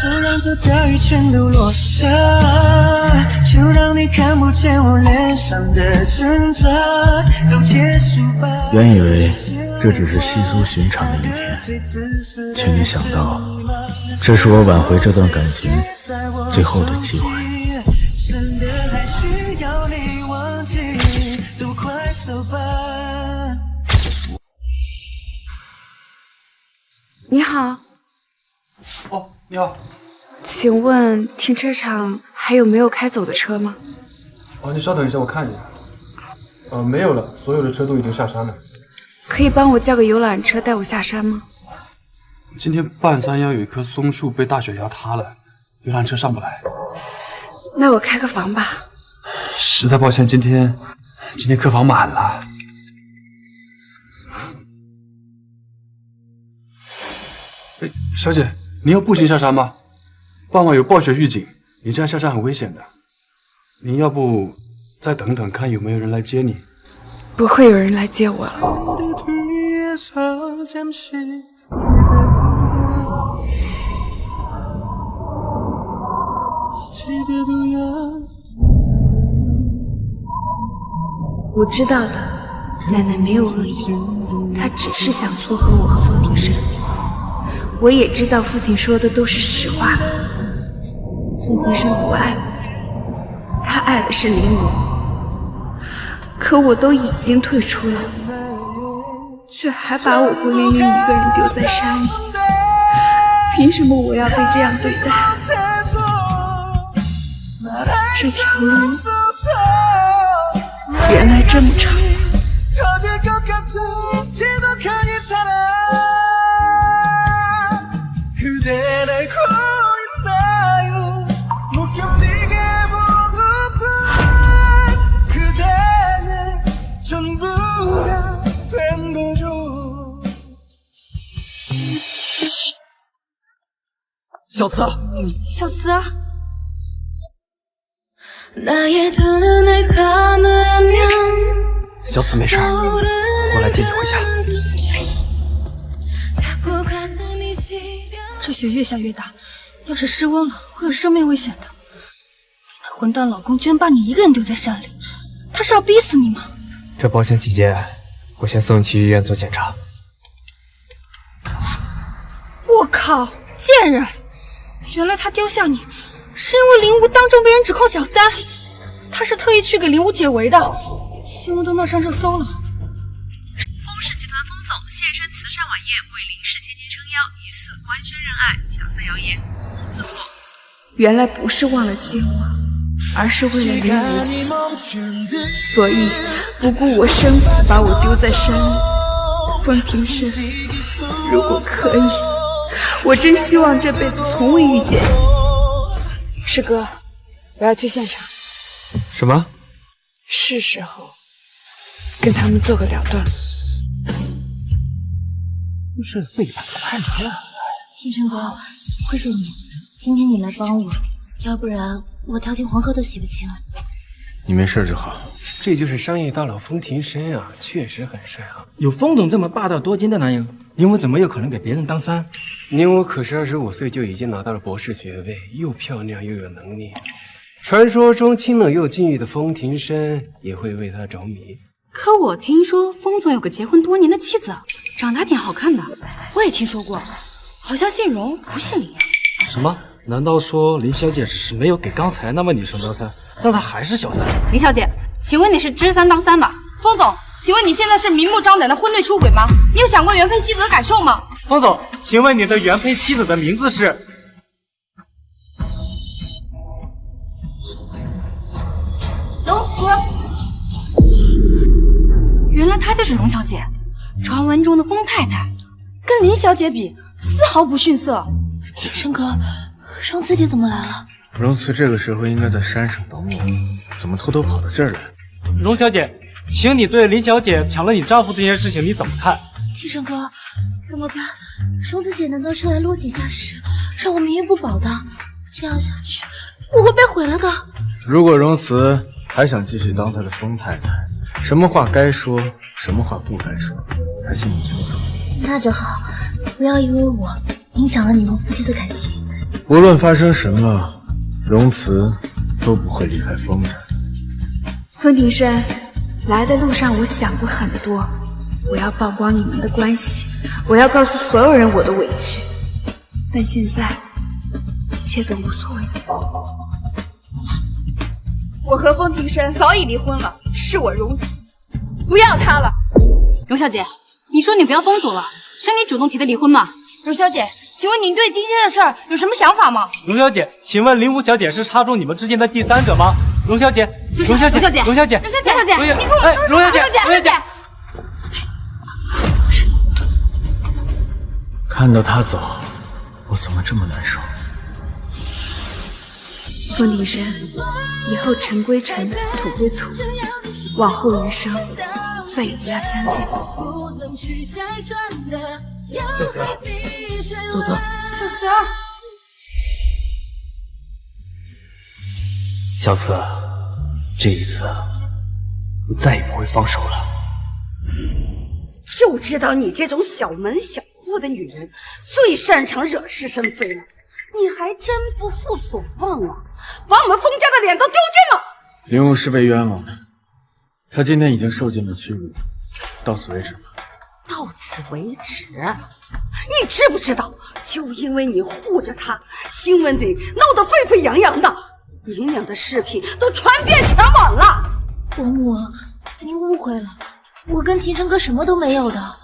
就让这大雨全都落下，就让你看不见我脸上的挣扎，都结束吧。
原以为这只是稀疏寻常的一天，却没想到这是我挽回这段感情最后的机会。
真的还需要你忘记，都快走吧。
你好。
哦，你好。
请问停车场还有没有开走的车吗？
哦，你稍等一下，我看一下。没有了，所有的车都已经下山了。
可以帮我叫个游览车带我下山吗？
今天半山腰有一棵松树被大雪压塌了，游览车上不来。
那我开个房吧。
实在抱歉，今天客房满了。哎，小姐，你要步行下山吗？傍晚有暴雪预警，你这样下山很危险的。您要不再等等，看有没有人来接你？
不会有人来接我了。我知道的，奶奶没有恶意，她只是想撮合我和风庭生。我也知道父亲说的都是实话。风庭生不爱我，他爱的是林武，可我都已经退出了，却还把我孤零零一个人丢在山里，凭什么我要被这样对待？这条路原来这么长。
小慈，
小慈，
小慈没事，我来接你回家。
这雪越下越大，要是失温了，会有生命危险的。你的混蛋老公居然把你一个人丢在山里，他是要逼死你吗？
这保险起见，我先送你去医院做检查。
我靠，贱人！原来他丢下你，是因为林武当众被人指控小三，他是特意去给林武解围的，新闻都闹上热搜了。
风氏集团风总现身慈善晚宴，为林氏千金撑腰，疑似官宣认爱，小三谣言无功自破。
原来不是忘了接我，而是为了林武，所以不顾我生死把我丢在山里。风庭生，如果可以，我真希望这辈子从未遇见你。师哥，我要去现场。
什么？
是时候跟他们做个了断。
就是背叛叛逆了。
天生哥，谢谢你，今天你来帮我，要不然我跳进黄河都洗不清了。
你没事就好。
这就是商业大佬风庭深啊，确实很帅啊。
有风总这么霸道多金的男人，宁武怎么有可能给别人当三？
宁武可是25岁就已经拿到了博士学位，又漂亮又有能力。传说中清冷又禁欲的风庭深也会为他着迷。
可我听说风总有个结婚多年的妻子，长得还挺好看的。我也听说过，好像姓荣不姓林。
什么？难道说林小姐只是没有给刚才那位女生当三，但她还是小三？
林小姐，请问你是知三当三吧？风总，请问你现在是明目张胆的婚内出轨吗？你有想过原配妻子的感受吗？
风总，请问你的原配妻子的名字是？
龙慈。原来她就是荣小姐，传闻中的风太太，
跟林小姐比丝毫不逊色。天生哥，荣慈姐怎么来了？
荣慈这个时候应该在山上等我，怎么偷偷跑到这儿来？
荣小姐，请你对林小姐抢了你丈夫这件事情你怎么看？
天生哥，怎么办？荣慈姐难道是来落井下石，让我名誉不保的？这样下去，我会被毁了的。
如果荣慈还想继续当她的风太太，什么话该说，什么话不该说，她心里清楚。
那就好，不要因为我影响了你们夫妻的感情。
无论发生什么，荣慈都不会离开风家。
风庭深，来的路上我想过很多，我要曝光你们的关系，我要告诉所有人我的委屈，但现在一切都无所谓。
我和风庭深早已离婚了，是我荣慈，不要他了。
荣小姐，你说你不要风总了，是你主动提的离婚吗？
荣小姐，请问您对今天的事儿有什么想法吗？
荣小姐，请问林武小姐是插入你们之间的第三者吗？荣小姐，荣小姐，荣小姐，
荣小姐，你听我说，
荣小姐，荣小姐。
看到他走，我怎么这么难受？
风庭深，以后尘归尘，土归土，往后余生再也不要相见。
小慈，小慈，
小慈，
小慈，这一次我再也不会放手了。
就知道你这种小门小户的女人最擅长惹是生非了，你还真不负所望啊！把我们风家的脸都丢尽了。
林武是被冤枉的，他今天已经受尽了屈辱，到此为止吧。
到此为止？你知不知道，就因为你护着他，新闻里闹得沸沸扬扬的，你俩的视频都传遍全网了。
伯母，您误会了，我跟庭琛哥什么都没有的。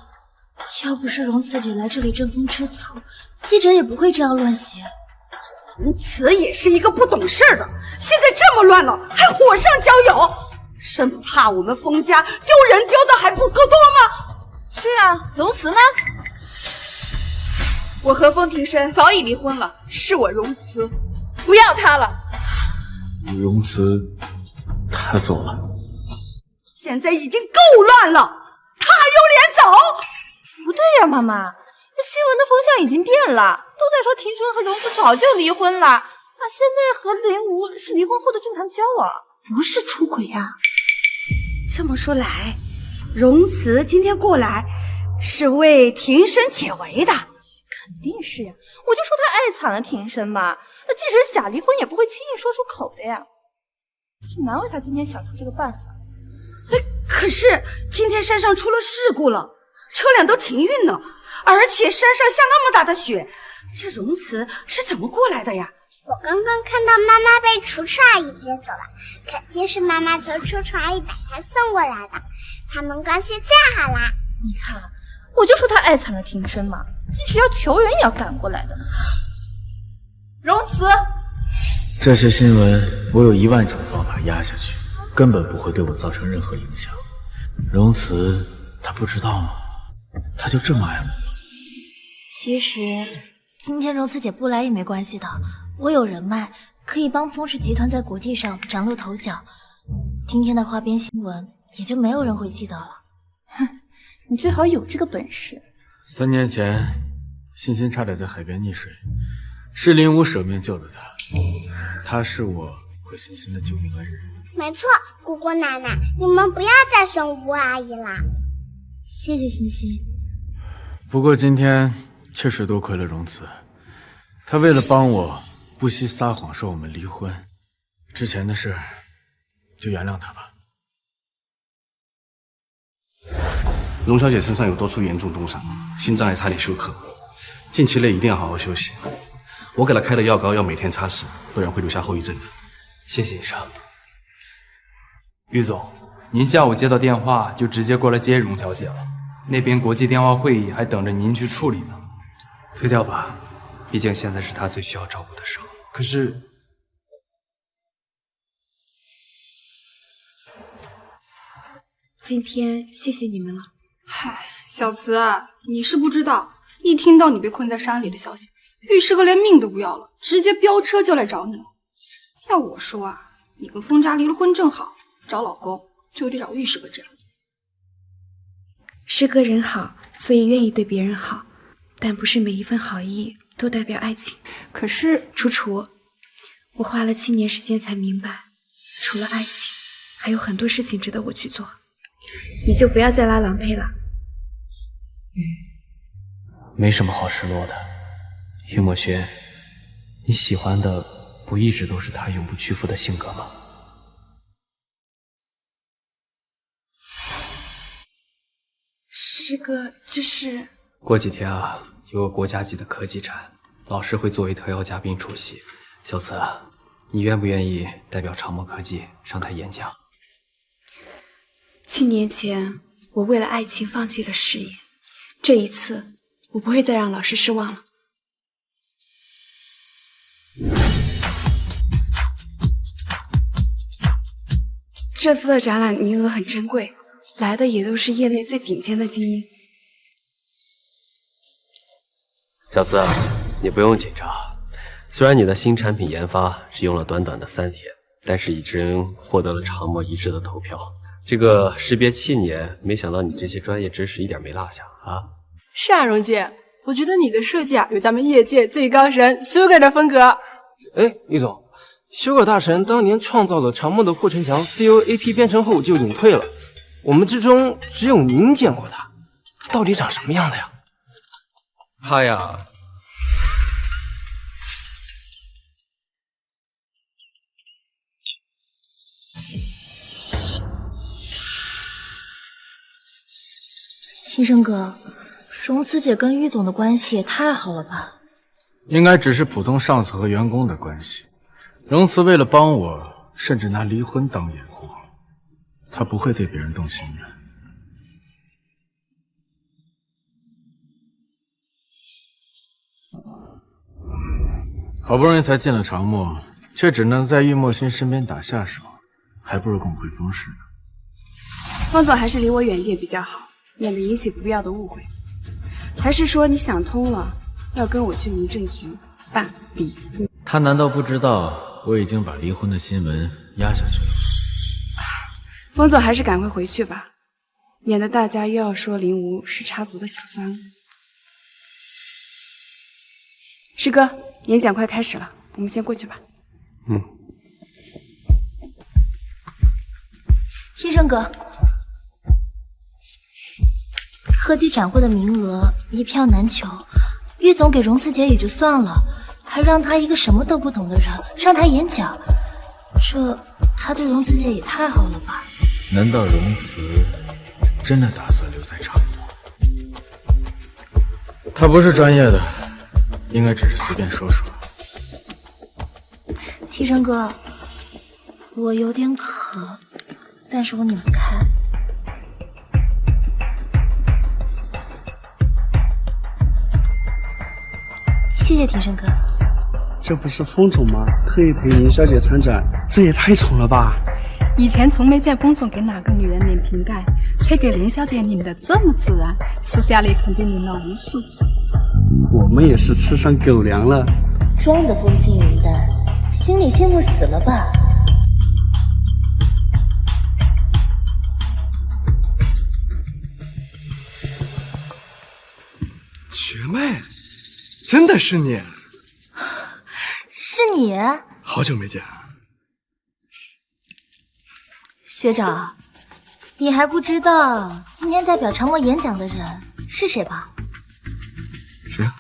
要不是荣慈姐来这里争风吃醋，记者也不会这样乱写。
荣慈也是一个不懂事的，现在这么乱了，还火上浇油，生怕我们风家丢人丢的还不够多吗？
是啊，荣慈呢？我和风庭深早已离婚了，是我荣慈，不要他了。
荣慈，他走了。
现在已经够乱了，他还有脸走？
不对呀，妈妈，这新闻的风向已经变了，都在说庭琛和荣慈早就离婚了，现在和林武是离婚后的正常交往，不是出轨呀。
这么说来，荣慈今天过来是为庭深解围的。
肯定是呀，我就说他爱惨了庭深嘛，那即使想离婚也不会轻易说出口的呀，是难为他今天想出这个办法。
可是今天山上出了事故了，车辆都停运了，而且山上下那么大的雪，这荣慈是怎么过来的呀？
我刚刚看到妈妈被楚楚阿姨接走了，肯定是妈妈求楚楚阿姨把她送过来的，他们关系最好啦。
你看，我就说他爱惨了庭深嘛，即使要求人也要赶过来的。荣慈，
这些新闻我有10000种方法压下去，根本不会对我造成任何影响。荣慈，他不知道吗？他就这么爱我。
其实今天荣慈姐不来也没关系的，我有人脉，可以帮风氏集团在国际上崭露头角。今天的花边新闻也就没有人会记得了。
哼，你最好有这个本事。
3年前，欣欣差点在海边溺水，是林武舍命救了她。她是我和欣欣的救命恩人。
没错，姑姑奶奶，你们不要再凶吴阿姨啦。
谢谢欣欣。
不过今天确实多亏了荣慈，她为了帮我，不惜撒谎说我们离婚。之前的事，就原谅她吧。
荣小姐身上有多处严重冻伤，心脏还差点休克，近期内一定要好好休息。我给她开的药膏要每天擦拭，不然会留下后遗症的。
谢谢医生。于总，您下午接到电话就直接过来接荣小姐了，那边国际电话会议还等着您去处理呢。推掉吧，毕竟现在是她最需要照顾的时候。可是，
今天谢谢你们了。
嗨，小慈啊，你是不知道，一听到你被困在山里的消息，玉师哥连命都不要了，直接飙车就来找你了。要我说啊，你跟风扎离了婚正好，找老公就得找玉师哥这样。
师哥人好，所以愿意对别人好，但不是每一份好意都代表爱情。
可是
楚楚，我花了7年时间才明白，除了爱情，还有很多事情值得我去做。你就不要再拉郎配了。
没什么好失落的。玉墨轩，你喜欢的不一直都是他永不屈服的性格吗？
师哥，这是……
过几天啊，有个国家级的科技展，老师会作为特邀嘉宾出席。小慈，你愿不愿意代表长墨科技上台演讲
？7年前，我为了爱情放弃了事业，这一次，我不会再让老师失望了。这次的展览名额很珍贵，来的也都是业内最顶尖的精英。
小慈，你不用紧张。虽然你的新产品研发只用了短短的3天，但是已经获得了长墨一致的投票。这个识别7年，没想到你这些专业知识一点没落下啊！
是啊，荣姐，我觉得你的设计啊，有咱们业界最高神苏格的风格。
哎，李总，修改大神当年创造了长墨的护城墙 COAP 编程后就隐退了，我们之中只有您见过他，他到底长什么样的呀？
他呀，
齐生哥，荣慈姐跟玉总的关系也太好了吧？
应该只是普通上司和员工的关系。荣慈为了帮我，甚至拿离婚当掩护，他不会对别人动心的。好不容易才进了长墨，却只能在玉墨勋身边打下手，还不如跟我回风氏呢。
方总还是离我远点比较好，免得引起不必要的误会。还是说你想通了，要跟我去民政局办离婚？
他难道不知道我已经把离婚的新闻压下去了？
方总还是赶快回去吧，免得大家又要说林无是插足的小三。师哥，演讲快开始了，我们先过去吧。
天生哥，科技展会的名额一票难求，玉总给荣慈姐也就算了，还让她一个什么都不懂的人上台演讲，这他对荣慈姐也太好了吧？
难道荣慈真的打算留在长墨？他不是专业的，应该只是随便说说。
天生哥，我有点渴，但是我拧不开。谢谢天生哥。
这不是风总吗？特意陪林小姐参展，这也太宠了吧！
以前从没见风总给哪个女人拧瓶盖，却给林小姐拧得这么自然，私下里肯定拧了无数次。
我们也是吃上狗粮了。
装的风轻云淡，心里羡慕死了吧？
学妹，真的是你？
是你？
好久没见。
学长，你还不知道今天代表长墨演讲的人是谁吧？
谁啊？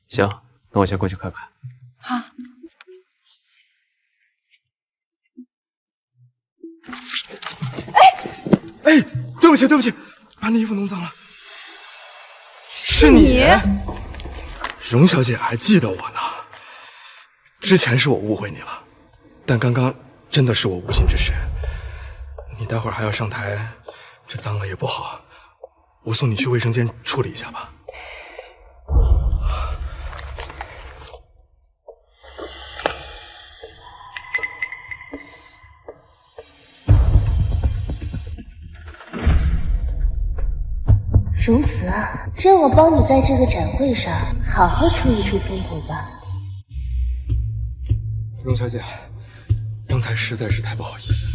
行，那我先过去看看。
好。
哎，对不起，对不起，把你衣服弄脏了。是你？荣小姐还记得我呢。之前是我误会你了，但刚刚真的是我无心之失。你待会儿还要上台，这脏了也不好。我送你去卫生间处理一下吧。
荣慈啊，让我帮你在这个展会上好好出一出风头吧。
荣小姐，刚才实在是太不好意思。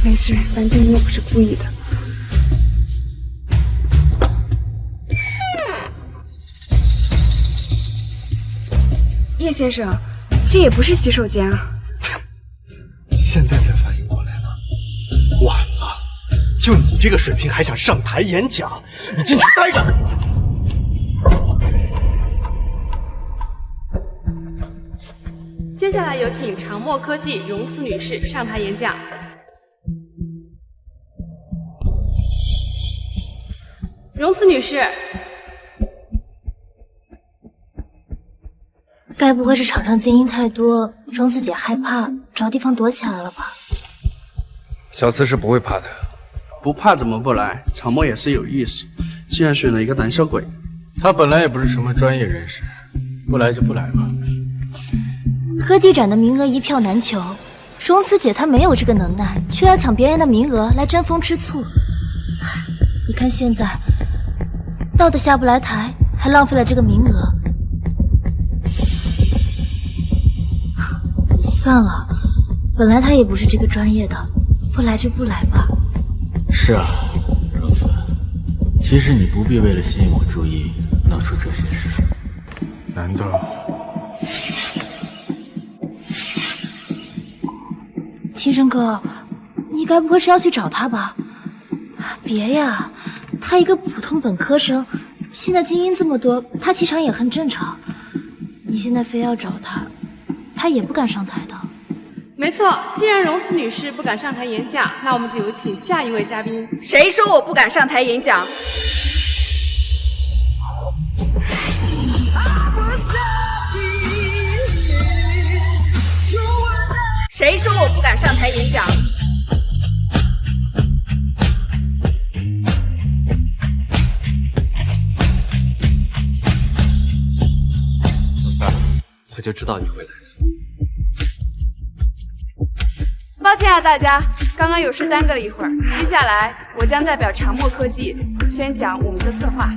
没事，反正你也不是故意的。叶先生，这也不是洗手间啊。
现在才反应过来呢，晚了。就你这个水平还想上台演讲？你进去待着。
接下来有请长墨科技荣慈女士上台演讲。荣慈女士，
该不会是场上精英太多，荣慈姐害怕找地方躲起来了吧？
小慈是不会怕的。
不怕怎么不来？长墨也是有意思，既然选了一个胆小鬼，
他本来也不是什么专业人士，不来就不来吧。
科技展的名额一票难求，荣慈姐她没有这个能耐，却要抢别人的名额来争风吃醋。你看现在，闹得下不来台，还浪费了这个名额。算了，本来她也不是这个专业的，不来就不来吧。
是啊，荣慈，其实你不必为了吸引我注意闹出这些事。难道？
天生哥，你该不会是要去找他吧？别呀，他一个普通本科生，现在精英这么多，他气场也很正常。你现在非要找他，他也不敢上台的。
没错，既然荣慈女士不敢上台演讲，那我们就有请下一位嘉宾。
谁说我不敢上台演讲？谁说我不敢上台演讲？
小三，我就知道你会来的。
抱歉啊，大家，刚刚有事耽搁了一会儿。接下来，我将代表长墨科技宣讲我们的策划。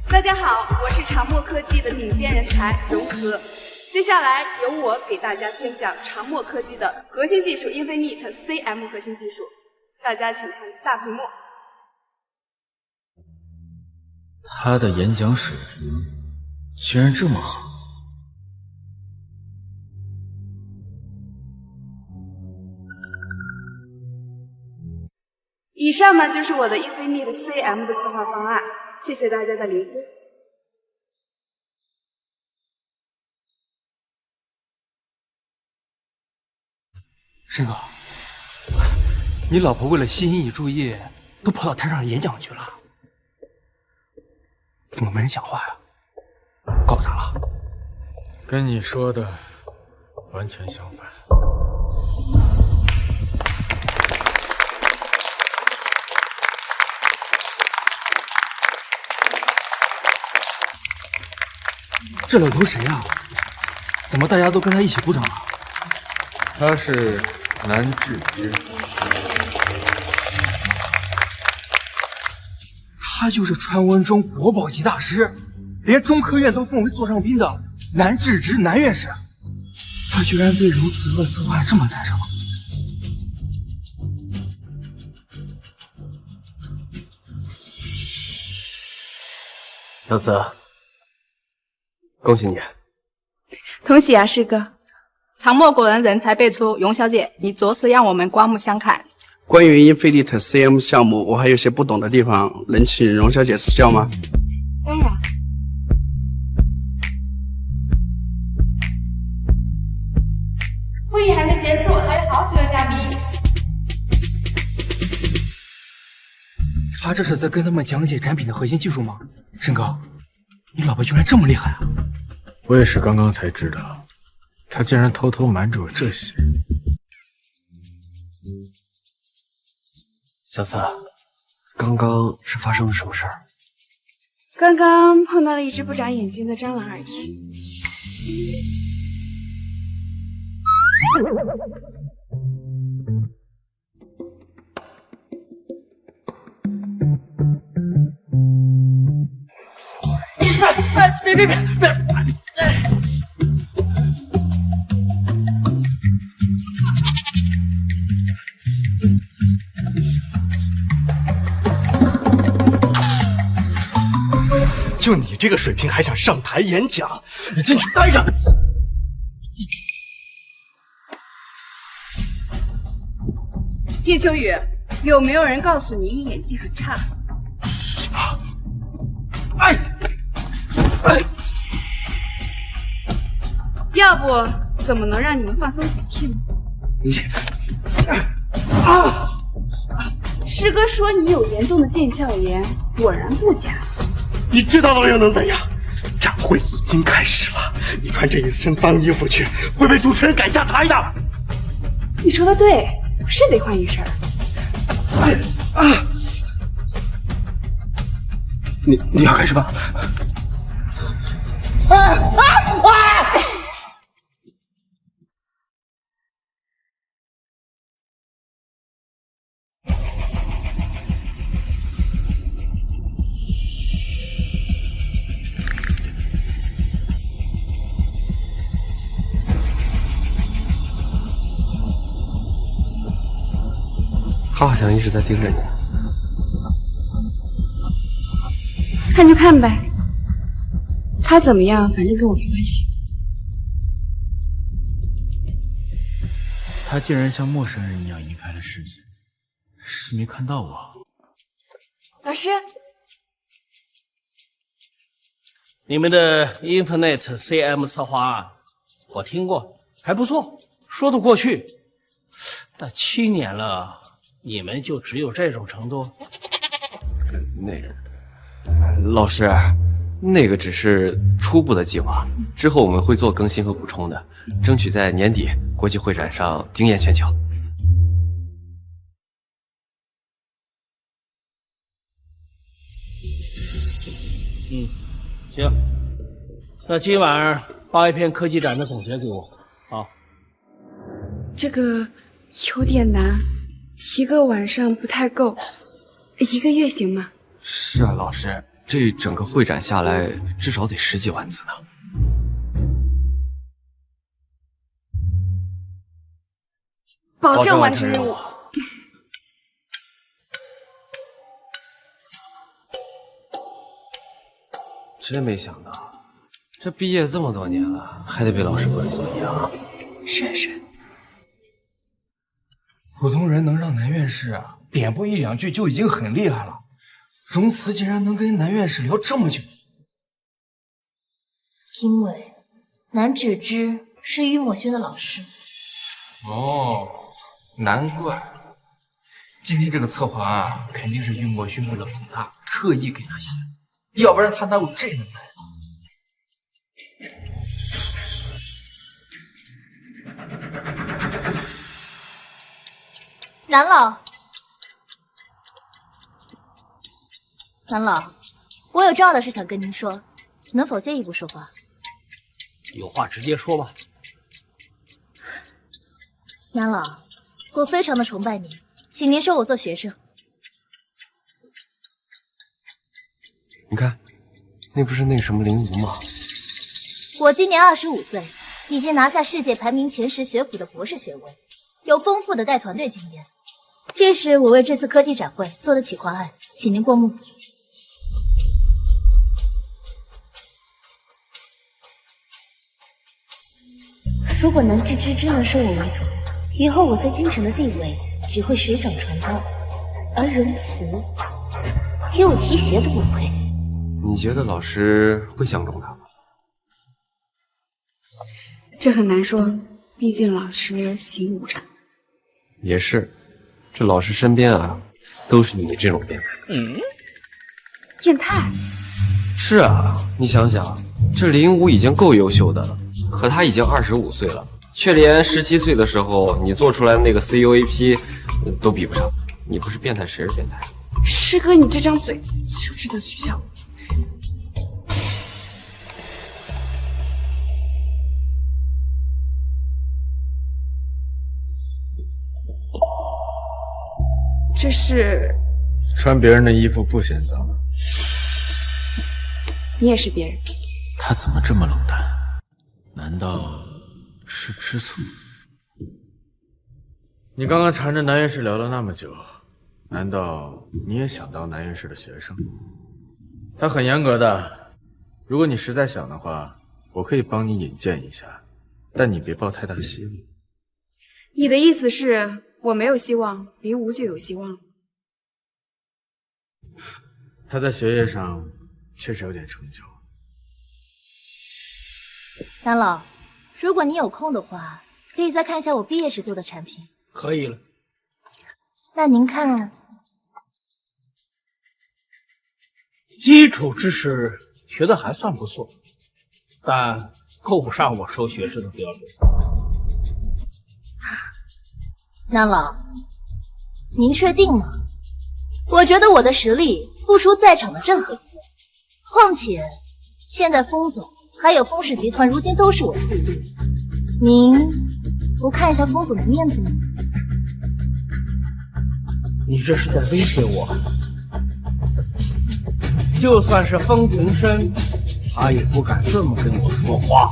大家好，我是长墨科技的顶尖人才荣慈。接下来由我给大家宣讲长墨科技的核心技术 Infinite CM 核心技术。大家请看大屏幕。
他的演讲水平居然这么好。
以上呢就是我的 Infinite CM 的策划方案，谢谢大家的聆听。
申哥，你老婆为了吸引你注意，都跑到台上演讲去了，怎么没人讲话呀？搞砸了？
跟你说的完全相反。
这老头谁啊？怎么大家都跟他一起鼓掌啊？
他是南志之，
他就是传闻中国宝级大师，连中科院都奉为座上宾的南志之南院士。他居然对如此恶策划这么赞赏。小紫，恭喜你！
恭喜啊，师哥！长墨果然人才辈出，荣小姐，你着实让我们刮目相看。
关于 Infinite CM 项目，我还有些不懂的地方，能请荣小姐赐教吗？
当然。会议还没结束，还有好几位嘉宾。
他这是在跟他们讲解展品的核心技术吗？申哥，你老婆居然这么厉害啊！
我也是刚刚才知道，他竟然偷偷瞒着我这些。
小四，刚刚是发生了什么事儿？
刚刚碰到了一只不长眼睛的蟑螂而已。
别！
就你这个水平还想上台演讲？你进去待着！
叶秋雨，有没有人告诉你演技很差？要不怎么能让你们放松警惕呢？师哥说你有严重的腱鞘炎，果然不假。
你知道了又能怎样？展会已经开始了，你穿这一身脏衣服去，会被主持人赶下台的。
你说的对，我是得换一身。
你要开始吧。
他好像一直在盯着你。
看就看呗，他怎么样，反正跟我没关系。
他竟然像陌生人一样移开了视线，是没看到我。
老师，
你们的 Infinite CM 策划案我听过，还不错，说得过去。但7年了，你们就只有这种程度？
老师，那个只是初步的计划，之后我们会做更新和补充的，争取在年底国际会展上惊艳全球。
行，那今晚发一篇科技展的总结给我。好，
这个有点难，1个晚上不太够，1个月行吗？
是啊，老师，这整个会展下来至少得10几万字呢。
保证完成任务。
真没想到，这毕业这么多年了，还得被老师管作业啊！
是。
普通人能让南院士点播1、2句就已经很厉害了，荣慈竟然能跟南院士聊这么久。
因为南芷之是于墨轩的老师。
哦，难怪。今天这个策划案肯定是于墨轩为了捧他，特意给他写的，要不然他哪有这能耐？
南老，南老，我有重要的事想跟您说，能否借一步说话？
有话直接说吧。
南老，我非常的崇拜您，请您收我做学生。
你看，那不是那个什么林无吗？
我今年25岁，已经拿下世界排名前10学府的博士学位，有丰富的带团队经验。这是我为这次科技展会做的企划案，请您过目。如果南芝芝真能收我为徒，以后我在京城的地位只会水涨船高，而荣慈给我提鞋都不配。
你觉得老师会相中他吗？
这很难说，毕竟老师习武场。
也是，这老师身边啊，都是你这种变态。
变态？
是啊，你想想，这林武已经够优秀的了，可他已经25岁了，却连17岁的时候你做出来的那个 CUAP 都比不上。你不是变态，谁是变态？
师哥，你这张嘴就知道取笑我。这是
穿别人的衣服不嫌脏吗？
你也是别人。
他怎么这么冷淡？难道是吃醋？你刚刚缠着南院士聊了那么久，难道你也想当南院士的学生？他很严格的，如果你实在想的话，我可以帮你引荐一下，但你别抱太大希望。
你的意思是我没有希望，林无就有希望了？
他在学业上确实有点成就。
南老，如果你有空的话，可以再看一下我毕业时做的产品。
可以了。
那您看，
基础知识学的还算不错，但够不上我收学生的标准。
南老，您确定吗？我觉得我的实力不输在场的任何一位，况且现在封总还有封氏集团如今都是我的部队，您不看一下封总的面子吗？
你这是在威胁我？就算是风庭生，他也不敢这么跟我说话。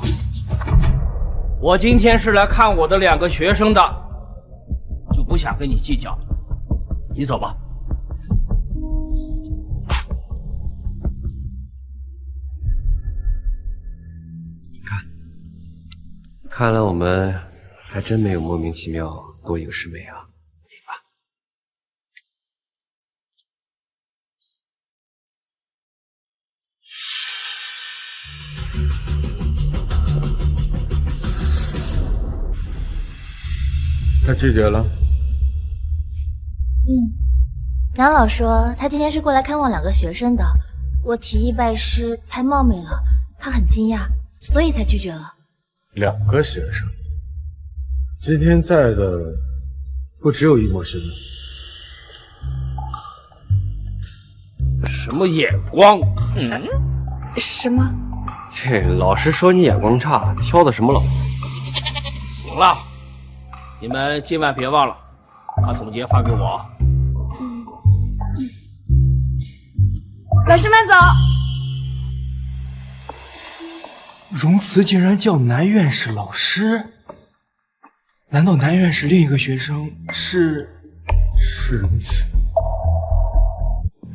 我今天是来看我的2个学生的，就不想跟你计较。你走吧。
看来我们还真没有莫名其妙多一个师妹啊。
他拒绝了。
南老说他今天是过来看望2个学生的，我提议拜师太冒昧了，他很惊讶，所以才拒绝了。
2个学生，今天在的不只有一墨轩。
什么眼光？
什么？
这老师说你眼光差，挑的什么老？
行了，你们今晚别忘了把总结发给我。
老师慢走。
荣慈竟然叫南院士老师，难道南院士另一个学生是
荣慈？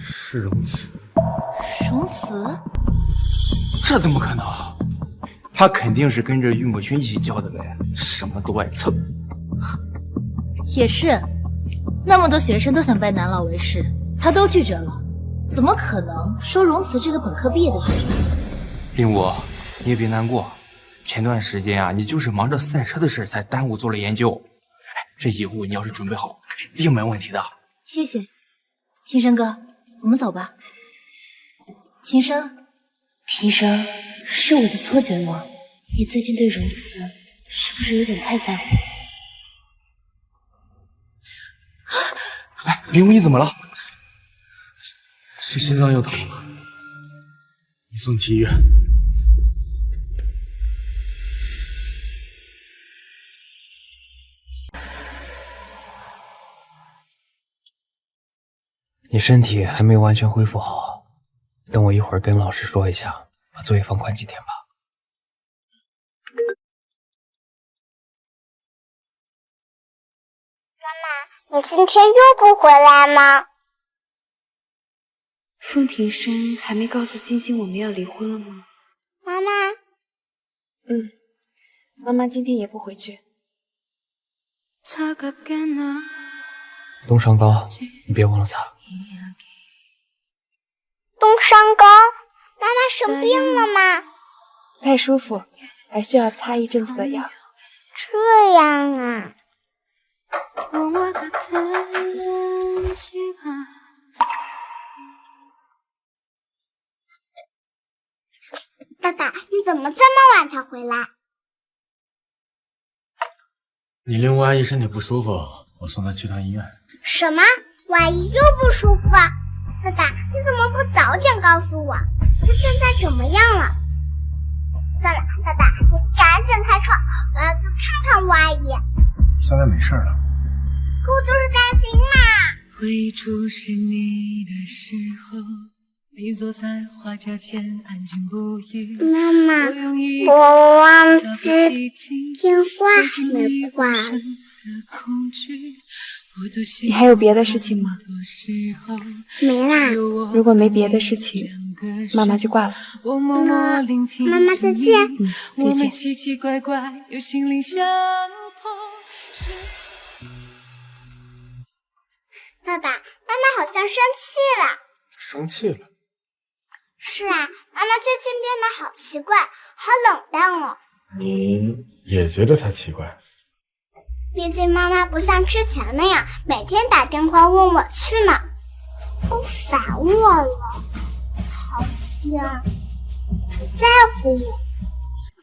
是荣慈？
荣慈？
这怎么可能？他肯定是跟着玉墨君一起教的呗，什么都爱蹭。
也是，那么多学生都想拜南老为师，他都拒绝了，怎么可能收荣慈这个本科毕业的学生？
林武，你也别难过，前段时间啊，你就是忙着赛车的事才耽误做了研究。这以后你要是准备好，肯定没问题的。
谢谢，庭生哥，我们走吧。庭生，是我的错觉吗？你最近对荣慈是不是有点太在乎？
哎，林武，你怎么了？
是心脏又疼了，你送去医院。
你身体还没有完全恢复好，等我一会儿跟老师说一下，把作业放宽几天吧。
妈妈，你今天又不回来吗？
风庭生还没告诉星星我们要离婚了吗？
妈妈，
妈妈今天也不回去。
冬伤膏，你别忘了擦。
冬伤膏？妈妈生病了吗？
不太舒服，还需要擦一阵子的药。
这样啊。爸爸，你怎么这么晚才回来？
你令吴阿姨身体不舒服，我送她去趟医院。
什么？我阿姨又不舒服啊？爸爸，你怎么不早点告诉我？她现在怎么样了？算了，爸爸，你赶紧开车，我要去看看吴阿姨。
现在没事了。
可我就是担心嘛。
回忆出现你的时候，你坐在花架前安静不语。
妈妈，我忘记电话还没挂。
你还有别的事情吗？
没啦。
如果没别的事情，妈妈就挂了。
妈妈再见。
再见。
奇奇怪怪又心灵相通。
爸爸，妈妈好像生气了。
生气了？
是啊，妈妈最近变得好奇怪，好冷淡哦。
你也觉得她奇怪？
毕竟妈妈不像之前那样每天打电话问我去哪，都烦我了，好像不在乎我。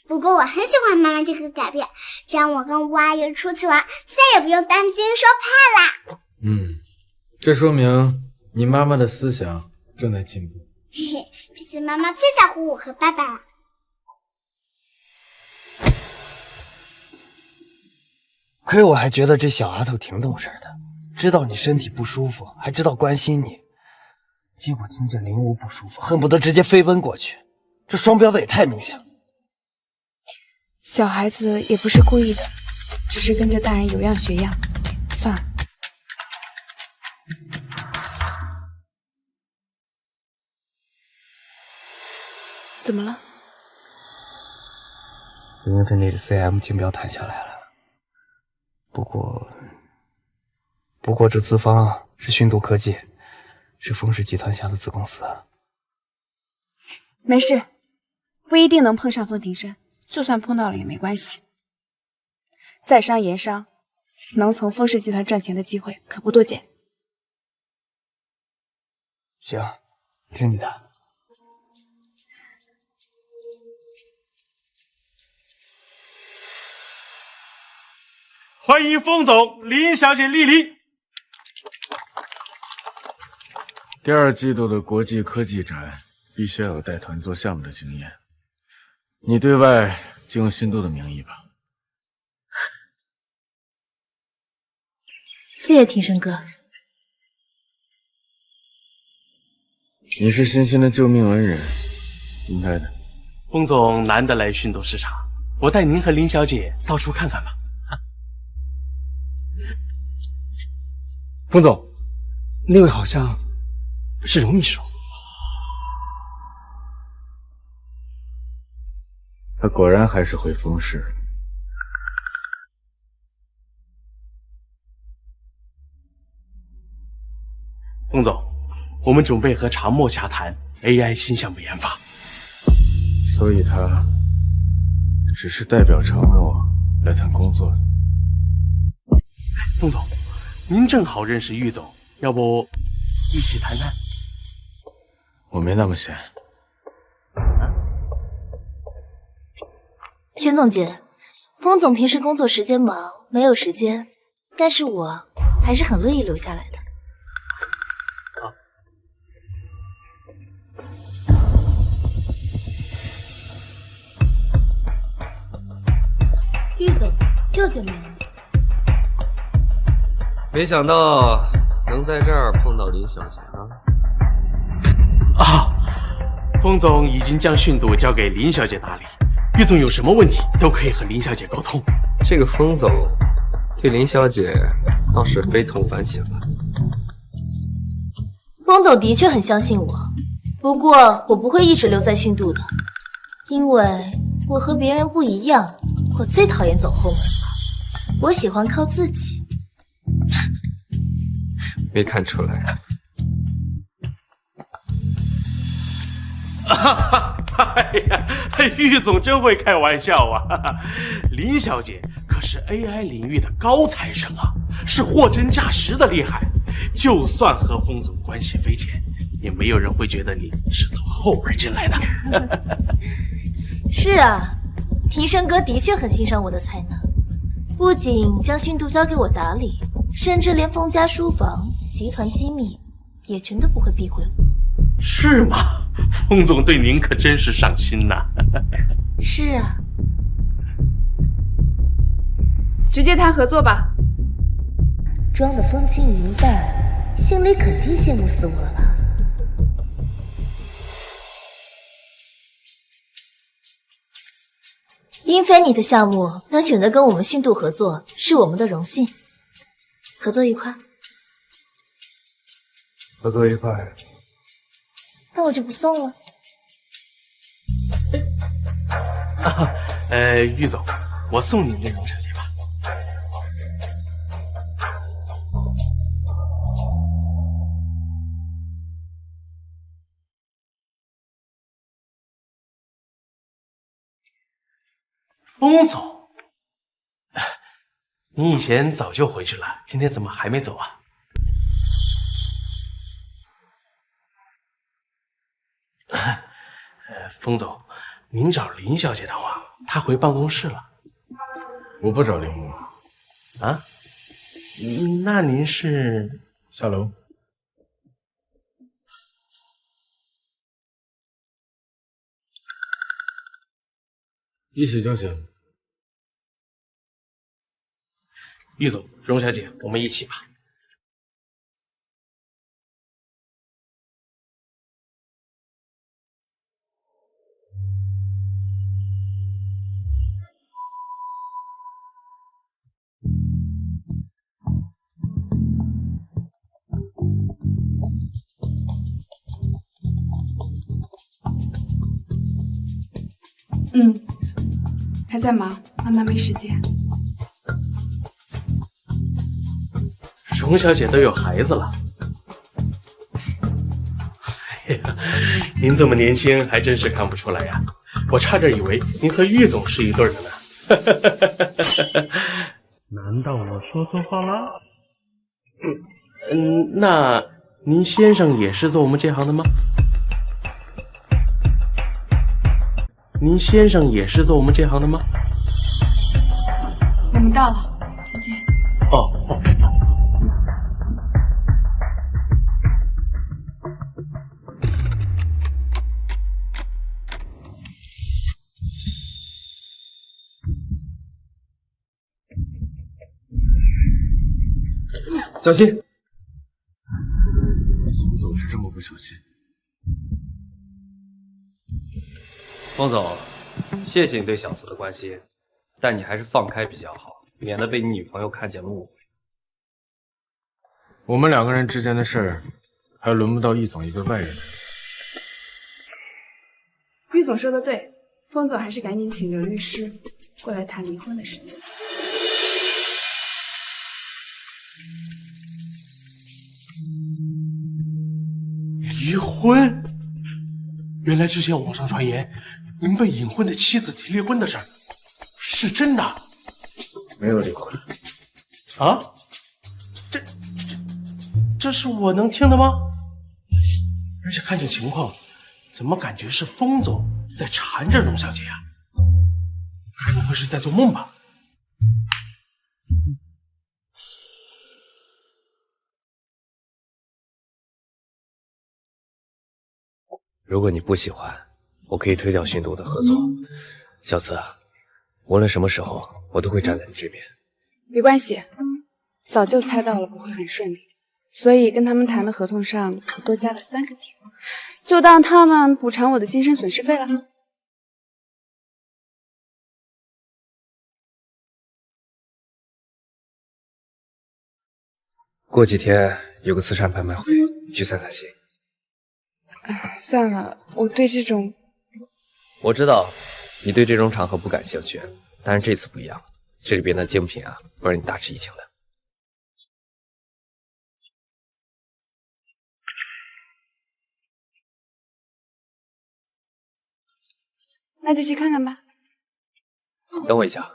不过我很喜欢妈妈这个改变，这样我跟吴阿姨出去玩再也不用担惊受怕啦。
这说明你妈妈的思想正在进步。
嘿嘿，毕竟妈妈最在乎我和爸爸了。
亏我还觉得这小丫头挺懂事的，知道你身体不舒服，还知道关心你。结果听见林武不舒服，恨不得直接飞奔过去，这双标的也太明显了。
小孩子也不是故意的，只是跟着大人有样学样。算了。怎么了
？Infinite CM 竞标谈下来了，不过这资方啊是讯度科技，是风氏集团下的子公司啊。
没事，不一定能碰上风庭生，就算碰到了也没关系。在商言商，能从风氏集团赚钱的机会可不多见。
行，听你的。
欢迎风总、林小姐莅临。
第2季度的国际科技展必须要有带团做项目的经验，你对外就用熏度的名义吧。
谢谢庭生哥。
你是欣欣的救命恩人，应该的。
风总难得来熏度市场，我带您和林小姐到处看看吧。风总，那位好像是荣秘书。
他果然还是回风氏。
风总，我们准备和长墨洽谈 AI 新项目研发。
所以他只是代表长墨来谈工作的。
风总，您正好认识郁总，要不一起谈谈？
我没那么闲。
全总监，风总平时工作时间忙，没有时间，但是我还是很乐意留下来的。郁总，又见面了。
没想到能在这儿碰到林小姐啊！
封总已经将训度交给林小姐打理，玉总有什么问题都可以和林小姐沟通。
这个封总对林小姐倒是非同凡响啊。
封总的确很相信我，不过我不会一直留在训度的，因为我和别人不一样，我最讨厌走后门了，我喜欢靠自己。
没看出来。
哎呀，玉总真会开玩笑啊！林小姐可是 AI 领域的高材生啊，是货真价实的厉害。就算和封总关系匪浅，也没有人会觉得你是从后门进来的。
是啊，庭生哥的确很欣赏我的才能，不仅将训度交给我打理，甚至连封家书房、集团机密也全都不会避讳我。
是吗？封总对您可真是上心呐。
是啊，
直接谈合作吧。
装得风轻云淡，心里肯定羡慕死我了。英菲尼的项目能选择跟我们训度合作，是我们的荣幸。合作愉快。
合作愉快。
那我就不送了。
玉总，我送您给荣小姐吧。封总，你以前早就回去了，今天怎么还没走啊？封总，您找林小姐的话，她回办公室了。
我不找林武。
啊？那您是
下楼。一起就行。
玉总，荣小姐，我们一起吧。
还在忙，妈妈没时间。
荣小姐都有孩子了。哎呀，您这么年轻，还真是看不出来呀！我差点以为您和玉总是一对的呢。难道我说错话了？那您先生也是做我们这行的吗？您先生也是做我们这行的吗？
我们到了，再见。
哦。
小心！
你怎么总是这么不小心？
封总，谢谢你对小四的关心，但你还是放开比较好，免得被你女朋友看见了误会。
我们两个人之间的事儿，还轮不到易总一个外人。
玉总说的对，封总还是赶紧请刘律师过来谈离婚的事情。
离婚？原来之前网上传言您被隐婚的妻子提离婚的事儿，是真的？
没有离婚。
啊？这是我能听的吗？而且看见情况，怎么感觉是封总在缠着荣小姐啊？该不会是在做梦吧？
如果你不喜欢，我可以推掉训度的合作。小四，无论什么时候，我都会站在你这边。
没关系，早就猜到了不会很顺利，所以跟他们谈的合同上我多加了3个点，就当他们补偿我的精神损失费了。
过几天有个慈善拍卖会，你去参行。
算了，我对这种……
我知道你对这种场合不感兴趣，但是这次不一样，这里边的精品啊，会让你大吃一惊的。
那就去看看吧。
等我一下。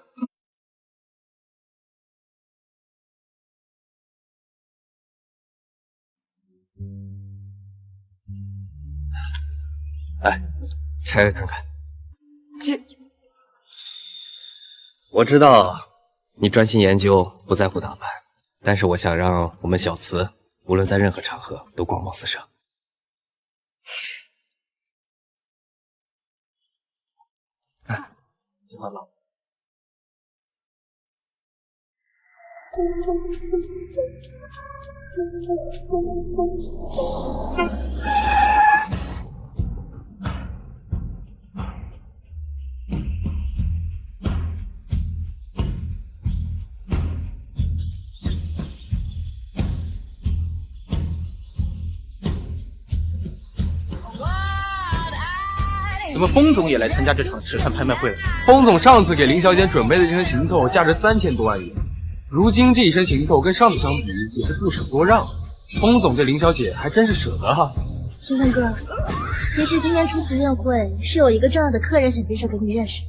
来，拆开看看。
这，
我知道你专心研究，不在乎打扮，但是我想让我们小慈无论在任何场合都光芒四射。看，喜欢吗？
怎么风总也来参加这场慈善拍卖会了？风总上次给林小姐准备的这身行头价值3000多万元，如今这一身行头跟上次相比也是不舍多让。风总对林小姐还真是舍得哈。
春生哥，其实今天出席宴会是有一个重要的客人想介绍给你认识。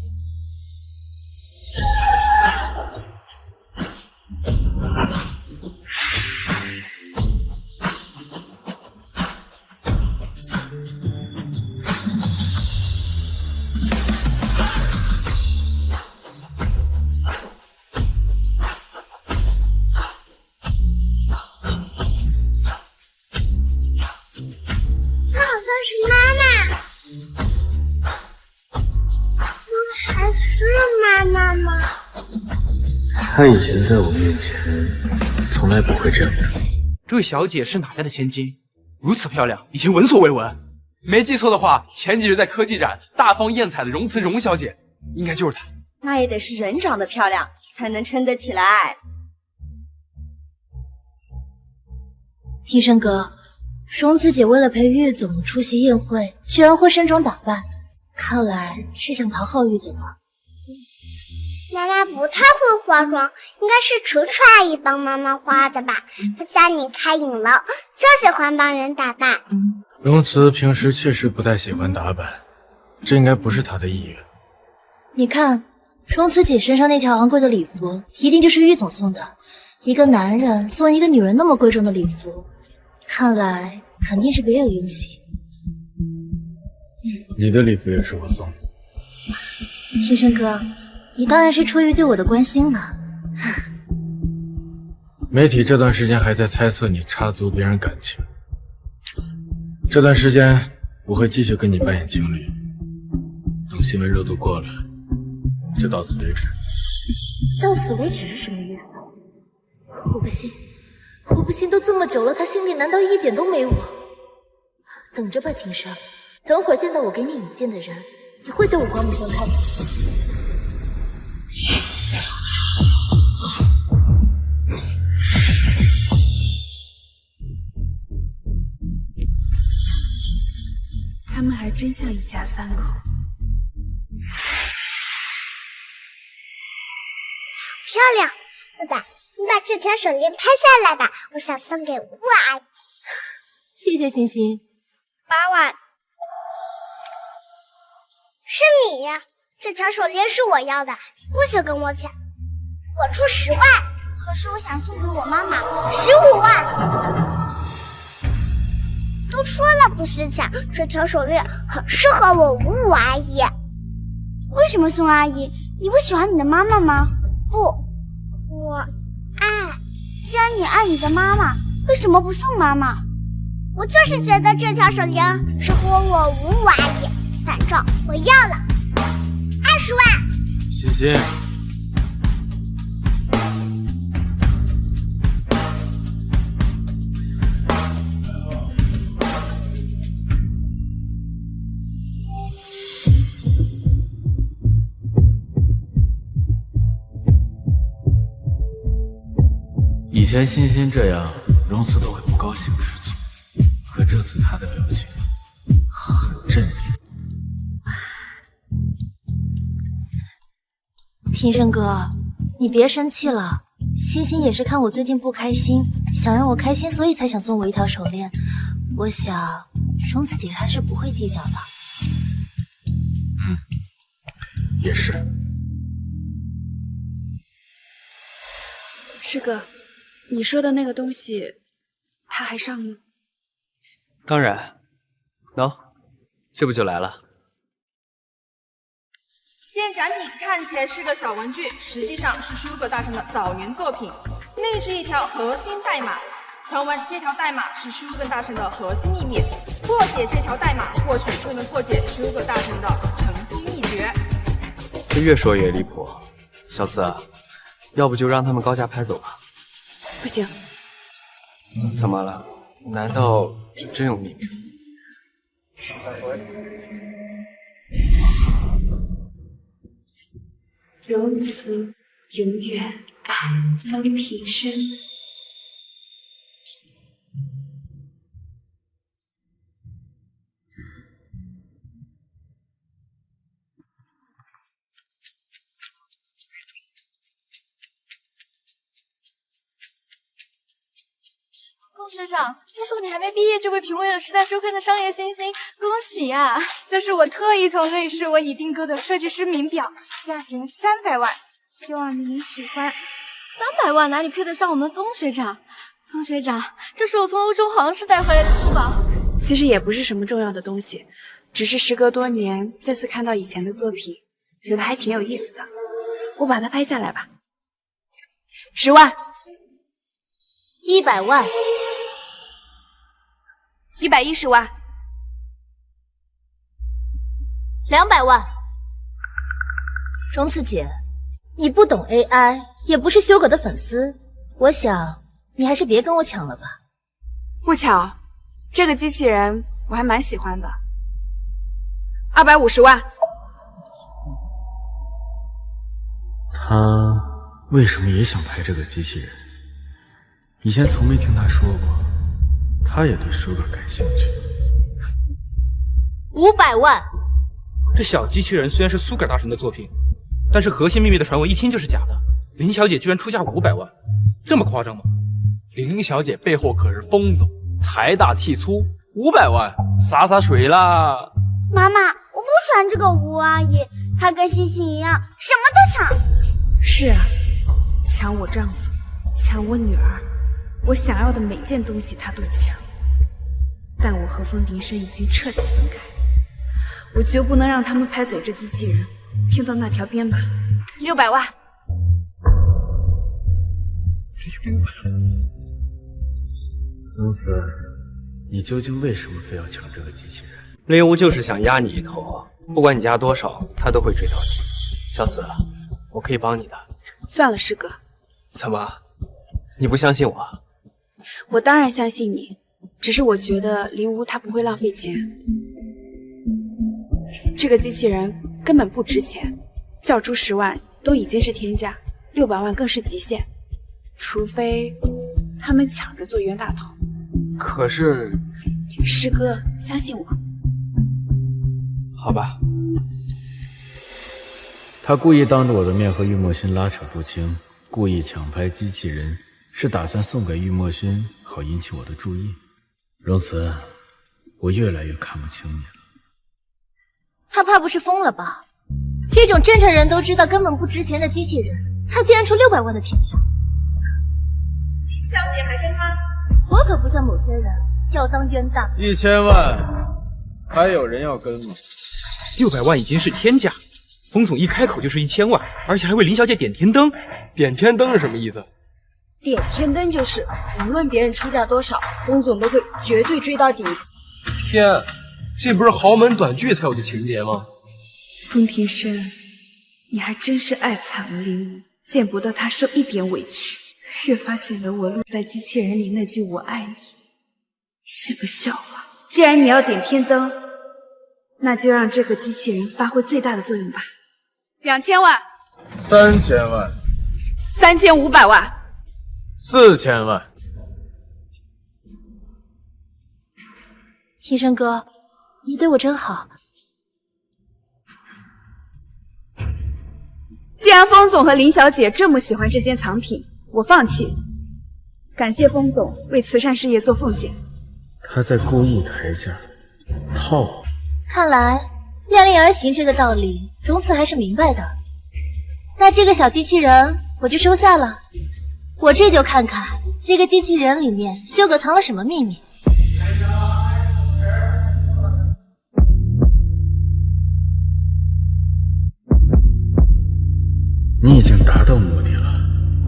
他以前在我面前从来不会这样的。
这位小姐是哪家的千金？如此漂亮，以前闻所未闻。没记错的话，前几日在科技展大放艳彩的荣慈荣小姐，应该就是她。
那也得是人长得漂亮才能撑得起来。
庭生哥，荣慈姐为了陪玉总出席宴会，居然会盛装打扮，看来是想讨好玉总啊。
妈妈不太会化妆，应该是楚楚阿姨帮妈妈化的吧？她家里开饮楼，就喜欢帮人打扮。
荣慈平时确实不太喜欢打扮，这应该不是她的意愿。
你看，荣慈姐身上那条昂贵的礼服，一定就是玉总送的。一个男人送一个女人那么贵重的礼服，看来肯定是别有用心。
你的礼服也是我送的。
庭生哥，你当然是出于对我的关心了。
媒体这段时间还在猜测你插足别人感情，这段时间我会继续跟你扮演情侣，等新闻热度过了，就到此为止。
到此为止是什么意思？我不信，我不信，都这么久了，他心里难道一点都没我？等着吧，庭生，等会儿见到我给你引荐的人，你会对我刮目相看的。
他们还真像一家三口。
漂亮，爸爸，你把这条手链拍下来吧，我想送给吴阿姨。
谢谢欣欣。
8万。是你呀，这条手链是我要的，不许跟我抢。我出10万，可是我想送给我妈妈15万。都说了不许抢，这条手链很适合我吴阿姨。
为什么送阿姨？你不喜欢你的妈妈吗？
不，我爱。
既然你爱你的妈妈，为什么不送妈妈？
我就是觉得这条手链适合我吴阿姨，反正我要了20万。
欣欣，以前欣欣这样，荣慈都会不高兴吃醋，可这次他的表情很镇定。
庭生哥，你别生气了。欣欣也是看我最近不开心，想让我开心，所以才想送我一条手链。我想，荣慈姐还是不会计较的。
也是。
师哥，你说的那个东西，他还上吗？
当然，喏，这不就来了。
现展品看起来是个小文具，实际上是Sugar大神的早年作品。内置一条核心代码，传闻这条代码是Sugar大神的核心秘密。破解这条代码，或许就能破解Sugar大神的成功秘诀。
这越说越离谱，小四，要不就让他们高价拍走吧。
不行。
怎么了？难道就真有秘密？
荣慈永远爱方庭生。
龚学长，听说你还没毕业就被评为了《时代周刊》的商业新星，恭喜呀！这是我特意从瑞士为你订购的设计师名表，价值300万，希望你喜欢。300万哪里配得上我们风学长？风学长，这是我从欧洲皇室带回来的珠宝。
其实也不是什么重要的东西，只是时隔多年再次看到以前的作品，觉得还挺有意思的。我把它拍下来吧。10万
，100万
，110万
，200万。荣慈姐，你不懂 AI， 也不是修葛的粉丝，我想你还是别跟我抢了吧。
不巧，这个机器人我还蛮喜欢的。250万。
他为什么也想拍这个机器人？以前从没听他说过，他也对 Sugar 感兴趣。
500万。
这小机器人虽然是Sugar大神的作品，但是核心秘密的传闻一听就是假的。林小姐居然出价500万，这么夸张吗？林小姐背后可是风总，财大气粗，500万洒洒水啦。
妈妈，我不喜欢这个吴阿姨，她跟欣欣一样，什么都抢。
是啊，抢我丈夫，抢我女儿，我想要的每件东西她都抢。但我和风庭生已经彻底分开，我绝不能让他们拍走这机器人。听到那条编码，600万。
荣慈，你究竟为什么非要抢这个机器人？
林无就是想压你一头，不管你压多少，他都会追到你。小四，我可以帮你的。
算了，师哥。
怎么，你不相信我？
我当然相信你，只是我觉得林无他不会浪费钱。这个机器人根本不值钱，叫出10万都已经是天价，600万更是极限。除非他们抢着做冤大头。
可是，
师哥，相信我。
好吧。
他故意当着我的面和玉墨勋拉扯不清，故意抢拍机器人，是打算送给玉墨勋，好引起我的注意。荣慈，我越来越看不清你了。
他怕不是疯了吧？这种正常人都知道根本不值钱的机器人，他竟然出600万的天价。
小姐还跟他？
我可不像某些人要当冤大头。
1000万，还有人要跟吗
？600万已经是天价，风总一开口就是1000万，而且还为林小姐点天灯。点天灯是什么意思？
点天灯就是无论别人出价多少，风总都会绝对追到底。
天，这不是豪门短剧才有的情节吗？
风庭生，你还真是爱惨了林无，见不得他受一点委屈，越发显得我录在机器人里那句我爱你像个笑话。既然你要点天灯，那就让这个机器人发挥最大的作用吧。2000万，
3000万，
3500万，
4000万。
庭生哥，你对我真好。
既然风总和林小姐这么喜欢这件藏品，我放弃。感谢风总为慈善事业做奉献。
他在故意抬价，套我。
看来量力而行这个道理，荣慈还是明白的。那这个小机器人我就收下了，我这就看看这个机器人里面修哥藏了什么秘密。
你已经达到目的了，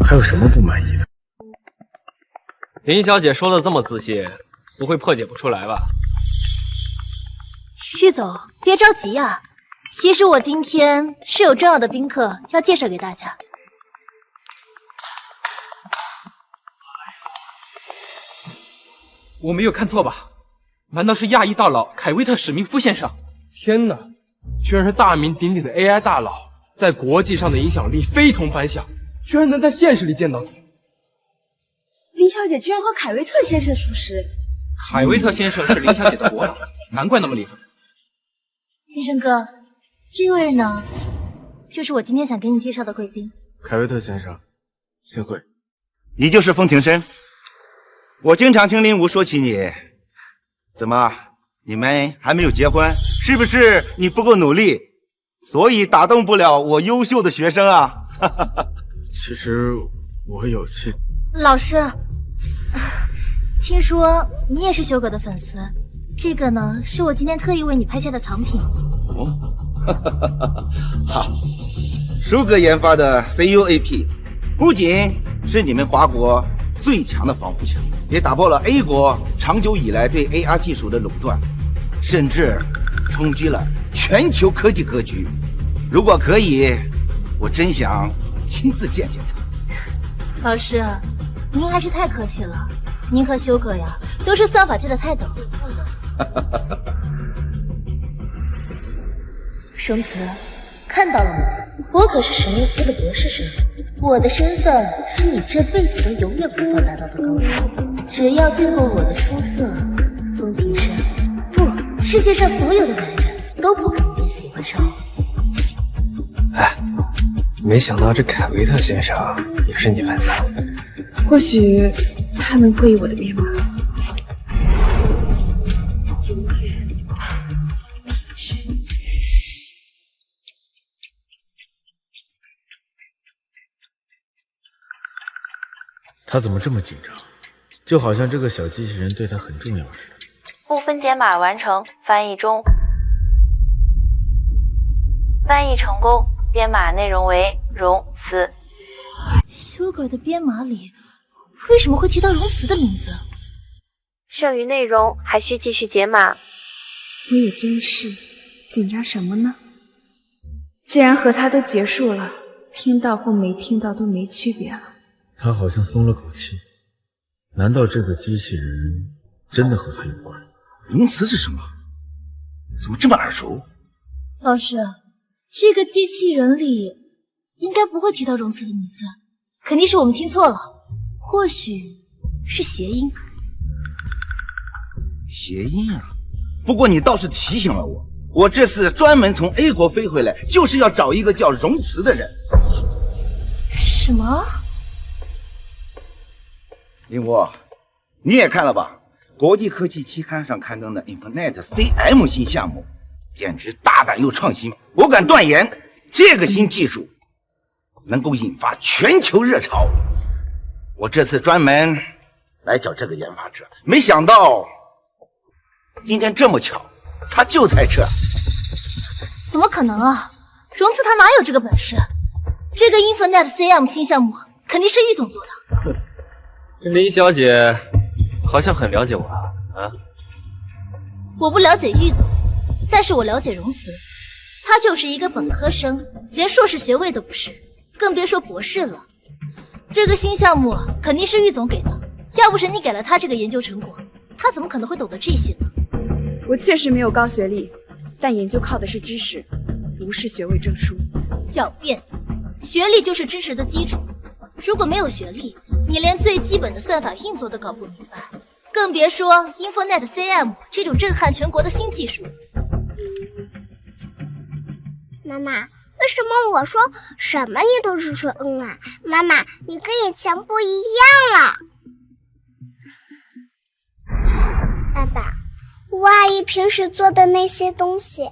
还有什么不满意的？
林小姐说的这么仔细，不会破解不出来吧？
玉总，别着急啊。其实我今天是有重要的宾客要介绍给大家。
我没有看错吧？难道是亚裔大佬凯威特·史密夫先生？天哪，居然是大名鼎鼎的 AI 大佬，在国际上的影响力非同凡响，居然能在现实里见到你。
林小姐居然和凯维特先生熟识。
凯威特先生是林小姐的国老，难怪那么厉害。
先生哥，这位呢，就是我今天想给你介绍的贵宾。
凯威特先生，幸会。
你就是风庭生？我经常听林武说起你，怎么，你们还没有结婚？是不是你不够努力，所以打动不了我优秀的学生啊？
其实我有妻。
老师，听说你也是修哥的粉丝，这个呢是我今天特意为你拍下的藏品。
哦，好，舒哥研发的 CUAP 不仅是你们华国最强的防护墙，也打破了 A 国长久以来对 AR 技术的垄断，甚至冲击了全球科技格局。如果可以，我真想亲自见见他。
老师，您还是太客气了。您和修哥呀，都是算法界的泰斗。荣慈，看到了吗？我可是史密夫的博士生，我的身份是你这辈子都永远无法达到的高度。只要经过我的出色，风庭生，不，世界上所有的男人都不可能会喜欢上我。
哎，没想到这凯维特先生也是你粉丝。
或许他能破译我的编码。
他怎么这么紧张？就好像这个小机器人对他很重要似的。
部分解码完成，翻译中。翻译成功，编码内容为荣慈。修改的编码里为什么会提到荣慈的名字？剩余内容还需继续解码。
我也真是，紧张什么呢？既然和他都结束了，听到或没听到都没区别了。
他好像松了口气。难道这个机器人真的和他有关？
荣慈是什么？怎么这么耳熟？
老师，这个机器人里应该不会提到荣慈的名字，肯定是我们听错了，或许是谐音。
谐音啊！不过你倒是提醒了我，我这次专门从 A 国飞回来，就是要找一个叫荣慈的人。
什么？
林武，你也看了吧？国际科技期刊上刊登的 Infinite CM 新项目，简直大胆又创新。我敢断言，这个新技术能够引发全球热潮。我这次专门来找这个研发者，没想到今天这么巧，他就在这。
怎么可能啊？荣慈他哪有这个本事？这个 Infinite CM 新项目肯定是玉总做的。
这林小姐好像很了解我啊。
我不了解玉总，但是我了解荣慈，他就是一个本科生，连硕士学位都不是，更别说博士了。这个新项目肯定是玉总给的，要不是你给了他这个研究成果，他怎么可能会懂得这些呢？
我确实没有高学历，但研究靠的是知识，不是学位证书。
狡辩，学历就是知识的基础。如果没有学历，你你连最基本的算法运作都搞不明白，更别说 InfoNet CM 这种震撼全国的新技术。
妈妈，为什么我说什么你都是说啊？妈妈，你跟以前不一样了。爸爸，吴阿姨平时做的那些东西，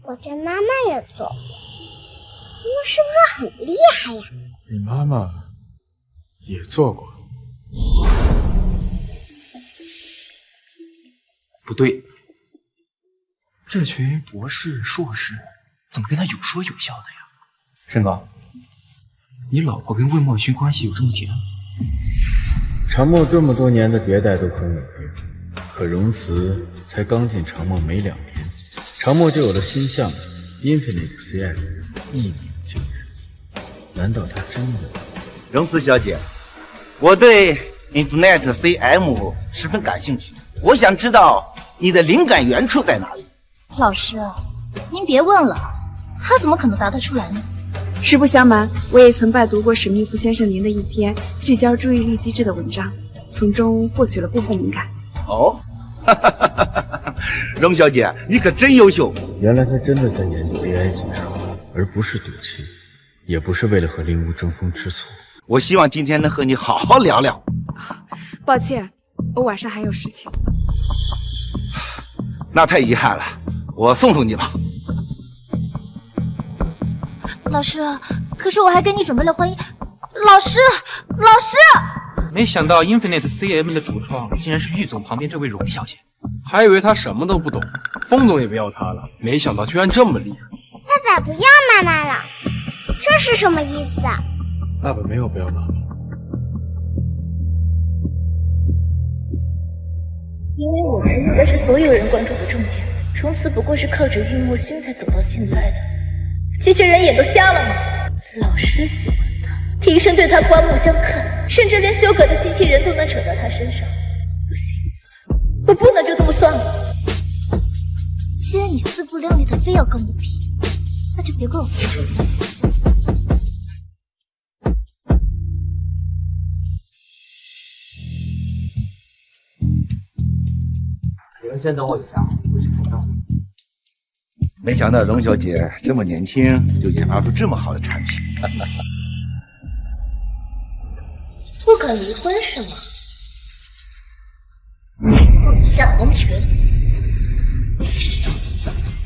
我家妈妈也做，你们是不是很厉害呀？
你妈妈也做过。
不对，这群博士、硕士怎么跟他有说有笑的呀？申哥，你老婆跟魏墨勋关系有这么铁？
长梦这么多年的迭代都很稳定，可荣慈才刚进长梦没2天，长梦就有了新项目 Infinite CM， 一鸣惊人。难道他真的？
荣慈小姐，我对 Infinite CM 十分感兴趣，我想知道你的灵感源处在哪里。
老师，您别问了，他怎么可能答得出来呢？
实不相瞒，我也曾拜读过史密夫先生您的一篇聚焦注意力机制的文章，从中获取了部分灵感。
哦，荣小姐，你可真优秀。
原来他真的在研究 AI 技术，而不是赌气，也不是为了和灵巫争风吃醋。
我希望今天能和你好好聊聊。
抱歉，我晚上还有事情。
那太遗憾了，我送送你吧。
老师，可是我还给你准备了婚姻。老师，
没想到 Infinite CM 的主创竟然是玉总旁边这位荣小姐。
还以为他什么都不懂，风总也不要他了，没想到居然这么厉害。
爸爸不要妈妈了，这是什么意思啊？
爸爸没有不要妈妈。
因为我服务的是所有人关注的重点，荣慈不过是靠着玉墨勋才走到现在的。机器人眼都瞎了吗？老师喜欢他，庭生对他刮目相看，甚至连修改的机器人都能扯到他身上。不行，我不能就这么算了。既然你自不量力的非要跟我比，那就别怪我不客气。
你们先等我一下，我去补上。
没想到荣小姐这么年轻就研发出这么好的产品。
不敢离婚是吗？送你下黄泉。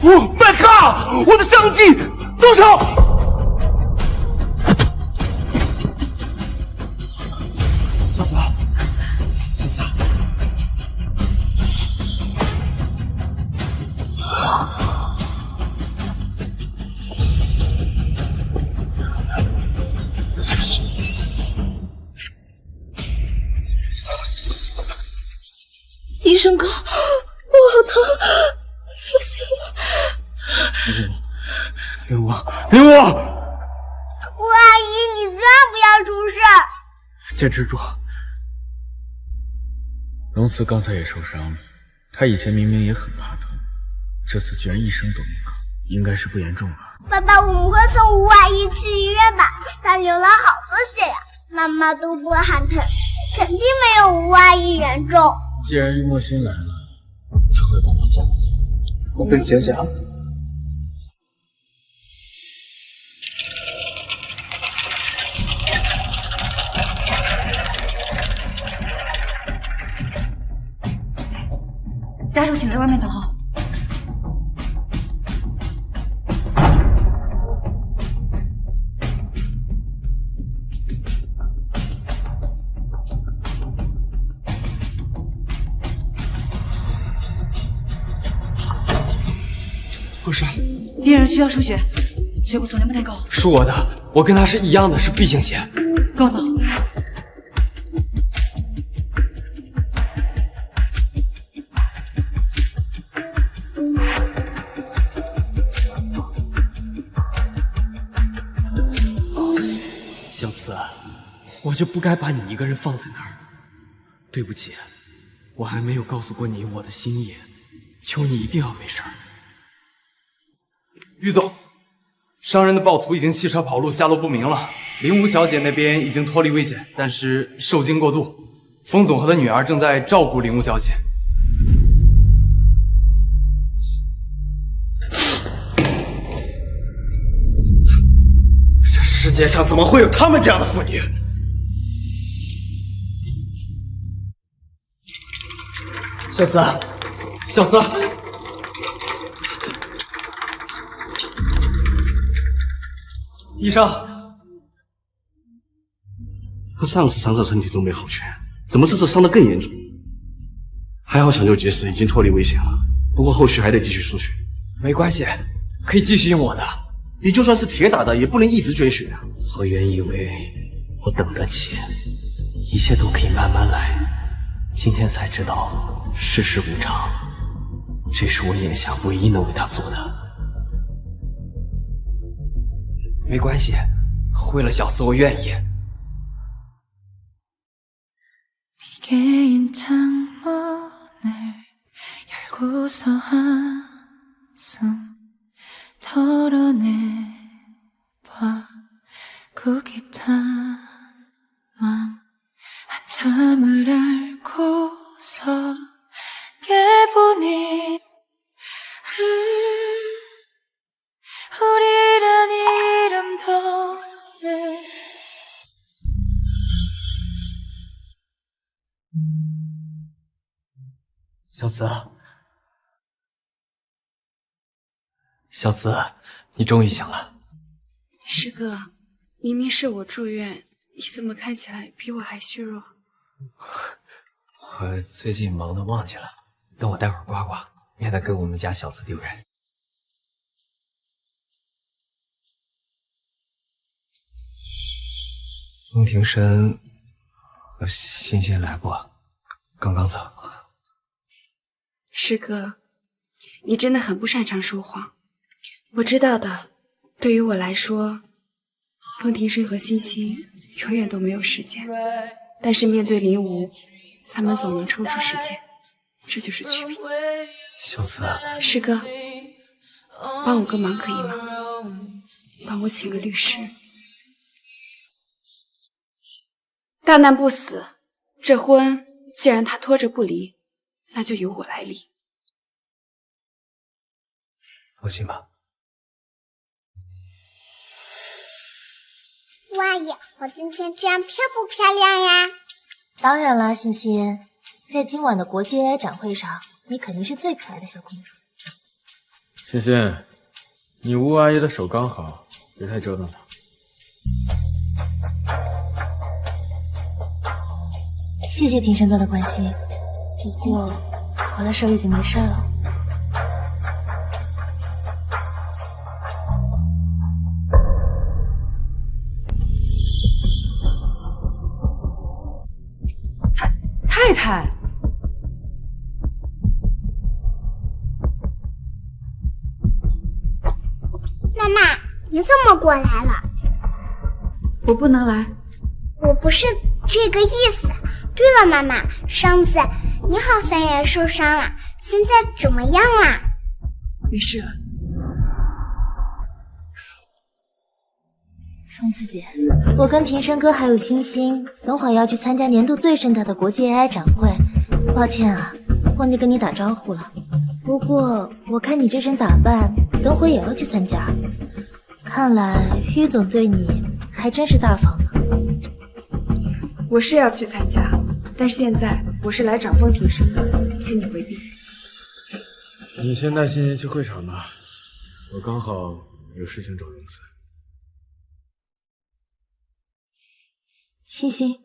哦，麦克，我的相机，住手！
小紫，小紫。
医生哥，我好疼，热死了！
灵巫，
吴阿姨，你千万不要出事！
坚持住。
荣慈刚才也受伤了，他以前明明也很怕疼，这次居然一声都没吭，应该是不严重吧？
爸爸，我们快送吴阿姨去医院吧，她流了好多血呀，妈妈都不喊疼，肯定没有吴阿姨严重。
既然玉墨勋来了，他会帮忙照顾他。
我跟你想想。
家属请在外面等候。
护士，
病人需要输血，血骨存量不太高。
是我的，我跟他是一样的，是 B 型血。
跟我走。
小慈，我就不该把你一个人放在那儿。对不起，我还没有告诉过你我的心意，求你一定要没事儿。于总，
伤人的暴徒已经弃车跑路，下落不明了。林武小姐那边已经脱离危险，但是受惊过度。风总和他女儿正在照顾林武小姐。
这世界上怎么会有他们这样的妇女？
小子，小子！医生，
他上次伤者身体都没好全，怎么这次伤得更严重？还好抢救及时，已经脱离危险了。不过后续还得继续输血。
没关系，可以继续用我的。
你就算是铁打的，也不能一直捐血啊！
我原以为我等得起，一切都可以慢慢来，今天才知道世事无常，这是我眼下唯一能为他做的。没关系，为了小四，我愿意。
개인 창문을 열고서 한숨 털어내봐 구깃한 맘 한참을 앓고서 깨보니 우리란 이름도 내
小子，小子，你终于醒了。
师哥，明明是我住院，你怎么看起来比我还虚弱？
我最近忙得忘记了，等我待会儿刮刮，免得给我们家小子丢人。翁庭深和欣欣来过，刚刚走。
师哥，你真的很不擅长说谎。我知道的，对于我来说，风庭深和欣欣永远都没有时间，但是面对林无，他们总能抽出时间，这就是区别。
小子，
师哥，帮我个忙可以吗？帮我请个律师。大难不死，这婚既然他拖着不离。 那就由我来理。
放心吧。
吴阿姨，我今天这样漂不漂亮呀？
当然啦，欣欣，在今晚的国际 AI 展会上，你肯定是最可爱的小公主。
欣欣，你吴阿姨的手刚好，别太折腾她。
谢谢庭深哥的关心。 不过，我的手已经没事了。
太太，
妈妈，你怎么过来了？
我不能来。
我不是这个意思。对了，妈妈，上次。 你好像也受伤了，现在怎么样啦？
没事了。
风四姐，我跟庭深哥还有欣欣，等会儿要去参加年度最盛大的国际 AI 展会。抱歉啊，忘记跟你打招呼了。不过我看你这身打扮，等会儿也要去参加。看来郁总对你还真是大方呢。
我是要去参加。 但是现在我是来找风庭深的，请你回避。
你先带欣欣去会场吧，我刚好有事情找荣子。
欣欣，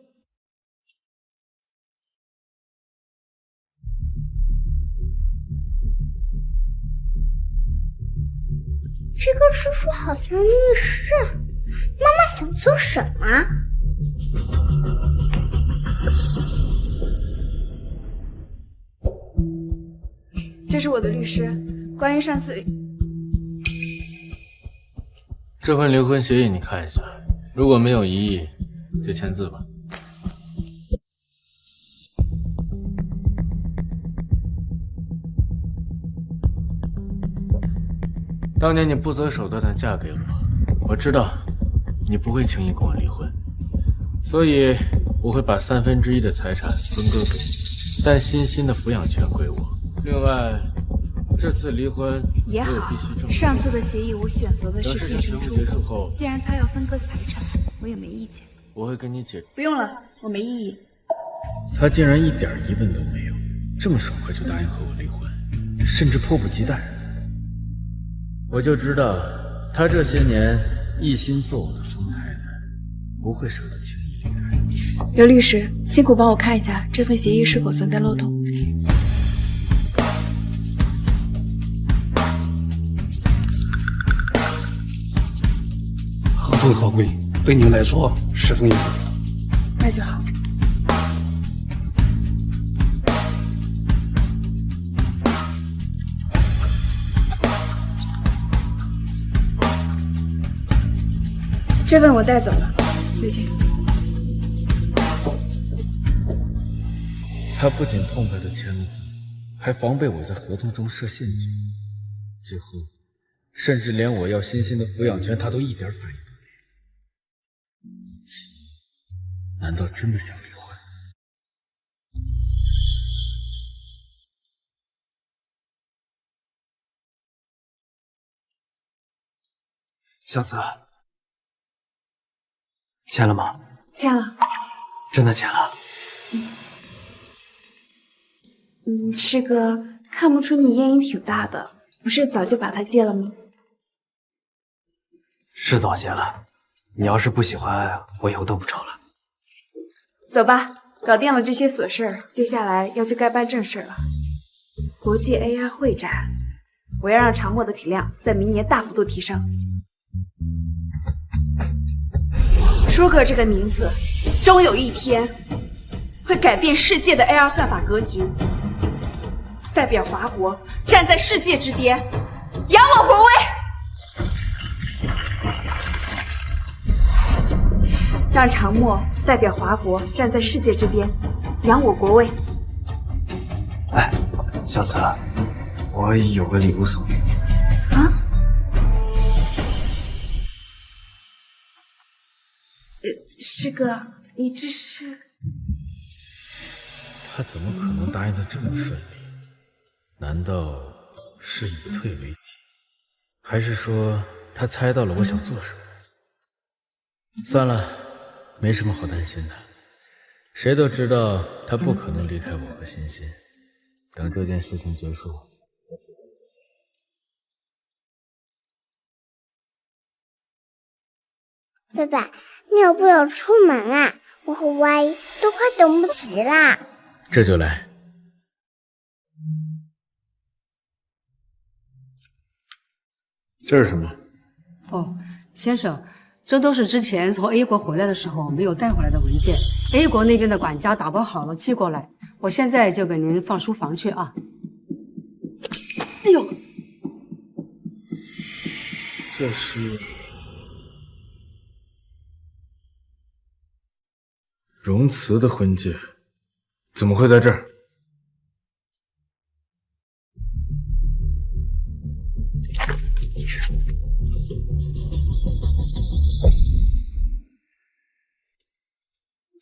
这个叔叔好像律师，妈妈想做什么？
这是我的律师，关于上次
这份离婚协议你看一下，如果没有异议，就签字吧。当年你不择手段的嫁给我，我知道你不会轻易跟我离婚，所以我会把1/3的财产分割给你，但欣欣的抚养权归我。另外，这次离婚
也好
我必须证明。
上次的协议我选择的是净身出
结束后
户，既然他要分割财产，我也没意见。
我会跟你解。
不用了，我没异议。
他竟然一点疑问都没有，这么爽快就答应和我离婚，甚至迫不及待。我就知道他这些年一心做我的疯太太，不会舍得轻易离开。
刘律师，辛苦帮我看一下这份协议是否存在漏洞。
合同合规，对您来说十分有利。
那就好。这份我带走了，谢谢。
他不仅痛快地签了字，还防备我在合同中设陷阱，最后甚至连我要欣欣的抚养权他都一点反应都没有。难道真的想离婚？
小紫，签了吗？
签了。
真的签了。
师哥，看不出你烟瘾挺大的，不是早就把它戒了吗？
是早些了，你要是不喜欢，我以后都不抽了。
走吧，搞定了这些琐事儿，接下来要去该办正事了。国际 AI 会展，我要让长墨的体量在明年大幅度提升。舒克这个名字，终有一天会改变世界的 AR 算法格局，代表华国站在世界之巅，扬我国威。让长墨代表华国站在世界之巅，扬我国威。
哎，小紫，我有个礼物送给你。
啊？师哥，你这是？
他怎么可能答应的这么顺利？难道是以退为进，还是说他猜到了我想做什么？算了，没什么好担心的。谁都知道他不可能离开我和欣欣。等这件事情结束，再说这些。
爸爸，你要不要出门啊？我和歪都快等不及啦。
这就来。这是什么？
哦，先生，这都是之前从 A 国回来的时候没有带回来的文件。A 国那边的管家打包好了寄过来，我现在就给您放书房去啊。哎呦，
这是荣慈的婚戒，怎么会在这儿？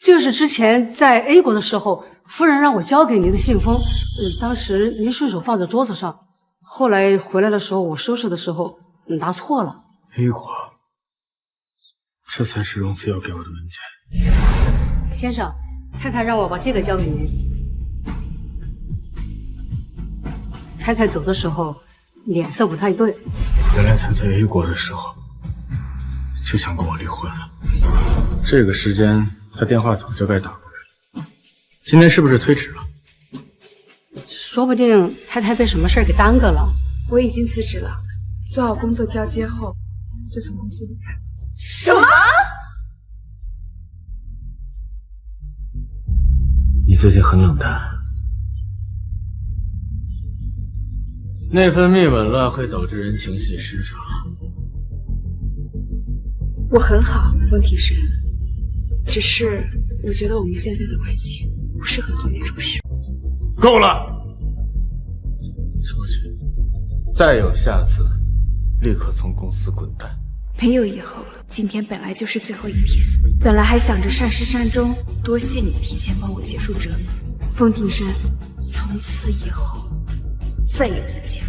这是之前在 A 国的时候，夫人让我交给您的信封。当时您顺手放在桌子上，后来回来的时候，我收拾的时候拿错了。
A 国，这才是荣慈要给我的文件。
先生，太太让我把这个交给您。太太走的时候脸色不太对。
原来他在 A 国的时候就想跟我离婚了。这个时间他电话早就该打过来了，今天是不是推迟了？
说不定太太被什么事儿给耽搁了。
我已经辞职了，做好工作交接后就从公司离开。
什么？
你最近很冷淡。内分泌紊乱会导致人情绪失常。
我很好，风庭生，只是我觉得我们现在的关系不适合做那种事。
够了，出去！再有下次，立刻从公司滚蛋！
没有以后了。今天本来就是最后一天，本来还想着善始善终，多谢你提前帮我结束折磨。风庭山，从此以后再也不见。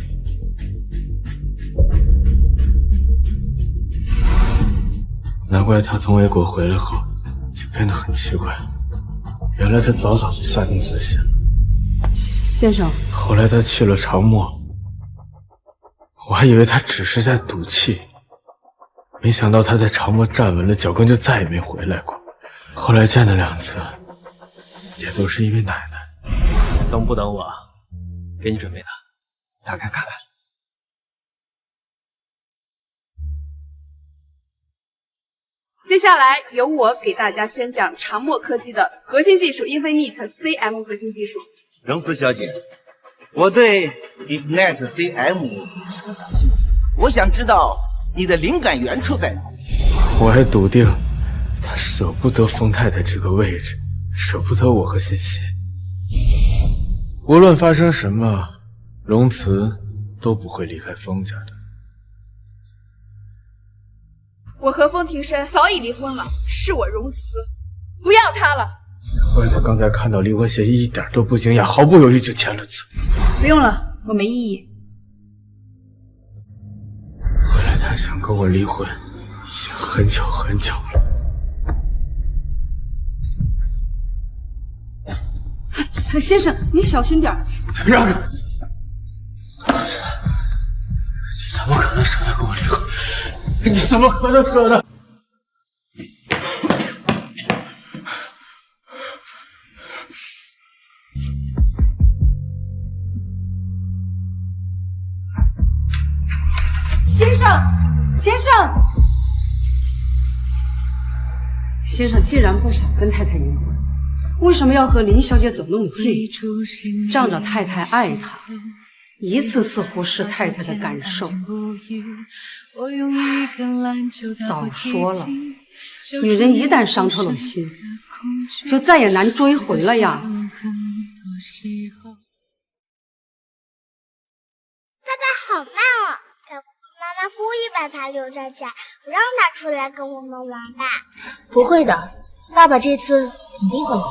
难怪他从 A 国回来后就变得很奇怪，原来他早早就下定决心了。
先生，
后来他去了长墨，我还以为他只是在赌气，没想到他在长墨站稳了脚跟就再也没回来过。后来见了2次，也都是因为奶奶。
总不等我，给你准备的，打开看看。
接下来由我给大家宣讲长墨科技的核心技术 Infinite CM 核心技术。
荣慈小姐，我对 Infinite CM 十分感兴趣，我想知道你的灵感源处在哪里。
我还笃定他舍不得风太太这个位置，舍不得我和欣欣。无论发生什么，荣慈都不会离开风家的。
我和风庭山早已离婚了，是我荣慈，不要他了。
怪他刚才看到离婚协议一点都不惊讶，毫不犹豫就签了字。
不用了，我没异议。
原来他想跟我离婚，已经很久很久了。
先生，你小心点。
让开！你怎么可能舍得跟我离婚？你怎么可能舍得？
先生，先生，先生，既然不想跟太太离婚，为什么要和林小姐走那么近？仗着太太爱他，一次次忽视太太的感受。早说了，女人一旦伤透了心，就再也难追回了呀。
爸爸好慢哦，该不会妈妈故意把他留在家，不让他出来跟我们玩吧？
不会的，爸爸这次肯定会来。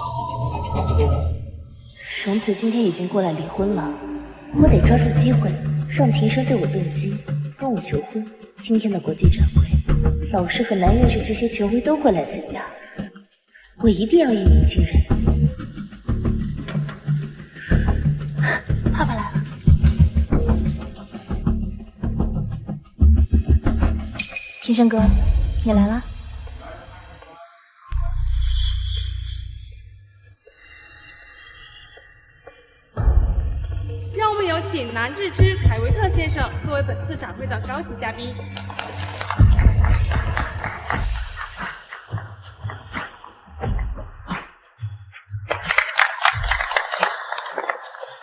荣慈今天已经过来离婚了，我得抓住机会让庭生对我动心，跟我求婚。今天的国际展会，老师和男院士这些权威都会来参加，我一定要一鸣惊人。爸爸来了。庭生哥，你来了。
让我们有请南志之凯维特先生作为本次展会的高级嘉宾。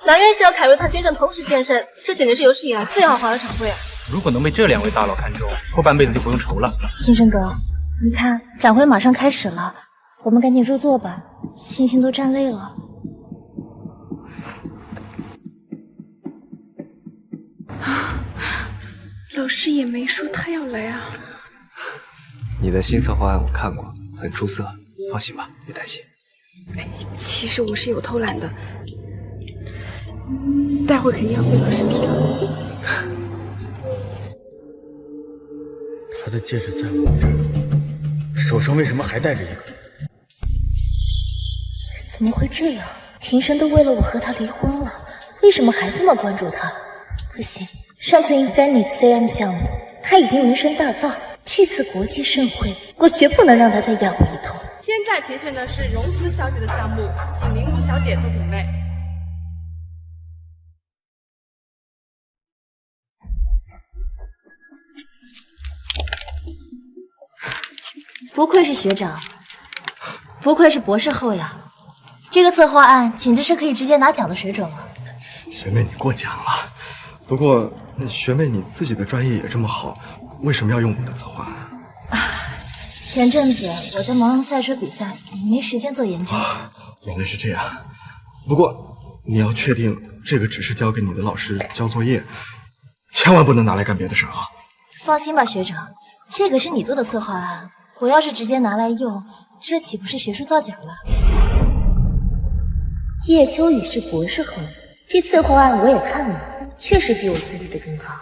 南院士和凯维特先生同时现身，这简直是有史以来最豪华的场会啊！
如果能被这2位大佬看中，后半辈子就不用愁了。
庭生哥，你看展会马上开始了，我们赶紧入座吧，欣欣都站累了。
老师也没说他要来啊。
你的新策划案我看过，很出色，放心吧，别担心。
其实我是有偷懒的，待会肯定要被老师批了。
他的戒指在我这儿，手上为什么还戴着一个？
怎么会这样？庭生都为了我和他离婚了，为什么还这么关注他？不行，上次 Infinite CM 项目他已经名声大噪，这次国际盛会我绝不能让他再压我一头。
现在评选的是荣慈小姐的项目，请林武小姐做准备。
不愧是学长，不愧是博士后呀！这个策划案简直是可以直接拿奖的水准了。
学妹，你过奖了。不过，学妹你自己的专业也这么好，为什么要用我的策划案？
前阵子我在忙赛车比赛，没时间做研究。
原来是这样。不过你要确定这个只是交给你的老师交作业，千万不能拿来干别的事儿啊。
放心吧，学长，这个是你做的策划案，我要是直接拿来用，这岂不是学术造假了？叶秋雨是博士后，这策划案我也看了，确实比我自己的更好。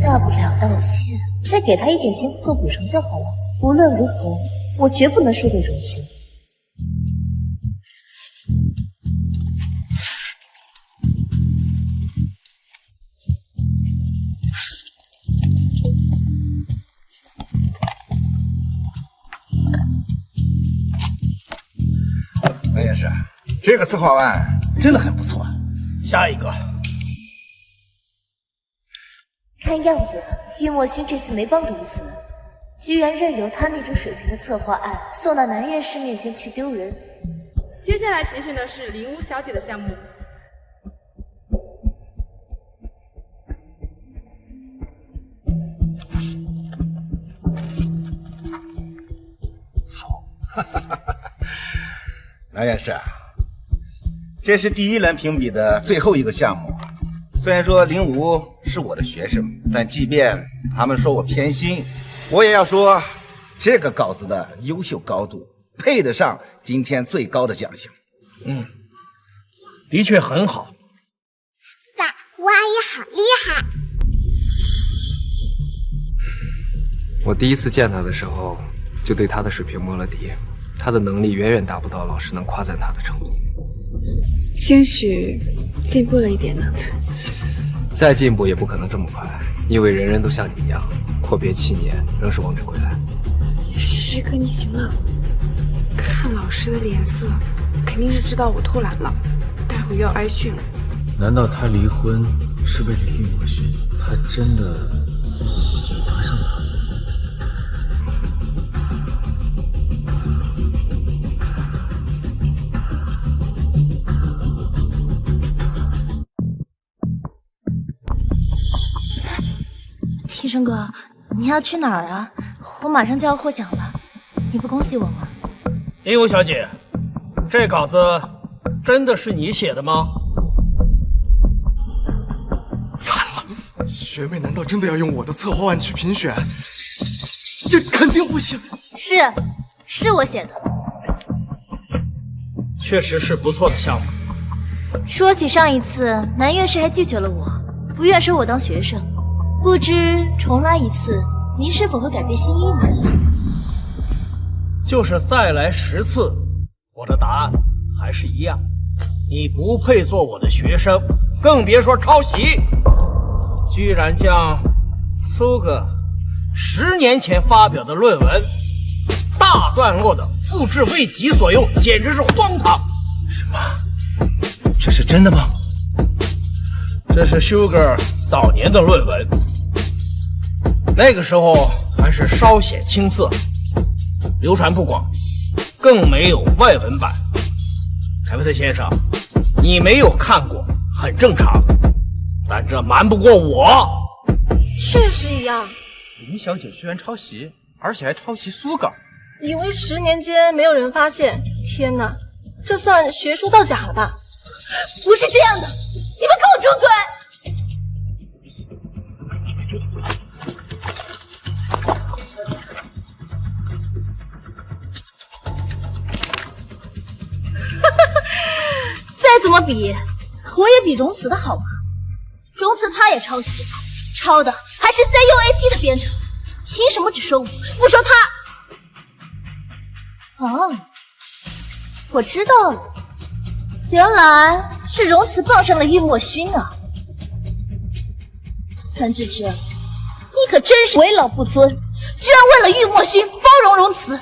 大不了道歉，再给他一点钱做补偿就好了。无论如何，我绝不能输给荣子。
那也是，这个策划案真的很不错。下一个。
看样子，玉墨勋这次没帮荣子，居然任由他那种水平的策划案送到南院士面前去丢人。
接下来评选的是林屋小姐的项目。
南院士，这是第一轮评比的最后一个项目。虽然说林武是我的学生，但即便他们说我偏心，我也要说这个稿子的优秀高度配得上今天最高的奖项。
的确很好。
爸，吴阿姨好厉害。
我第一次见他的时候，就对他的水平摸了底，他的能力远远达不到老师能夸赞他的程度。
兴许进步了一点呢。
再进步也不可能这么快，因为人人都像你一样，阔别7年仍是王者归来。
师哥，你行了，看老师的脸色，肯定是知道我偷懒了，待会又要挨训了。
难道他离婚是为了玉墨勋？他真的喜欢上他？
替身哥，你要去哪儿啊？我马上就要获奖了，你不恭喜我吗？
林武小姐，这稿子真的是你写的吗？
惨了，学妹难道真的要用我的策划案去评选？这肯定不行。
是我写的。
确实是不错的项目。
说起上一次，南院士还拒绝了我，不愿收我当学生。不知重来一次，您是否会改变心意呢？
就是再来10次，我的答案还是一样。你不配做我的学生，更别说抄袭。居然将苏哥10年前发表的论文大段落的复制为己所用，简直是荒唐！
什么？这是真的吗？
这是 Sugar 早年的论文，那个时候还是稍显青涩，流传不广，更没有外文版。凯文特先生，你没有看过很正常，但这瞒不过我。
确实一样。
林小姐居然抄袭，而且还抄袭书稿，
以为10年间没有人发现，天哪，这算学术造假了吧？不是这样的，你们给我住嘴！再怎么比，我也比荣慈的好吧？荣慈他也抄袭，抄的还是 CUAP 的编程，凭什么只说我，不说他？哦，我知道了，原来是荣慈傍上了玉墨勋啊！阮芝芝，你可真是为老不尊，居然为了玉墨勋包容荣慈！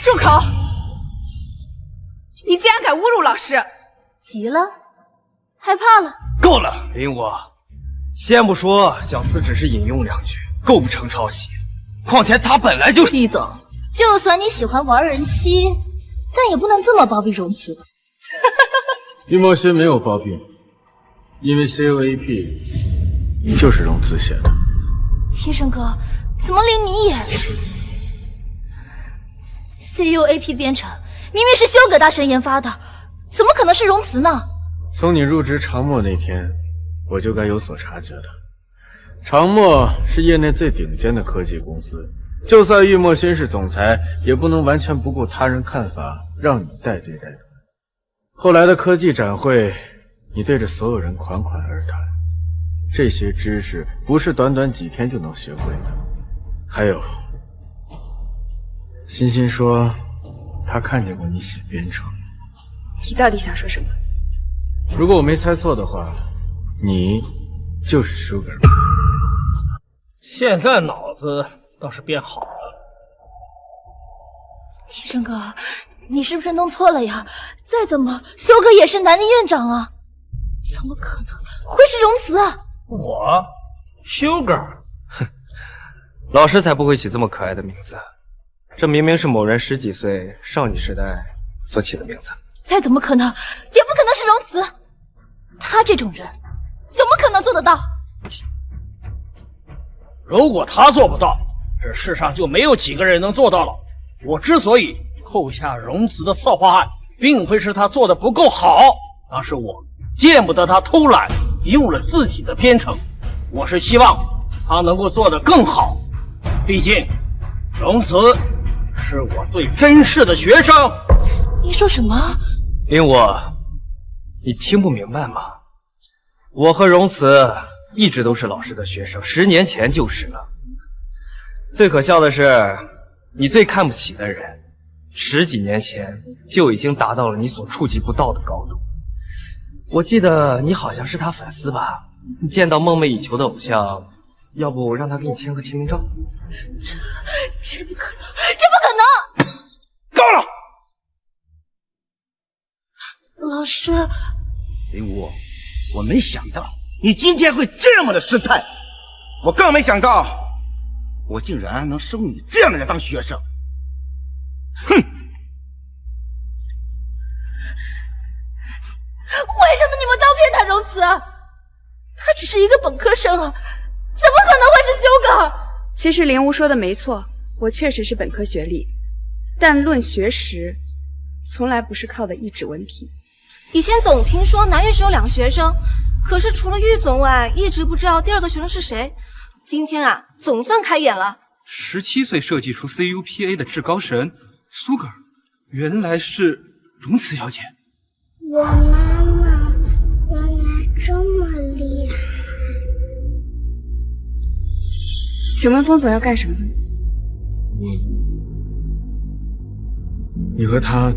住口！你竟然敢侮辱老师！
急了，害怕了。
够了，林武，先不说小厮只是引用2句，构不成抄袭。况且他本来就是……
厉总，就算你喜欢玩人妻，但也不能这么包庇荣慈吧？
玉墨勋没有包庇，因为 CUAP 就是荣慈写的。
天生哥，怎么连你也？CUAP 编程明明是修葛大神研发的，怎么可能是荣慈呢？
从你入职长墨那天，我就该有所察觉的。长墨是业内最顶尖的科技公司，就算玉墨勋是总裁，也不能完全不顾他人看法，让你带队带团。后来的科技展会，你对着所有人款款而谈，这些知识不是短短几天就能学会的。还有，欣欣说她看见过你写编程。
你到底想说什么？
如果我没猜错的话，你就是 Sugar。
现在脑子倒是变好了。
提升哥，你是不是弄错了呀？再怎么，修哥也是南宁院长啊，怎么可能会是荣慈啊？
我 Sugar，
哼，老师才不会起这么可爱的名字，这明明是某人10几岁少女时代所起的名字。
再怎么可能，也不可能是荣慈。他这种人，怎么可能做得到？
如果他做不到，这世上就没有几个人能做到了。我之所以扣下荣慈的策划案，并非是他做的不够好，而是我见不得他偷懒，用了自己的编程。我是希望他能够做得更好，毕竟荣慈是我最珍视的学生。
你说什么？
林武，你听不明白吗？我和荣慈一直都是老师的学生，10年前就是了。最可笑的是，你最看不起的人，10几年前就已经达到了你所触及不到的高度。我记得你好像是他粉丝吧？你见到梦寐以求的偶像，要不让他给你签个签名照？
这不可能，这不可能！
够了！
老师，
林武，我没想到你今天会这么的失态，我更没想到我竟然能收你这样的人当学生。哼！为
什么你们都骗他荣慈？他只是一个本科生啊，怎么可能会是修哥？
其实林无说的没错，我确实是本科学历，但论学识，从来不是靠的一纸文凭。
以前总听说南院是有2个学生，可是除了玉总外，一直不知道第2个学生是谁。今天啊，总算开眼了。
17岁设计出 CUPA 的至高神 Sugar， 原来是荣慈小姐。
我妈妈原来这么厉害。
请问风总要干什么？
你和她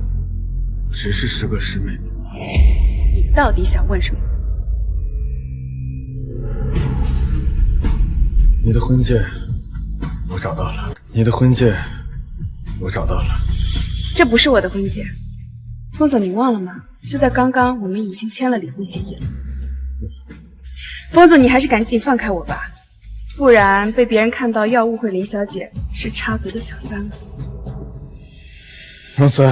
只是师哥师妹。
你到底想问什么？
你的婚戒我找到了，你的婚戒我找到了。
这不是我的婚戒，风总，你忘了吗？就在刚刚，我们已经签了离婚协议了。风总，你还是赶紧放开我吧，不然被别人看到要误会林小姐是插足的小三了。
荣慈，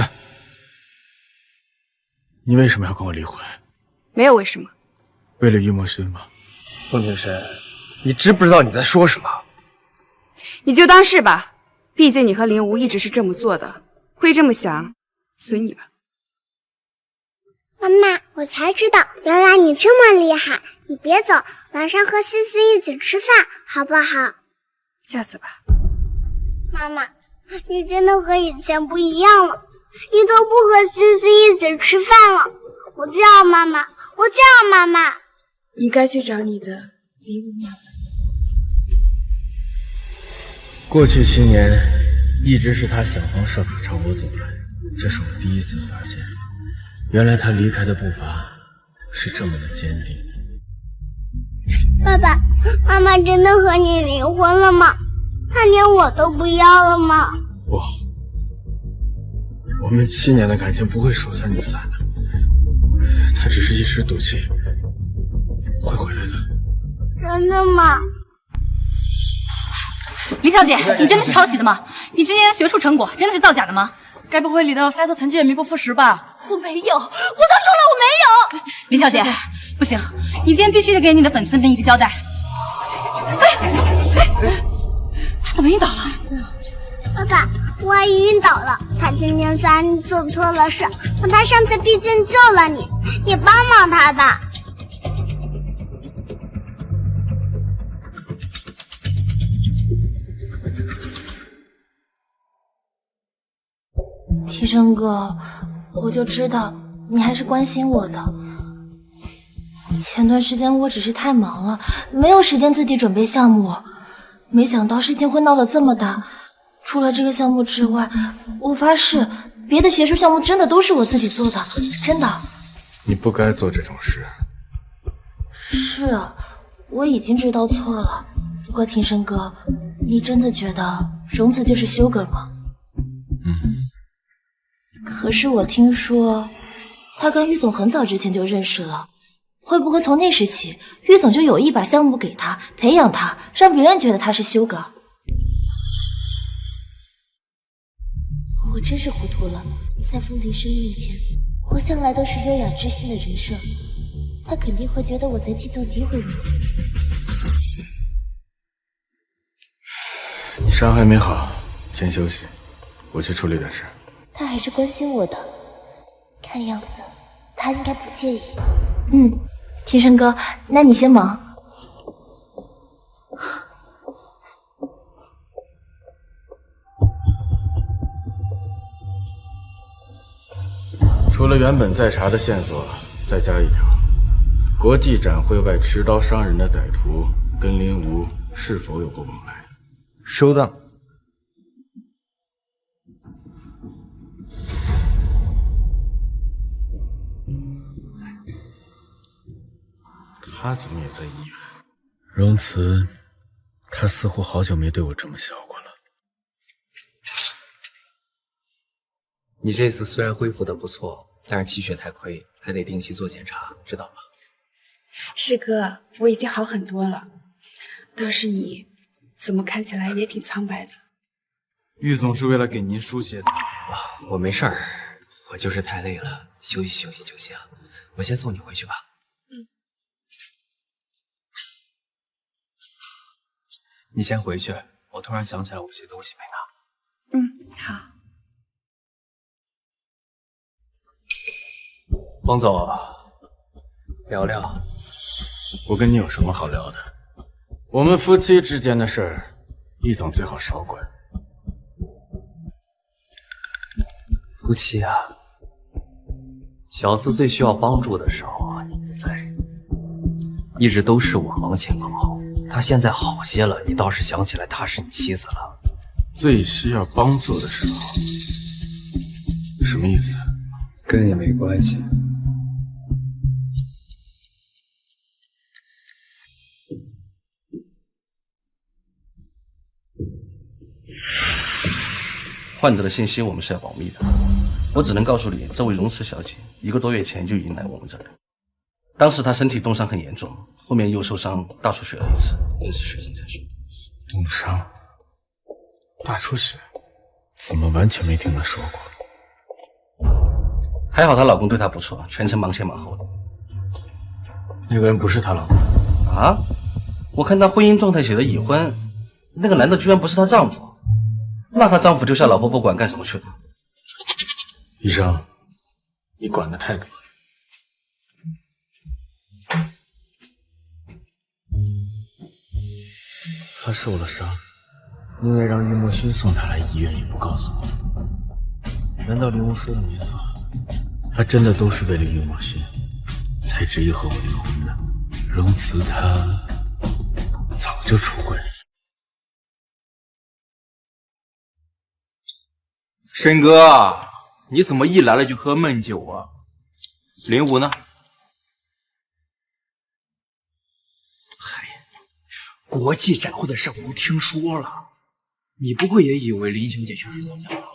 你为什么要跟我离婚？
没有为什么。
为了玉墨勋吗？
风庭深，你知不知道你在说什么？
你就当是吧，毕竟你和林无一直是这么做的，会这么想，随你吧。
妈妈，我才知道，原来你这么厉害。你别走，晚上和西西一起吃饭，好不好？
下次吧。
妈妈，你真的和以前不一样了，你都不和西西一起吃饭了。我叫妈妈，我叫妈妈。
你该去找你的林无妈妈。
过去7年，一直是他想方设法朝我走来，这是我第一次发现，原来他离开的步伐是这么的坚定。
爸爸妈妈真的和你离婚了吗？他连我都不要了吗？
不，我们7年的感情不会说散就散的，他只是一时赌气，会回来的。
真的吗？
林小姐，你真的是抄袭的吗？你之前的学术成果真的是造假的吗？
该不会你的赛测成绩也名不副实吧？
我没有，我都说了我没有。
林小姐，不行，你今天必须得给你的粉丝们一个交代。
他怎么晕倒了？
爸爸，我阿姨晕倒了。她今天虽然做错了事，但她上次毕竟救了你，你帮帮她吧。
提升哥，我就知道你还是关心我的。前段时间我只是太忙了，没有时间自己准备项目，没想到事情会闹得这么大。除了这个项目之外，我发誓，别的学术项目真的都是我自己做的，真的。
你不该做这种事。
是啊，我已经知道错了。不过庭生哥，你真的觉得荣子就是修哥吗？可是我听说，他跟玉总很早之前就认识了。会不会从那时起，玉总就有意把项目给他，培养他，让别人觉得他是修哥？我真是糊涂了，在风庭生面前，我向来都是优雅知性的人设，他肯定会觉得我在嫉妒诋毁如此。
你伤还没好，先休息，我去处理点事。
他还是关心我的，看样子他应该不介意。庭生哥，那你先忙。
除了原本在查的线索，再加一条：国际展会外持刀伤人的歹徒跟林无是否有过往来？
收到。
他怎么也在医院？荣慈，他似乎好久没对我这么笑过了。
你这次虽然恢复的不错，但是气血太亏，还得定期做检查，知道吗？
师哥，我已经好很多了，倒是你，怎么看起来也挺苍白的？
玉总是为了给您输血才。
我没事儿，我就是太累了，休息休息就行。我先送你回去吧。你先回去，我突然想起来我有些东西没拿。
好。
方总，聊聊。我跟你有什么好聊的？我们夫妻之间的事儿，易总最好少管。
夫妻啊，小四最需要帮助的时候，你不在，一直都是我忙前忙后。他现在好些了，你倒是想起来他是你妻子了。
最需要帮助的时候，什么意思？
跟你没关系。
患者的信息我们是要保密的，我只能告诉你，这位荣慈小姐1个多月前就已经来我们这里。当时她身体冻伤很严重，后面又受伤大出血了一次，更是血症加速。
冻伤、大出血，怎么完全没听她说过？
还好她老公对她不错，全程忙前忙后的。
那个人不是她老公
啊？我看她婚姻状态写的已婚，那个男的居然不是她丈夫。那她丈夫丢下老婆不管干什么去了？
医生，你管的太多了。他受了伤，因为让玉墨勋送他来医院也不告诉我。难道林无说的没错？他真的都是为了玉墨勋才执意和我离婚的？荣慈他早就出轨了。
申哥，你怎么一来了就喝闷酒啊？林无呢？
国际展会的事我都听说了，你不会也以为林小姐学术造假吧？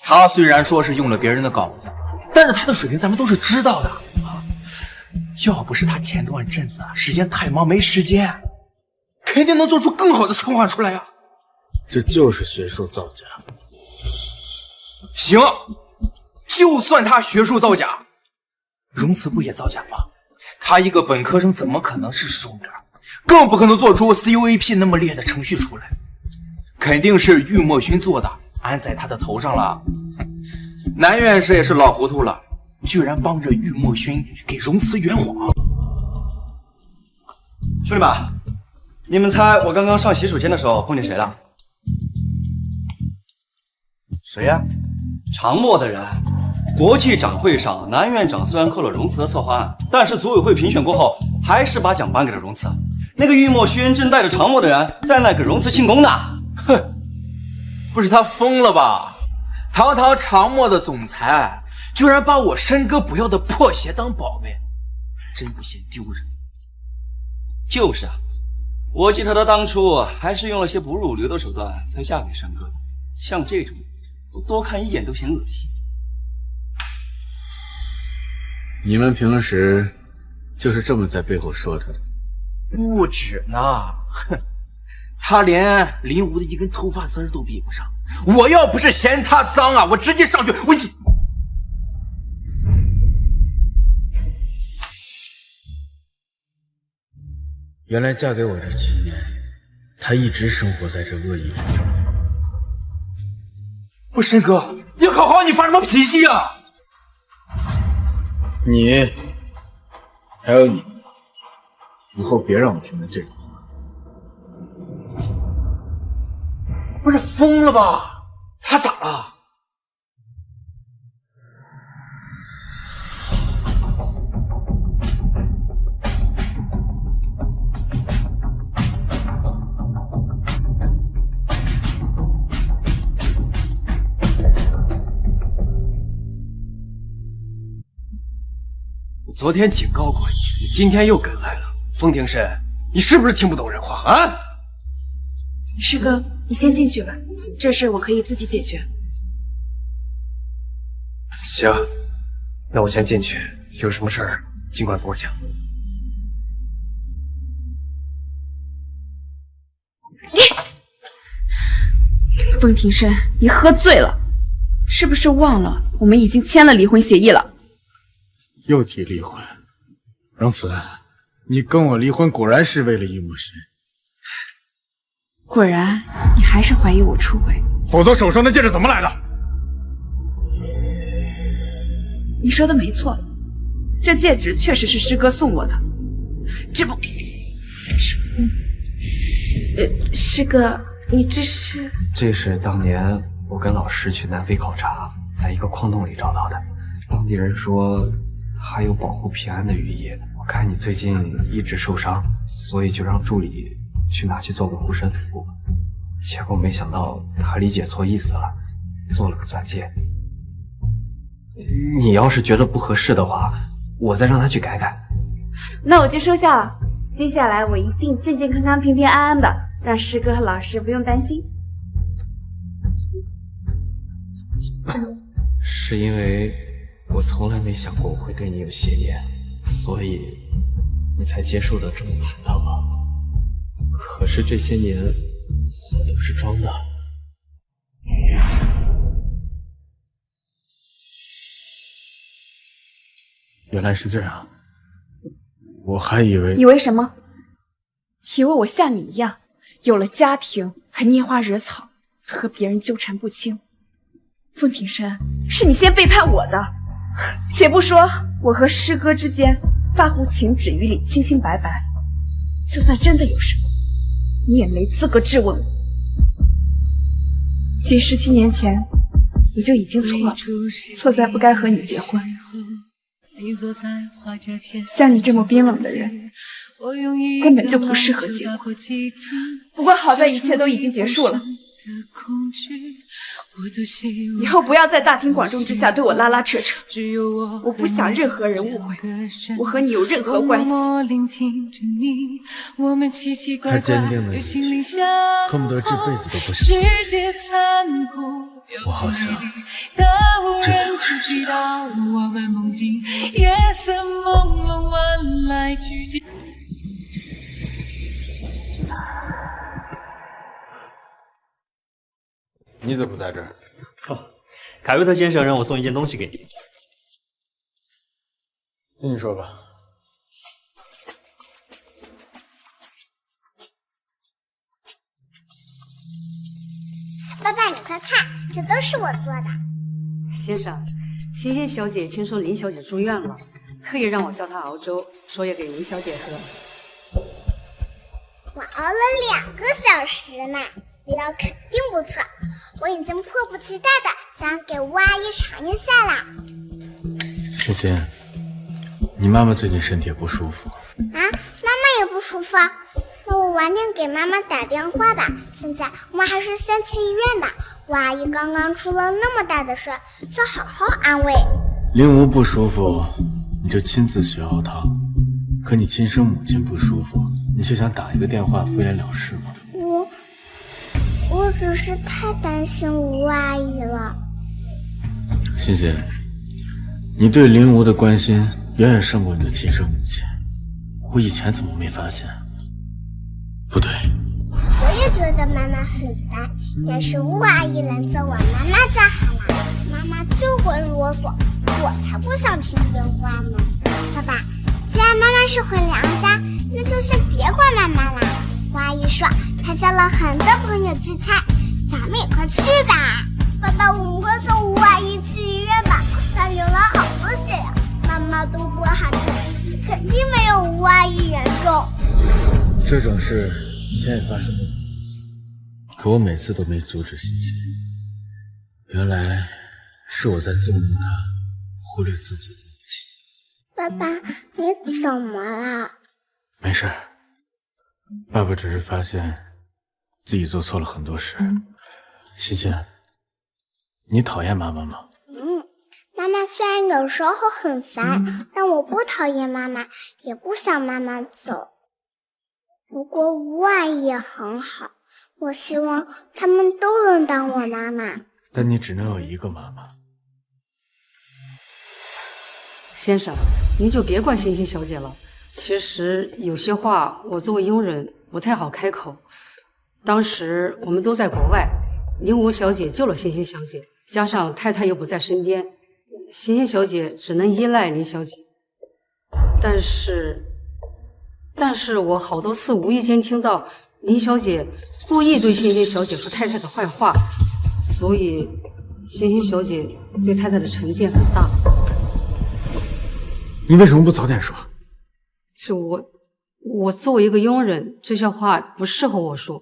她虽然说是用了别人的稿子，但是她的水平咱们都是知道的啊。要不是她前段阵子时间太忙没时间，肯定能做出更好的策划出来呀。
这就是学术造假。
行，就算她学术造假，荣慈不也造假吗？她一个本科生怎么可能是手感？更不可能做出 CUAP 那么烈的程序出来，肯定是玉墨勋做的，安在他的头上了。南院士也是老糊涂了，居然帮着玉墨勋给荣慈圆谎。
兄弟们，你们猜我刚刚上洗手间的时候碰见谁了？谁呀？长墨的人，国际展会上，南院长虽然扣了荣慈的策划案，但是组委会评选过后，还是把奖颁给了荣慈。那个玉墨勋正带着长墨的人在那给荣慈庆功呢。
哼，不是他疯了吧？堂堂长墨的总裁，居然把我申哥不要的破鞋当宝贝，真不嫌丢人。
就是啊，我记得他当初还是用了些不入流的手段才嫁给申哥的。像这种，我多看一眼都嫌恶心。
你们平时就是这么在背后说他的？
不止呢，哼，他连林武的一根头发丝都比不上。我要不是嫌他脏啊，我直接上去，我一……
原来嫁给我这7年，她一直生活在这恶意之中。
不是申哥，你好好，你发什么脾气啊？
你，还有你，以后别让我听到这种话。
不是疯了吧？他咋了？我昨天警告过你，你今天又跟来了。风庭深，你是不是听不懂人话啊？
师哥，你先进去吧，这事我可以自己解决。
行，那我先进去，有什么事儿尽管跟我讲。
风庭深，你喝醉了，是不是忘了我们已经签了离婚协议了？
又提离婚，荣慈，你跟我离婚果然是为了易墨轩。
果然，你还是怀疑我出轨，
否则手上的戒指怎么来的？
你说的没错，这戒指确实是师哥送我的。这不，师哥，你这是？
这是当年我跟老师去南非考察，在一个矿洞里找到的。当地人说还有保护平安的寓意。我看你最近一直受伤，所以就让助理去拿去做个护身符。结果没想到他理解错意思了，做了个钻戒。你要是觉得不合适的话，我再让他去改改。
那我就收下了。接下来我一定健健康康、平平安安的，让师哥和老师不用担心。
是因为我从来没想过我会对你有邪念，所以你才接受的这么坦荡吗？可是这些年我都是装的。
原来是这样，我还以为……
以为什么？以为我像你一样，有了家庭还拈花惹草，和别人纠缠不清。风庭深，是你先背叛我的。且不说我和师哥之间发乎情止于理，清清白白，就算真的有什么，你也没资格质问我。其实17年前我就已经错了，错在不该和你结婚。像你这么冰冷的人，根本就不适合结婚。不过好在一切都已经结束了，以后不要在大庭广众之下对我拉拉扯扯，我不想任何人误会我和你有任何关系。
他坚定的语气，恨不得这辈子都不想放弃。我好像真的不是知道。你怎么在这儿？
凯瑞特先生让我送一件东西给你。
进去说吧。
爸爸，你快看，这都是我做的。
先生，欣欣小姐听说林小姐住院了，特意让我叫她熬粥，说要给林小姐喝。
我熬了2个小时呢，味道肯定不错。我已经迫不及待的想要给吴阿姨尝一下啦。
欣欣，你妈妈最近身体也不舒服。
啊，妈妈也不舒服啊。那我晚点给妈妈打电话吧。现在我们还是先去医院吧。吴阿姨刚刚出了那么大的事，要好好安慰。
林无不舒服，你就亲自学熬汤；可你亲生母亲不舒服，你却想打一个电话敷衍了事吗？
我只是太担心吴阿姨了。
欣欣，你对林无的关心远远胜过你的亲生母亲，我以前怎么没发现？不对，
我也觉得妈妈很烦，但是吴阿姨能叫我妈妈就好了。妈妈就会啰嗦，我才不想听电话呢。爸爸，既然妈妈是回娘家，那就先别管妈妈啦。吴阿姨说她交了很多朋友聚餐，咱们也快去吧。爸爸，我们快送吴阿姨去医院吧，她流了好多血呀。妈妈都不喊肯定没有吴阿姨严重。
这种事以前也发生过很多次，可我每次都没阻止欣欣。原来是我在纵容她忽略自己的母亲。
爸爸，你怎么了？
没事，爸爸只是发现自己做错了很多事。欣欣，你讨厌妈妈吗？
妈妈虽然有时候很烦，但我不讨厌妈妈，也不想妈妈走。不过吴阿姨也很好，我希望他们都能当我妈妈。
但你只能有一个妈妈。
先生，您就别怪欣欣小姐了。其实有些话我作为佣人不太好开口。当时我们都在国外，林无小姐救了欣欣小姐，加上太太又不在身边，欣欣小姐只能依赖林小姐。但是我好多次无意间听到林小姐故意对欣欣小姐说太太的坏话，所以欣欣小姐对太太的成见很大。
你为什么不早点说？
是我作为一个佣人，这些话不适合我说。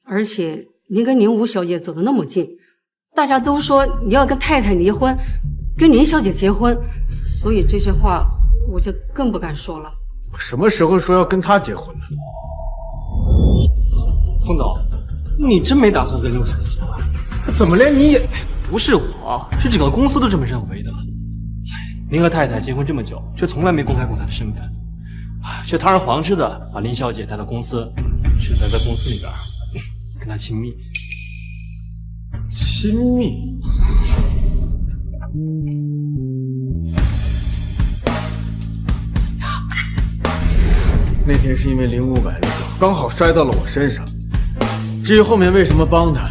而且您跟林无小姐走得那么近，大家都说你要跟太太离婚，跟林小姐结婚，所以这些话我就更不敢说了。
我什么时候说要跟她结婚了？
冯总，你真没打算跟林无小姐结婚？
怎么连你也……
不是我，是整个公司都这么认为的。您和太太结婚这么久，却从来没公开过她的身份，却堂而皇之的把林小姐带到公司，是在公司里边跟她亲密。
亲密？那天是因为林无崴了脚，刚好摔到了我身上。至于后面为什么帮他，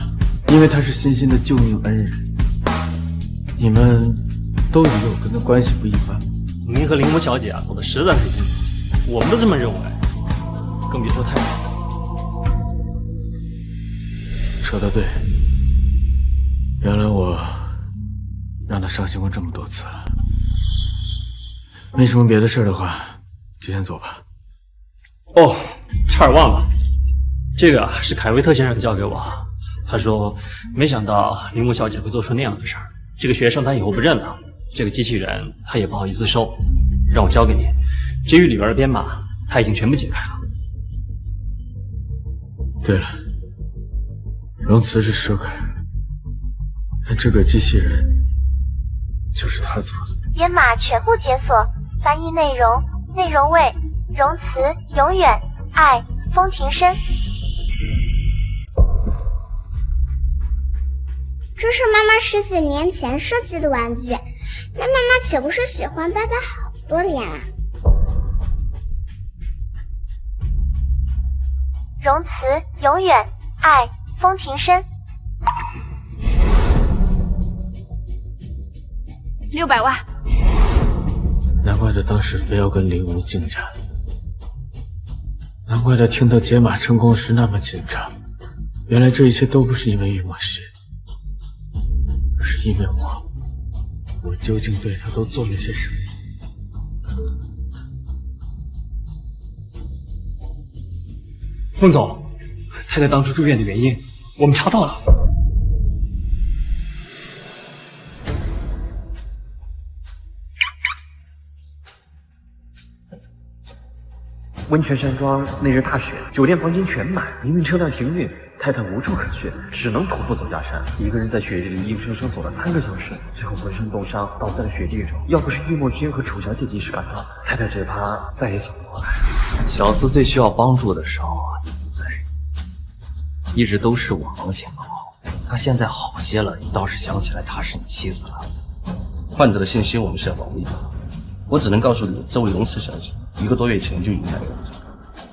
因为他是欣欣的救命恩人。你们都以为我跟他关系不一般。
您和林无小姐走得实在太近，我们都这么认为，更别说太太。
说得对，原来我让他伤心过这么多次了。没什么别的事的话，就先走吧。
哦，差点忘了，这个是凯维特先生交给我，他说没想到林无小姐会做出那样的事儿。这个学生他以后不认了，这个机器人他也不好意思收，让我交给你。至于里边的编码，他已经全部解开了。
对了，容辞是Sugar，但这个机器人就是他做的。
编码全部解锁，翻译内容，内容为容辞永远爱风庭深。
这是妈妈10几年前设计的玩具，那妈妈岂不是喜欢爸爸好多年啊？
容辞永远爱风庭深。
600万。
难怪他当时非要跟林无竞价，难怪他听到解码成功时那么紧张。原来这一切都不是因为与我学，而是因为我究竟对他都做了些什么？
风总，太太当初住院的原因，我们查到了。
温泉山庄那日大雪，酒店房间全满，明明车辆停运，太太无处可去，只能徒步走下山，一个人在雪地里硬生生走了3个小时，最后浑身冻伤，倒在了雪地中。要不是易墨君和楚小姐及时赶到，太太只怕再也醒不过来。小厮最需要帮助的时候你不在，一直都是我忙前忙后。他现在好些了，你倒是想起来他是你妻子了。
患者的信息我们是要保密的，我只能告诉你，这位荣慈小姐1个多月前就已经来我们这里，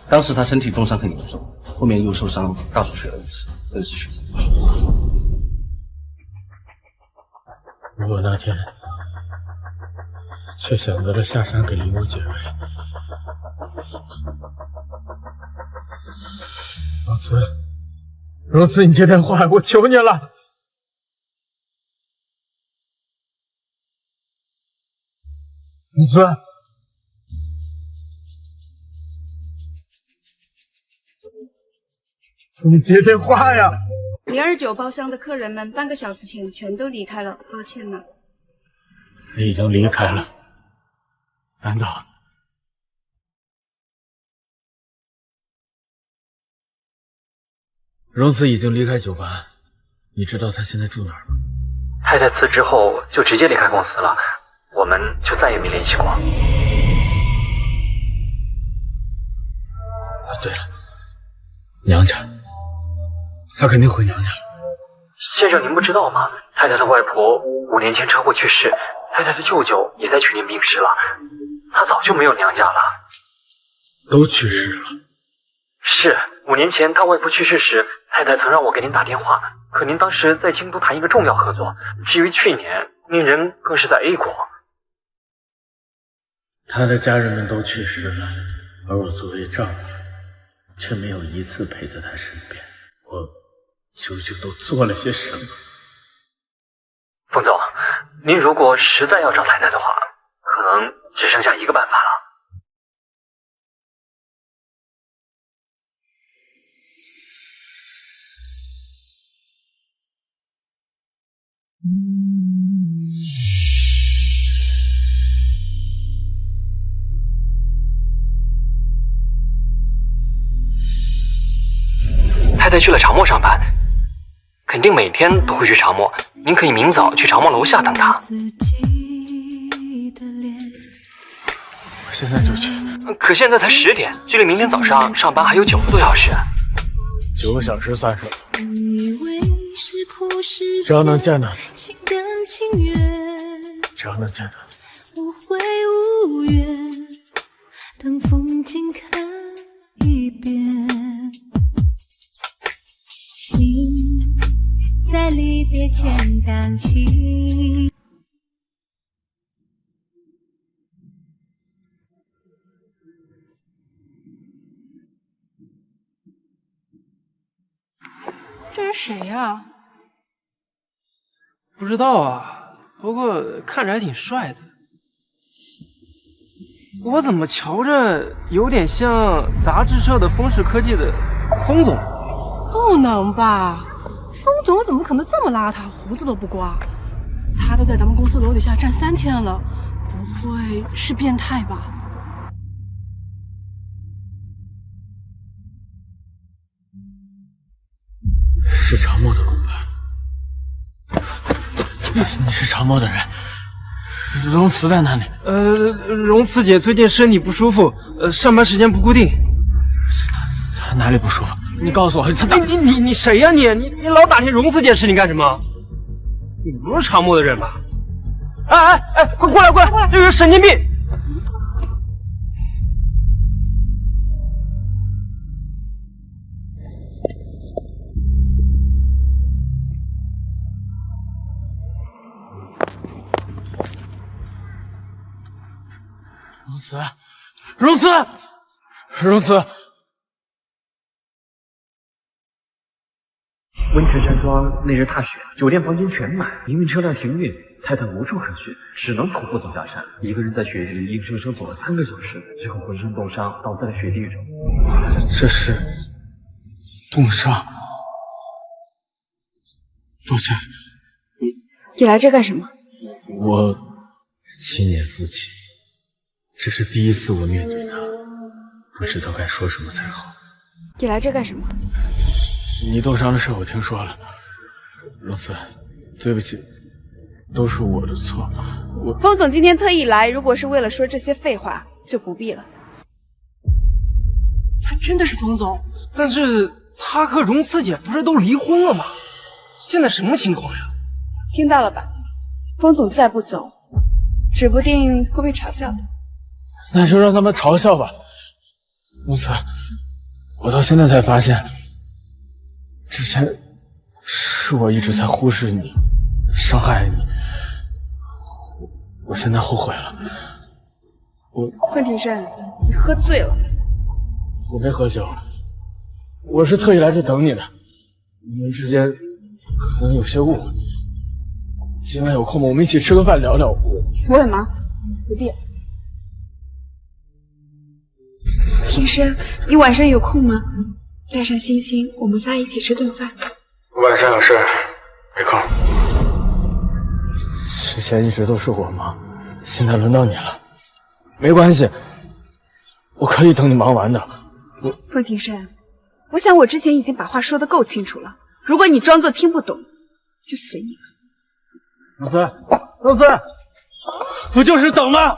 当时她身体冻伤很严重，后面又受伤大出血了一次，更是血色不出。
我那天却选择了下山给林武解围。荣慈，你接电话，我求你了。荣慈，你接电话呀
！029包厢的客人们半个小时前全都离开了，抱歉了。
他已经离开了，难道？荣慈已经离开酒吧，你知道他现在住哪儿吗？
太太辞职后就直接离开公司了，我们就再也没联系过。
对了，娘家，他肯定回娘家了。
先生，您不知道吗？太太的外婆5年前车祸去世，太太的舅舅也在去年病逝了，他早就没有娘家了。
都去世了？
是，5年前他外婆去世时，太太曾让我给您打电话，可您当时在京都谈一个重要合作。至于去年，您人更是在 A 国。
他的家人们都去世了，而我作为丈夫，却没有一次陪在他身边。我究竟都做了些什么？
冯总，您如果实在要找太太的话，可能只剩下一个办法了。太太去了长墨上班，肯定每天都会去长墨。您可以明早去长墨楼下等她。
我现在就去。
可现在才10点，距离明天早上上班还有9个多小时。
9个小时算什么？只要能见到他，只要能见到他，
我会无怨，当风景看一遍。心在离别前荡起。
这人谁呀？
不知道啊，不过看着还挺帅的。我怎么瞧着有点像杂志社的风氏科技的风总？
不能吧，风总怎么可能这么邋遢，胡子都不刮？他都在咱们公司楼底下站3天了，不会是变态吧？
是长墨的公办。你是长墨的人？荣慈在哪里？
荣慈姐最近身体不舒服，上班时间不固定。
她哪里不舒服？你告诉我，
你谁呀你老打听荣慈姐事情干什么？你不是长墨的人吧？哎，快过来！这有神经病！
荣慈！
温泉山庄那日大雪，酒店房间全满，营运车辆停运，太太无处可去，只能徒步走下山，一个人在雪地里硬生生走了3个小时，最后浑身冻伤，倒在了雪地中。
这是冻伤。抱歉。
你来这干什么？
我亲眼父亲，这是第一次我面对他，不知道该说什么才好。
你来这干什么？
你冻伤的事我听说了，荣慈，对不起，都是我的错。
风总今天特意来，如果是为了说这些废话，就不必了。
他真的是风总？
但是他和荣慈姐不是都离婚了吗？现在什么情况呀？
听到了吧？风总再不走，指不定会被嘲笑的。
那就让他们嘲笑吧。荣慈，我到现在才发现，之前是我一直在忽视你，伤害你。我现在后悔了。
凤庭山，你喝醉了。
我没喝酒，我是特意来这等你的。我们之间可能有些误会。今晚有空吗？我们一起吃个饭聊聊。
我很忙，不必了。庭生，你晚上有空吗？带上星星，我们仨一起吃顿饭。
晚上有事，没空。之前一直都是我忙，现在轮到你了。没关系，我可以等你忙完的。
凤庭山，我想我之前已经把话说得够清楚了，如果你装作听不懂，就随你了。
荣慈，荣慈，不就是等吗？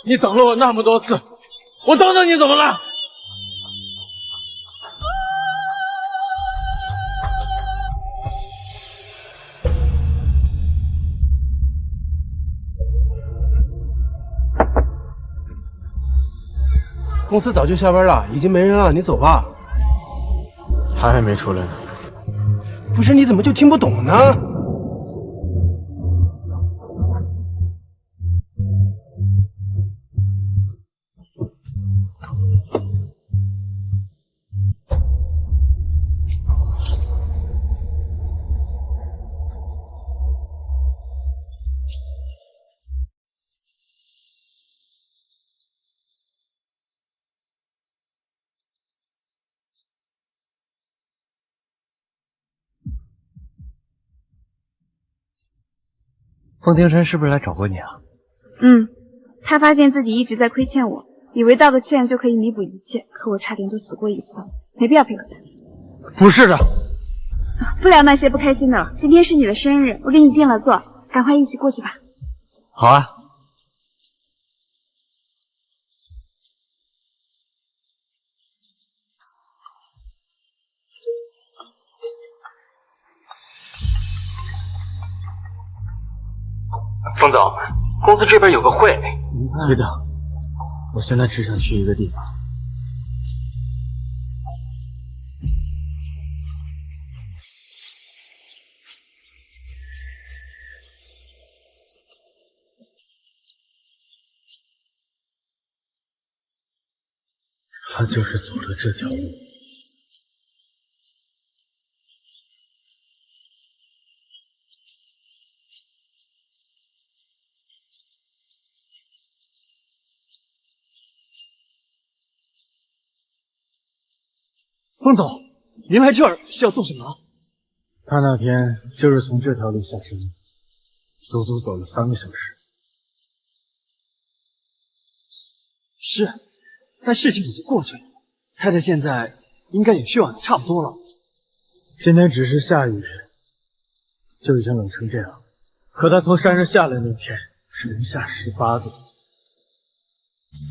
你等了我那么多次，我等等你怎么了？
公司早就下班了，已经没人了，你走吧。
他还没出来呢。
不是，你怎么就听不懂呢？
凤庭山是不是来找过你啊？
他发现自己一直在亏欠我，以为道个歉就可以弥补一切，可我差点都死过一次了，没必要配合他。
不是的，
不聊那些不开心的了，今天是你的生日，我给你订了座，赶快一起过去吧。
好啊。
冯总，公司这边有个会。
对的，我现在只想去一个地方。他就是走了这条路。
风总，您来这儿是要做什么？
他那天就是从这条路下山，足足走了3个小时。
是，但事情已经过去了，太太现在应该也修养的差不多了。
今天只是下雨，就已经冷成这样。可他从山上下来那天是零下18度，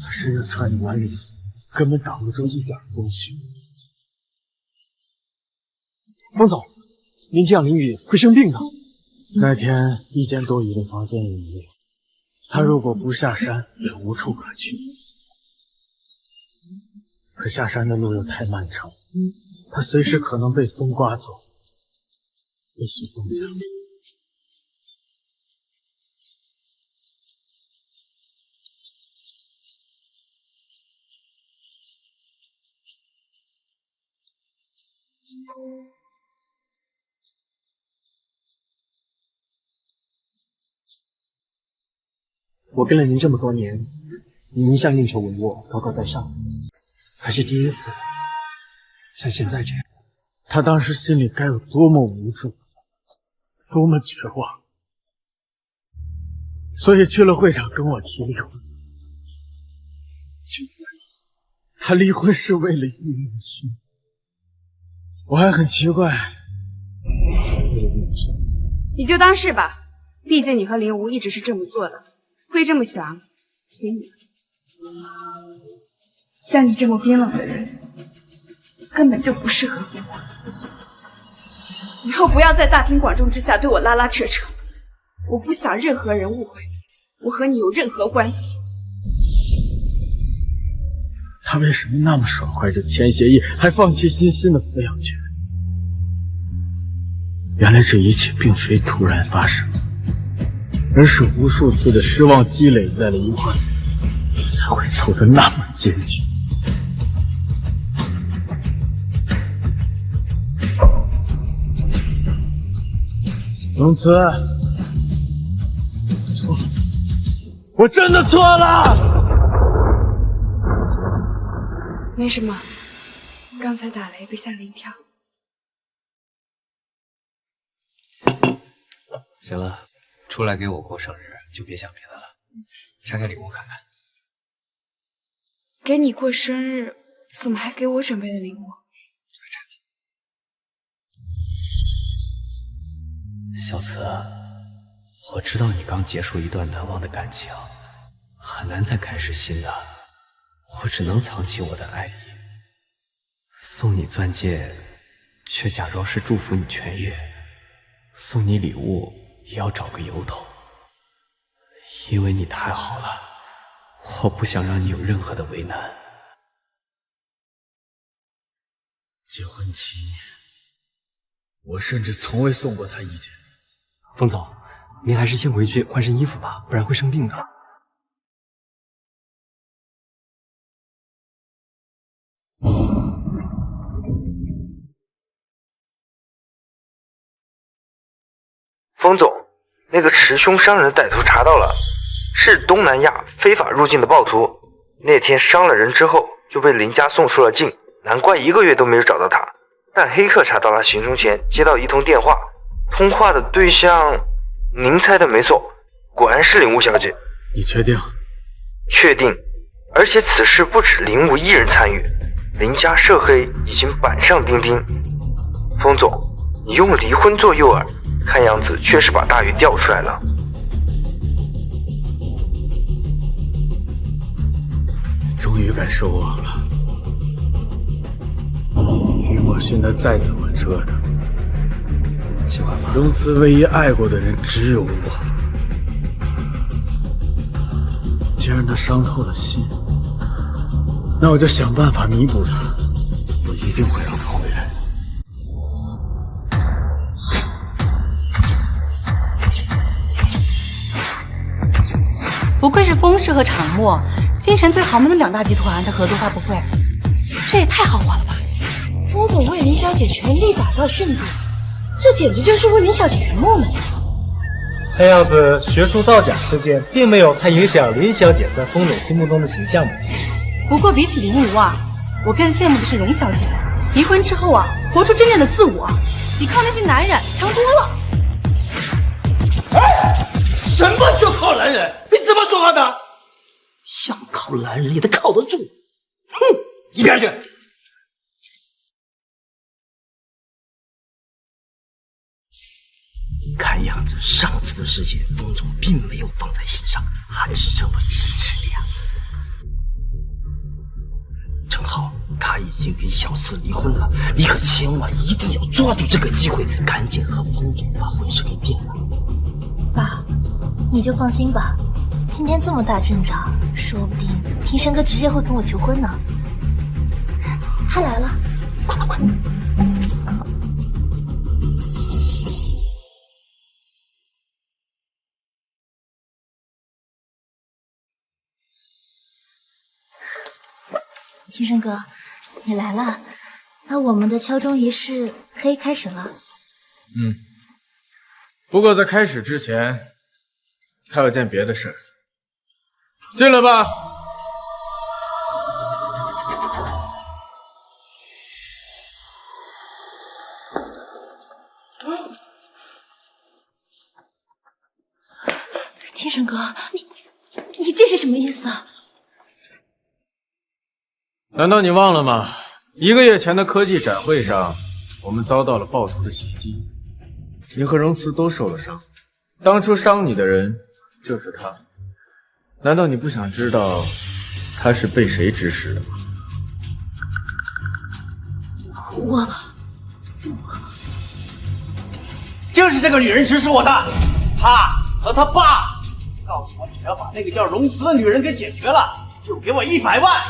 他身上穿的晚礼服根本挡不住一点风雪。
风总，您这样淋雨会生病的。
那天1间多雨的房间里没有，他如果不下山也无处可去。可下山的路又太漫长，他随时可能被风刮走，被雪冻僵。
我跟了您这么多年，您一向应酬帷幄，高高在上，还是第一次像现在这样。
他当时心里该有多么无助，多么绝望，所以去了会场跟我提离婚。他离婚是为了一女婿，我还很奇怪。为了女婿，
你就当是吧，毕竟你和林无一直是这么做的，会这么想，随你。像你这么冰冷的人，根本就不适合结婚。以后不要在大庭广众之下对我拉拉扯扯，我不想任何人误会我和你有任何关系。
他为什么那么爽快就签协议，还放弃欣欣的抚养权？原来这一切并非突然发生，而是无数次的失望积累在了一块，才会走得那么艰巨。龙慈，错了，我真的错了。
没什么，刚才打雷被吓了一跳。
行了，出来给我过生日就别想别的了，拆开礼物看看。
给你过生日，怎么还给我准备了礼物？
小慈，我知道你刚结束一段难忘的感情，很难再开始新的，我只能藏起我的爱意。送你钻戒，却假装是祝福你痊愈；送你礼物，也要找个由头。因为你太好了，我不想让你有任何的为难。
结婚7年，我甚至从未送过他一件。
冯总，您还是先回去换身衣服吧，不然会生病的。
冯总，那个持凶伤人的歹徒查到了，是东南亚非法入境的暴徒。那天伤了人之后，就被林家送出了境，难怪1个月都没有找到他。但黑客查到他行凶前接到一通电话，通话的对象，您猜的没错，果然是林无小姐。
你确定？
确定，而且此事不止林无一人参与，林家涉黑已经板上钉钉。冯总，你用离婚做诱饵，看样子确实把大鱼钓出来了。
终于该收网了。于墨勋他再怎么折腾，
喜欢吗？
荣慈唯一爱过的人只有我。既然他伤透了心，那我就想办法弥补他。我一定会让他回来的。
不愧是风氏和场墨，京城最豪门的2大集团的合作发布会，这也太豪华了吧！
风总为林小姐全力打造炫步，这简直就是为林小姐圆梦呢。
看样子学术造假事件并没有太影响林小姐在风总心目中的形象吧。
不过比起林武啊，我更羡慕的是荣小姐，离婚之后啊，活出真正的自我，比靠那些男人强多了。
什么叫靠男人？你怎么说话的？想靠男人也得靠得住。哼，一边去！看样子上次的事情，风总并没有放在心上，还是这么支持你啊。正好他已经跟小四离婚了，你可千万一定要抓住这个机会，赶紧和风总把婚事给定了。
爸，你就放心吧，今天这么大阵仗，说不定庭生哥直接会跟我求婚呢。他来了，
快快快！
庭生哥，你来了，那我们的敲钟仪式可以开始了。
不过在开始之前，还有件别的事儿。进来吧。
庭生哥，你这是什么意思啊？
难道你忘了吗？1个月前的科技展会上，我们遭到了暴徒的袭击，你和荣慈都受了伤。当初伤你的人就是他，难道你不想知道他是被谁指使的吗？
我
就是这个女人指使我的，她和她爸告诉我，只要把那个叫荣慈的女人给解决了，就给我100万。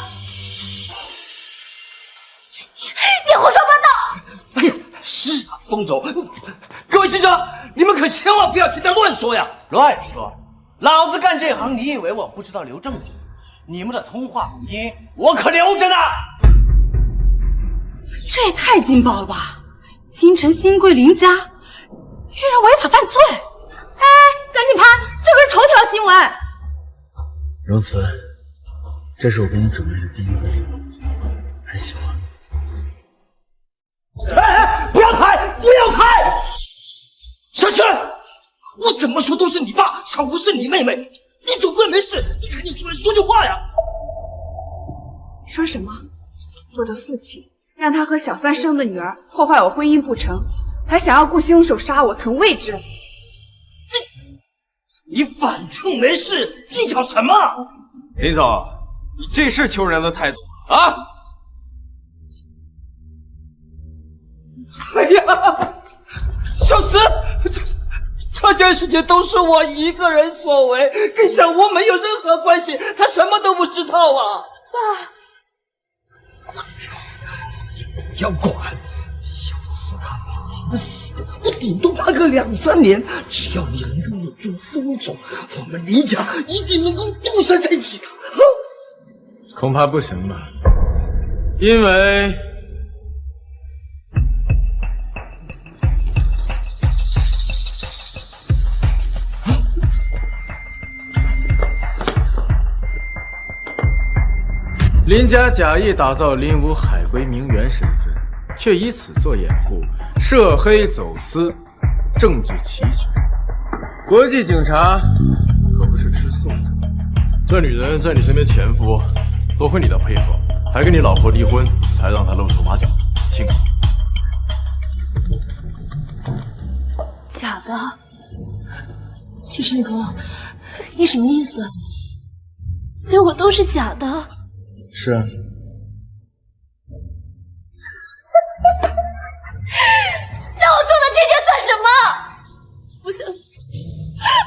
你胡说八道！
哎呀，是啊，风总，各位记者，你们可千万不要听他乱说呀！乱说！老子干这行，你以为我不知道留证据？你们的通话录音我可留着呢。
这也太劲爆了吧！京城新贵林家居然违法犯罪！
哎，赶紧拍，这可是头条新闻！
荣慈，这是我给你准备的第1个礼物，还喜欢吗？
哎，不要拍，不要拍！小轩，我怎么说都是你爸，小吴是你妹妹，你总归没事，你赶紧出来说句话呀！
说什么？我的父亲让他和小三生的女儿破坏我婚姻不成，还想要雇凶手杀我腾位置。
你反正没事，计较什么？
林总，你这是求人的态度啊！
哎呀，小慈，这件事情都是我一个人所为，跟小吴没有任何关系，他什么都不知道啊！
爸，
不要管，小慈他妈死，我顶多判个2、3年，只要你能够稳住风总，我们林家一定能够东山再起的。
恐怕不行吧，因为林家假意打造林武海归名媛身份，却以此做掩护，涉黑走私，证据齐全。国际警察可不是吃素的。
这女人在你身边潜伏，多亏你的配合，还跟你老婆离婚，才让她露出马脚，辛苦。
假的，天生哥，你什么意思？对我都是假的。
是啊。
那我做的这些算什么？不相信，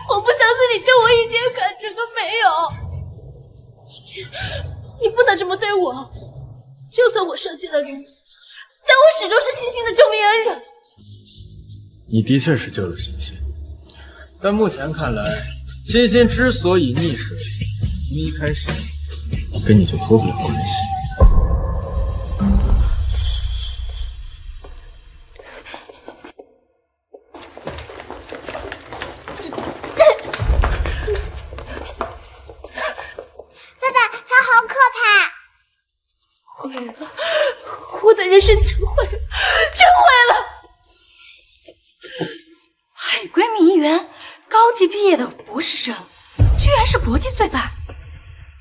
我不相信你对我一点感觉都没有。而且，你不能这么对我。就算我舍弃了仁慈，但我始终是欣欣的救命恩人。
你的确是救了欣欣，但目前看来，欣欣之所以溺水，从一开始跟你就脱不了关系。
爸爸，他好可怕！
毁了，我的人生全毁了，全毁了！
海归名媛，高级毕业的博士生，居然是国际罪犯。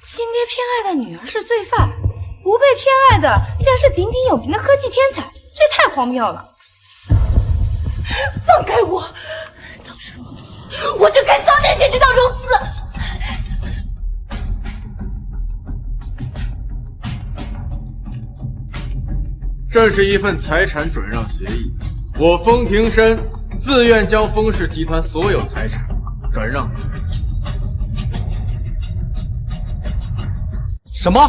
亲爹偏爱的女儿是罪犯，不被偏爱的竟然是鼎鼎有名的科技天才，这也太荒谬了！
放开我！早知如此，我就该早点解决到如此。
这是一份财产转让协议，我封庭深自愿将封氏集团所有财产转让给你。
什么？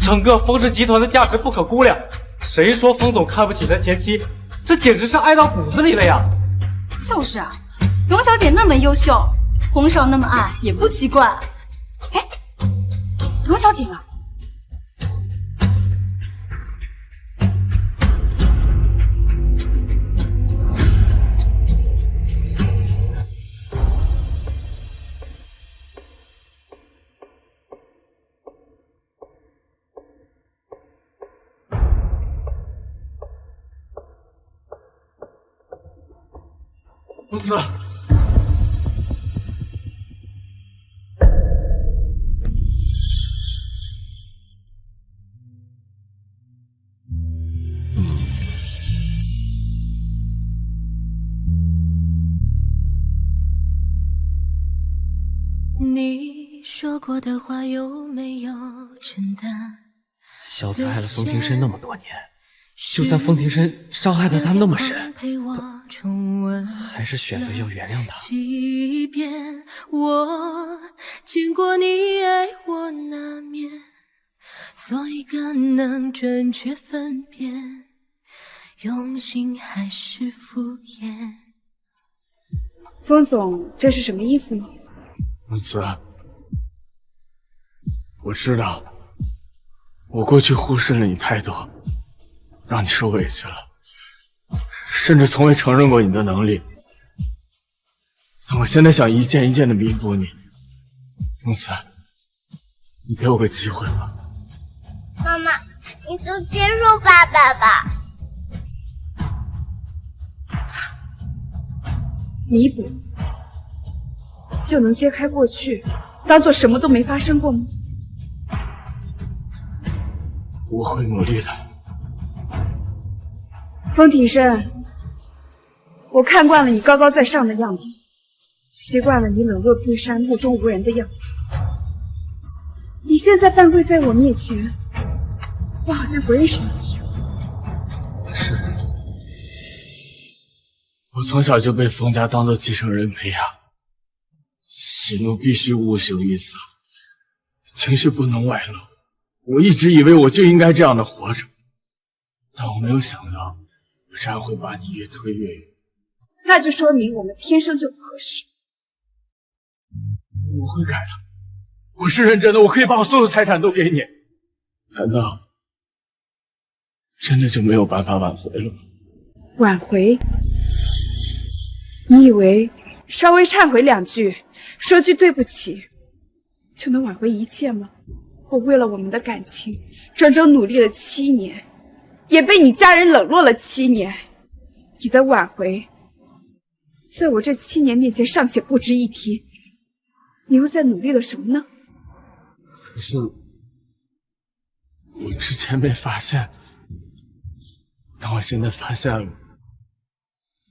整个封氏集团的价值不可估量？谁说封总看不起他前妻？这简直是爱到骨子里了呀！
就是啊，荣小姐那么优秀，冯少那么爱，也不奇怪。哎，荣小姐呢？
公子，
说过的话有没有承担？
小子爱了风庭深那么多年，就算风庭深伤害的他那么深，还是选择要原谅他。
即便我见过你爱我那面，所以更能准确分辨用心还是敷衍。
风总，这是什么意思呢？
木子，我知道我过去忽视了你太多，让你受委屈了，甚至从未承认过你的能力。但我现在想一件一件的弥补你。木子，你给我个机会吧。
妈妈，你就接受爸爸吧。
弥补就能揭开过去，当做什么都没发生过吗？
我会努力的。
风庭深，我看惯了你高高在上的样子，习惯了你冷若冰山、目中无人的样子。你现在半跪在我面前，我好像不认识你一样。
是，我从小就被风家当做继承人培养，喜怒必须悟行于色，情绪不能外露。我一直以为我就应该这样的活着，但我没有想到我这样会把你越推越远。
那就说明我们天生就不合适。
我会改的，我是认真的，我可以把我所有财产都给你。难道真的就没有办法挽回了吗？
挽回？你以为稍微忏悔2句，说句对不起，就能挽回一切吗？我为了我们的感情，整整努力了7年，也被你家人冷落了7年。你的挽回，在我这7年面前尚且不值一提，你又在努力了什么呢？
可是我之前没发现，但我现在发现了，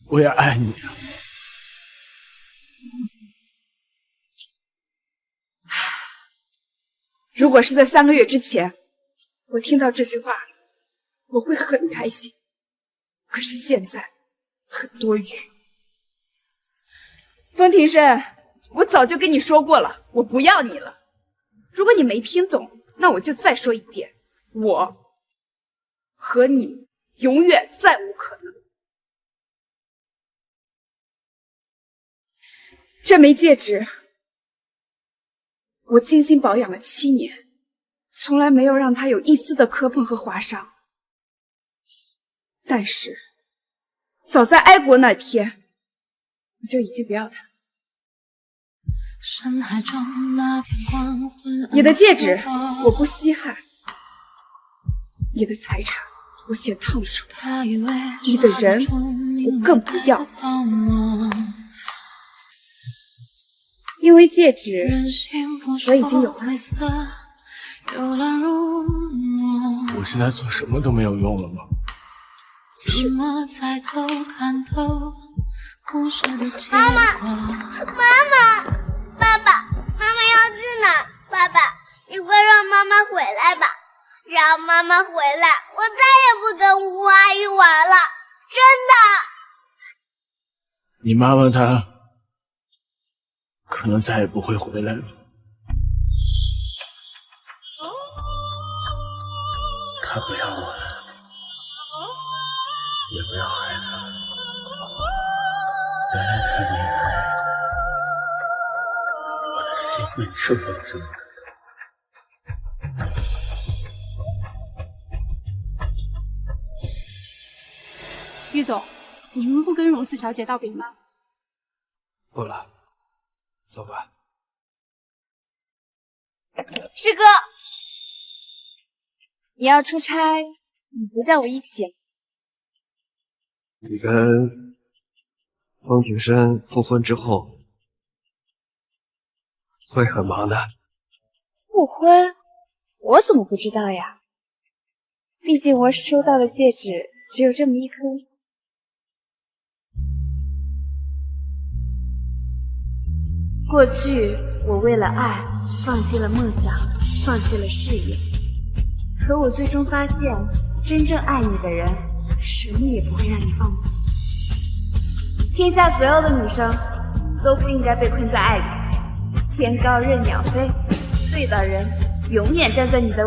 我也爱你啊。
如果是在3个月之前，我听到这句话，我会很开心。可是现在很多余。风庭深，我早就跟你说过了，我不要你了。如果你没听懂，那我就再说一遍，我和你永远再无可能。这枚戒指，我精心保养了7年，从来没有让它有一丝的磕碰和划伤。但是，早在哀国那天，我就已经不要它。你的戒指我不稀罕，你的财产我嫌烫手，你的人我更不要。因为戒指，我已经有了。
我现在做什么都没有用了吗？
是。妈
妈，爸爸，妈妈要去哪儿？爸爸，你快让妈妈回来吧！让妈妈回来，我再也不跟吴阿姨玩了，真的。
你妈妈她可能再也不会回来了。她不要我了，也不要孩子了。原来她离开，我的心会这么这么的痛。
于总，你们不跟荣四小姐道别吗？
不了，走吧。
师哥，你要出差，怎么不叫我一起？
你跟风庭深复婚之后，会很忙的。
复婚？我怎么不知道呀？毕竟我收到的戒指只有这么一颗。过去我为了爱放弃了梦想，放弃了事业，可我最终发现，真正爱你的人，什么也不会让你放弃。天下所有的女生都不应该被困在爱里，天高任鸟飞，对的人永远站在你的